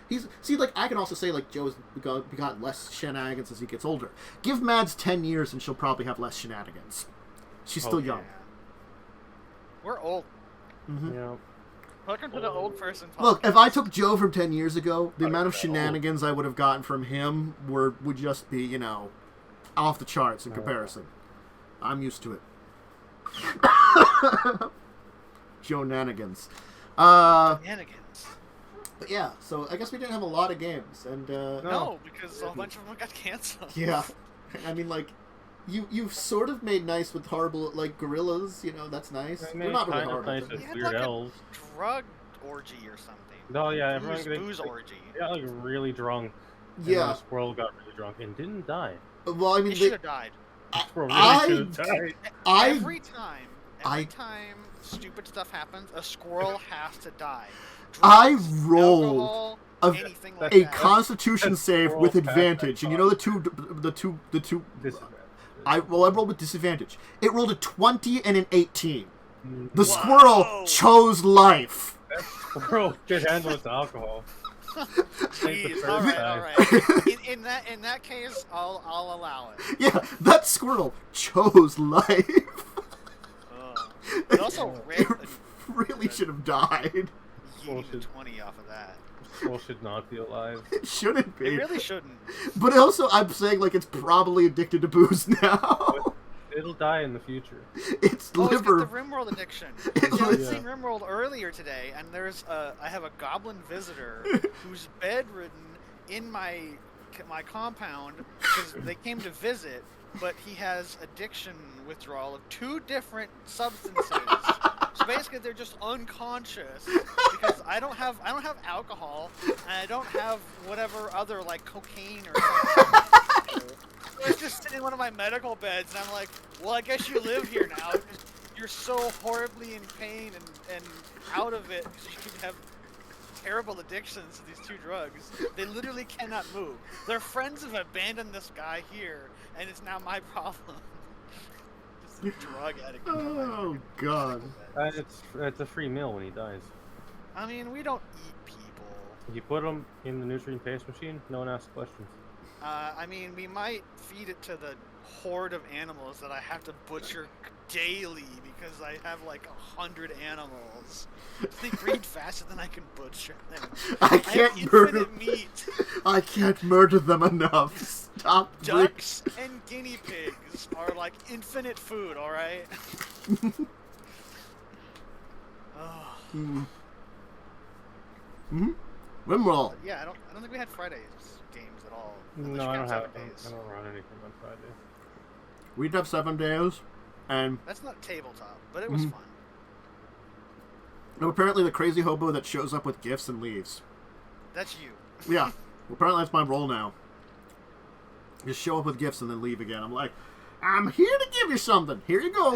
I can also say like Joe's got less shenanigans as he gets older. Give Mads 10 years and she'll probably have less shenanigans. She's still young. We're old. Mm-hmm. Yeah. Welcome to the old person podcast. Look, if I took Joe from 10 years ago, the amount of shenanigans I would have gotten from him would just be, off the charts in comparison. I'm used to it. Joe-nanigans. Shenanigans. But yeah, so I guess we didn't have a lot of games, and no, because a bunch of them got canceled. Yeah, I mean, like, you've sort of made nice with horrible, like, gorillas. That's nice. We're not really horrible. Nice with had weird like elves. A drug orgy or something. No, yeah, everyone booze orgy. Got like really drunk. And Yeah, the squirrel got really drunk and didn't die. well, I mean, They should have died. Squirrel really should have died. Every time stupid stuff happens, a squirrel has to die. Drugs, alcohol, anything like a that. Constitution save with advantage, and you know the two. Disadvantage. I rolled with disadvantage. It rolled a 20 and an 18. The squirrel chose life. That squirrel could handle its alcohol. Jeez, all right. In that case, I'll allow it. Yeah, that squirrel chose life. It also really should have died. Yeeted 20 off of that. Squirrel should not be alive. It shouldn't be. It really shouldn't. But also, I'm saying like it's probably addicted to booze now. It'll die in the future. Its liver. It's got the Rimworld addiction. I was seeing Rimworld earlier today, and there's I have a goblin visitor who's bedridden in my compound because they came to visit, but he has addiction withdrawal of 2 different substances. So basically, they're just unconscious because I don't have alcohol, and I don't have whatever other like cocaine or something. I was just sitting in one of my medical beds, and I'm like, well, I guess you live here now. You're so horribly in pain and out of it because you have terrible addictions to these 2 drugs. They literally cannot move. Their friends have abandoned this guy here, and it's now my problem. Just a drug addict. Oh, God. It's a free meal when he dies. I mean, we don't eat people. You put him in the nutrient paste machine, no one asks questions. I mean, we might feed it to the horde of animals that I have to butcher daily because I have like 100 animals. They breed faster than I can butcher them. I can't murder meat. I can't murder them enough. Stop. Ducks and guinea pigs are like infinite food. All right. Rimroll. Yeah, I don't think we had Fridays games at all. No, I don't run anything on Friday. We'd have 7 days, and that's not tabletop, but it was fun. No, apparently the crazy hobo that shows up with gifts and leaves. That's you. Yeah. Well, apparently that's my role now. Just show up with gifts and then leave again. I'm like, I'm here to give you something. Here you go.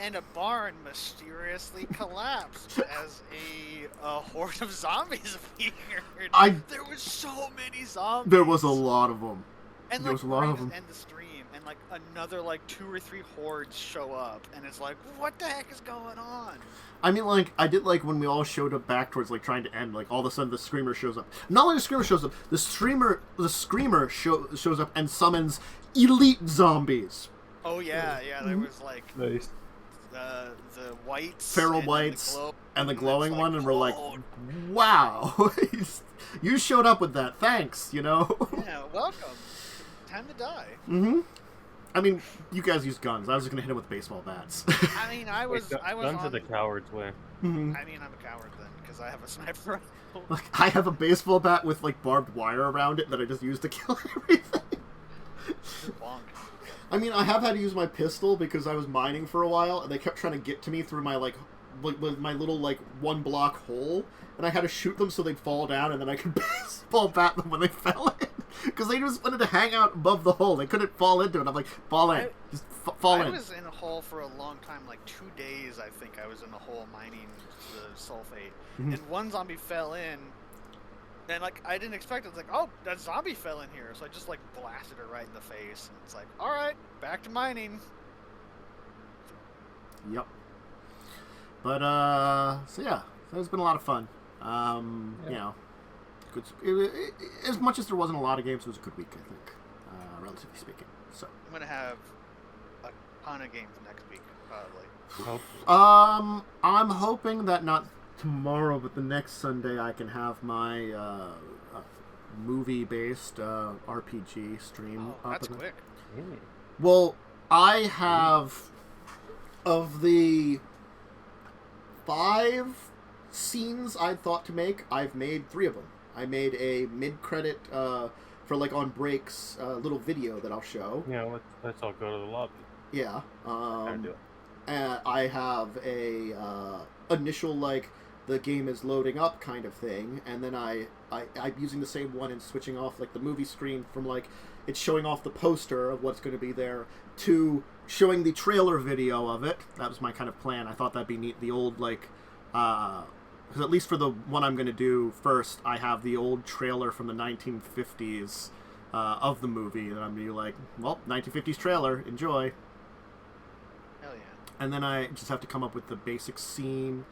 And a barn mysteriously collapsed as a horde of zombies appeared. There was so many zombies. There was a lot of them. And there was a lot of them. End the stream, and like another like 2 or 3 hordes show up, and it's like, what the heck is going on? I mean, like, I did like when we all showed up back towards like trying to end, like all of a sudden the screamer shows up. Not only the screamer shows up, the screamer shows up and summons elite zombies. Oh yeah, there was like nice. The whites, feral whites, and the glowing one, and we're like, wow, you showed up with that. Thanks, you know. Yeah, welcome. Time to die. Mm-hmm. I mean, you guys use guns. I was just gonna hit him with baseball bats. I mean, I was guns are the coward's way. Mm-hmm. I mean, I'm a coward then because I have a sniper rifle. Like, I have a baseball bat with like barbed wire around it that I just use to kill everything. I mean, I have had to use my pistol because I was mining for a while, and they kept trying to get to me through my with my little 1 block hole, and I had to shoot them so they'd fall down, and then I could baseball bat them when they fell in, because they just wanted to hang out above the hole. They couldn't fall into it. I'm like, fall in, just fall in. I was in a hole for a long time, like 2 days. I think I was in the hole mining the sulfate, and one zombie fell in. And, like, I didn't expect it. It's like, oh, that zombie fell in here. So I just, like, blasted her right in the face. And it's like, all right, back to mining. Yep. But, so yeah. So it's been a lot of fun. You know, as much as there wasn't a lot of games, it was a good week, I think, relatively speaking. So I'm going to have a ton of games next week, probably. I'm hoping that not tomorrow, but the next Sunday I can have my movie-based RPG stream. Oh, that's quick. Well, I have, of the 5 scenes I thought to make, I've made 3 of them. I made a mid-credit for like on breaks little video that I'll show. Yeah, let's all go to the lobby. Yeah. Do it. And I have a initial like the game is loading up kind of thing, and then I'm using the same one and switching off like the movie screen from like it's showing off the poster of what's going to be there to showing the trailer video of it. That was my kind of plan. I thought that'd be neat. The old like Because at least for the one I'm going to do first, I have the old trailer from the 1950s of the movie. And I'm going to be like, well, 1950s trailer, enjoy. Hell yeah. And then I just have to come up with the basic scene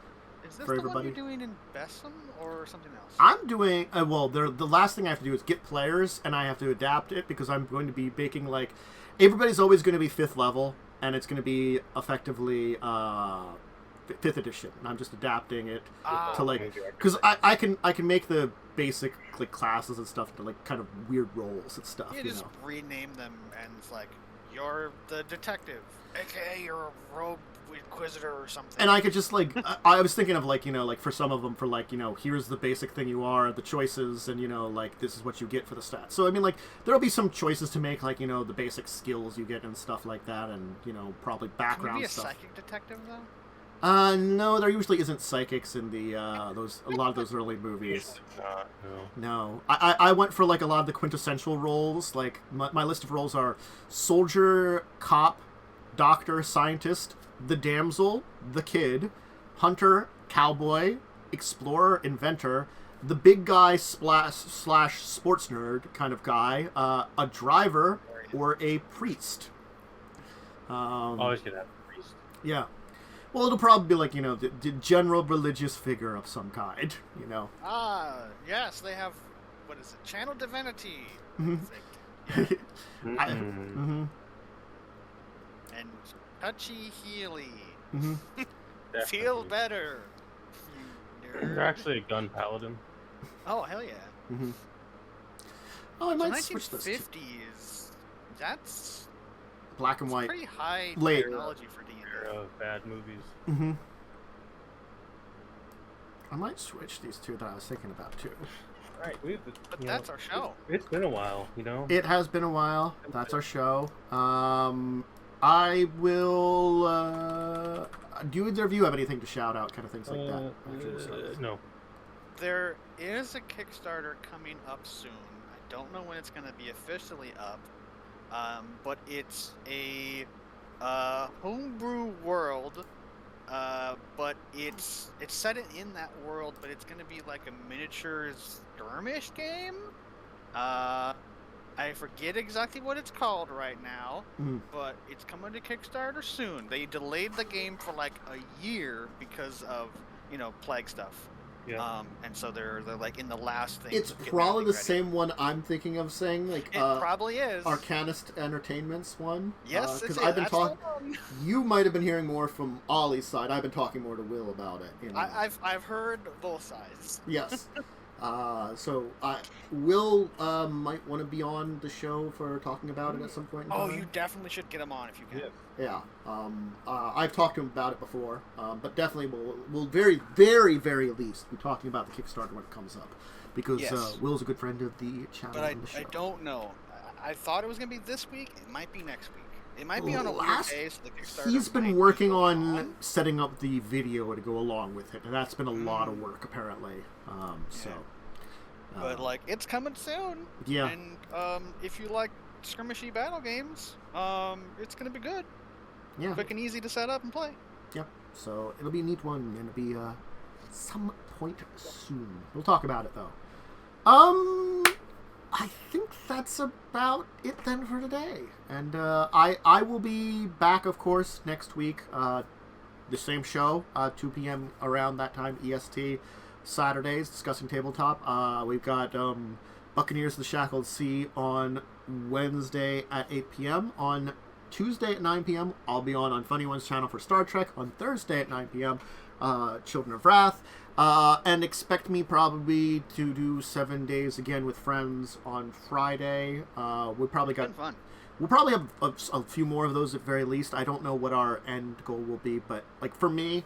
Is this for the everybody. one you're doing in Bessem or something else? I'm doing, the last thing I have to do is get players, and I have to adapt it, because I'm going to be making, like, everybody's always going to be 5th level, and it's going to be effectively 5th edition, and I'm just adapting it to, like, because I can make the basic, like, classes and stuff to, like, kind of weird roles and stuff, You just rename them, and it's like, you're the detective, aka you're a rogue inquisitor or something. And I could just, like, I was thinking of, like, like, for some of them, for, like, here's the basic thing you are, the choices, and, like, this is what you get for the stats. So, I mean, like, there'll be some choices to make, like, the basic skills you get and stuff like that, and, probably background Can you be a stuff. psychic detective, though? No, there usually isn't psychics in the, a lot of those early movies. No. I went for, like, a lot of the quintessential roles. Like, my list of roles are soldier, cop, doctor, scientist, the damsel, the kid, hunter, cowboy, explorer, inventor, the big guy slash sports nerd kind of guy, a driver, or a priest. Always gonna have a priest. Yeah. Well, it'll probably be like, the general religious figure of some kind, Ah, yes, they have, what is it, Channel Divinity. Mhm. Mm-hmm. And touchy-heely. Mhm. Feel better. You nerd. They're actually a gun paladin. Oh, hell yeah. Mhm. Oh, I So might switch this to 1950s, that's black and white. pretty high Late. technology for D&D. Era of bad movies. Mm-hmm. I might switch these two that I was thinking about, too. Right, But that's our show. It's been a while, It has been a while. That's our show. I will, do either of you have anything to shout out, kind of things like that? After we start? No. There is a Kickstarter coming up soon. I don't know when it's going to be officially up, but it's a homebrew world, but it's set in that world, but it's going to be like a miniature skirmish game. I forget exactly what it's called right now, but it's coming to Kickstarter soon. They delayed the game for like a year because of, plague stuff. Yeah. And so they're like in the last thing. It's probably the same one I'm thinking of saying, like, It probably is. Arcanist Entertainment's one. Yes, because it's I've been that's talking. the one. You might have been hearing more from Ollie's side. I've been talking more to Will about it. I've heard both sides. Yes. So Will might want to be on the show for talking about it at some point in time. Oh, you definitely should get him on if you can. Yeah. I've talked to him about it before, but definitely we'll very, very, very least be talking about the Kickstarter when it comes up, because Yes. Will's a good friend of the channel But and the show. I don't know. I thought it was gonna be this week. It might be next week. It might be on a weird day. So the Kickstarter He's been might working go on setting up the video to go along with it, and that's been a lot of work apparently. But like, it's coming soon. Yeah. And if you like skirmishy battle games, it's gonna be good. Yeah. Quick and easy to set up and play. Yep. So it'll be a neat one, and it'll be some point soon. We'll talk about it though. I think that's about it then for today. And I will be back, of course, next week. The same show, 2 p.m. around that time, EST, Saturdays, Discussing Tabletop. We've got Buccaneers of the Shackled Sea on Wednesday at 8 p.m. On Tuesday at 9 p.m., I'll be on Funny One's channel for Star Trek. On Thursday at 9 p.m., Children of Wrath. And expect me probably to do 7 days again with friends on Friday. We'll probably have a few more of those at very least. I don't know what our end goal will be, but like for me,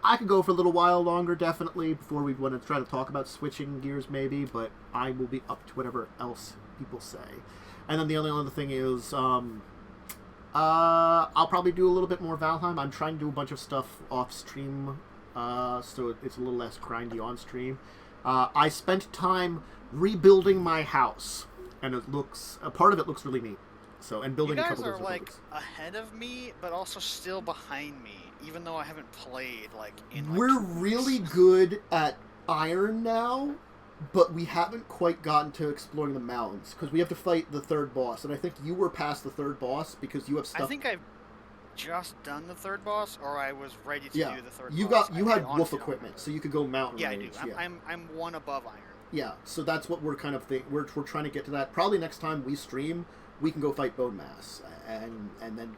I could go for a little while longer, definitely, before we want to try to talk about switching gears maybe, but I will be up to whatever else people say. And then the only other thing is, I'll probably do a little bit more Valheim. I'm trying to do a bunch of stuff off stream, so it's a little less grindy on stream. I spent time rebuilding my house, and a part of it looks really neat. So, and building You a guys couple of are those like buildings. ahead of me, but also still behind me. even though I haven't played like in. Like, We're really good at iron now, but we haven't quite gotten to exploring the mountains because we have to fight the third boss, and I think you were past the third boss because you have stuff. I think I've just done the third boss, or I was ready to do the third you boss. You had wolf equipment, so you could go mountain range. I do. I'm one above iron. Yeah, so that's what we're kind of we're trying to get to that. Probably next time we stream, we can go fight Bone Mass and then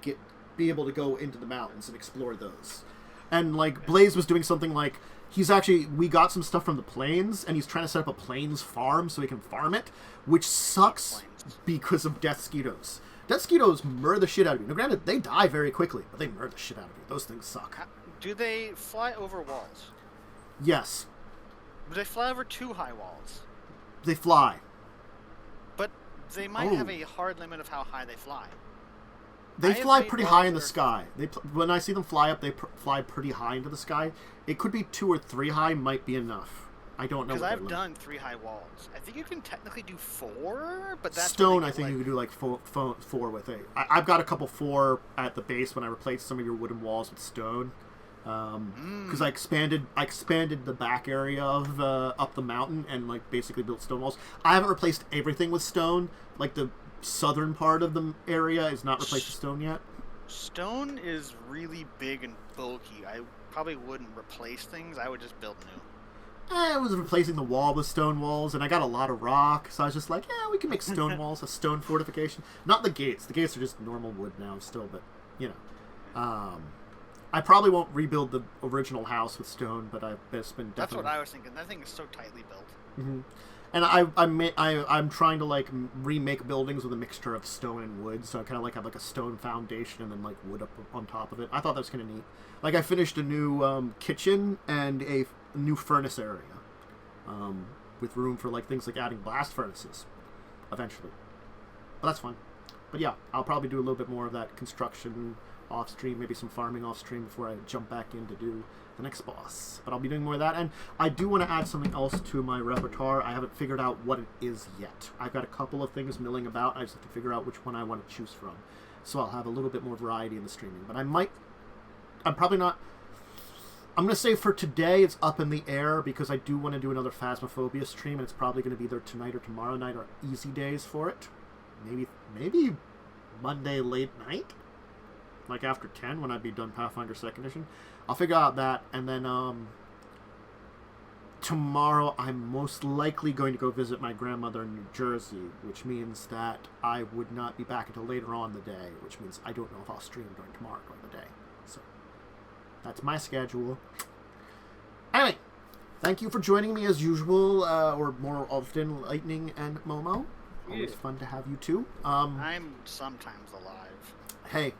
be able to go into the mountains and explore those. And like Blaze was doing something like we got some stuff from the plains, and he's trying to set up a plains farm so he can farm it, which sucks because of death skeetos. Death skeetos murder the shit out of you. Now, granted, they die very quickly, but they murder the shit out of you. Those things suck. Do they fly over walls? Yes. Do they fly over too high walls? They fly. But they might have a hard limit of how high they fly. They fly pretty high in the sky. When I see them fly up, they fly pretty high into the sky. It could be 2 or 3 high, might be enough. I don't know. Because I've done 3 high walls. I think you can technically do 4, but that's stone. I think you can do like 4 with it. I've got a couple 4 at the base when I replaced some of your wooden walls with stone. Because I expanded the back area of up the mountain and like basically built stone walls. I haven't replaced everything with stone. Like the southern part of the area is not replaced with stone yet. Stone is really big and bulky. I probably wouldn't replace things. I would just build new. I was replacing the wall with stone walls, and I got a lot of rock, so I was just like, yeah, we can make stone walls, a stone fortification. Not the gates. The gates are just normal wood now still, but, you know. I probably won't rebuild the original house with stone, but it's been definitely... That's what I was thinking. That thing is so tightly built. Mm-hmm. And I'm trying to like remake buildings with a mixture of stone and wood, so I kind of like have like a stone foundation and then like wood up on top of it. I thought that was kind of neat. Like I finished a new kitchen and a new furnace area, with room for like things like adding blast furnaces, eventually. But that's fine. But yeah, I'll probably do a little bit more of that construction off stream, maybe some farming off stream before I jump back in to do the next boss. But I'll be doing more of that, and I do want to add something else to my repertoire. I haven't figured out what it is yet. I've got a couple of things milling about. I just have to figure out which one I want to choose from. So I'll have a little bit more variety in the streaming. But I'm probably not... I'm going to say for today it's up in the air because I do want to do another Phasmophobia stream, and it's probably going to be either tonight or tomorrow night are easy days for it. Maybe Monday late night? Like after 10 when I'd be done Pathfinder 2nd Edition. I'll figure out that, and then tomorrow I'm most likely going to go visit my grandmother in New Jersey, which means that I would not be back until later on the day, which means I don't know if I'll stream during tomorrow during the day. So that's my schedule. Anyway, thank you for joining me as usual, or more often, Lightning and Momo. Always fun to have you two. I'm sometimes alive. Hey.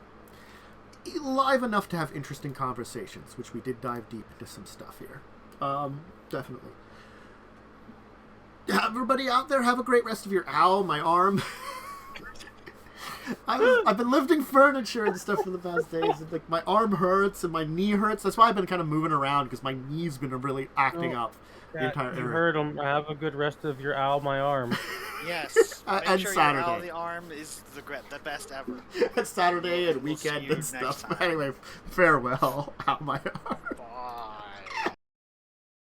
Live enough to have interesting conversations, which we did dive deep into some stuff here. Definitely. Everybody out there, have a great rest of your owl, my arm. I've been lifting furniture and stuff for the past days, and like my arm hurts and my knee hurts. That's why I've been kind of moving around, because my knee's been really acting up the entire area. You heard him. Have a good rest of your owl, my arm. Yes. And sure Saturday. Your owl, the arm is the best ever. It's Saturday and weekend and stuff. Anyway, farewell, owl, my arm.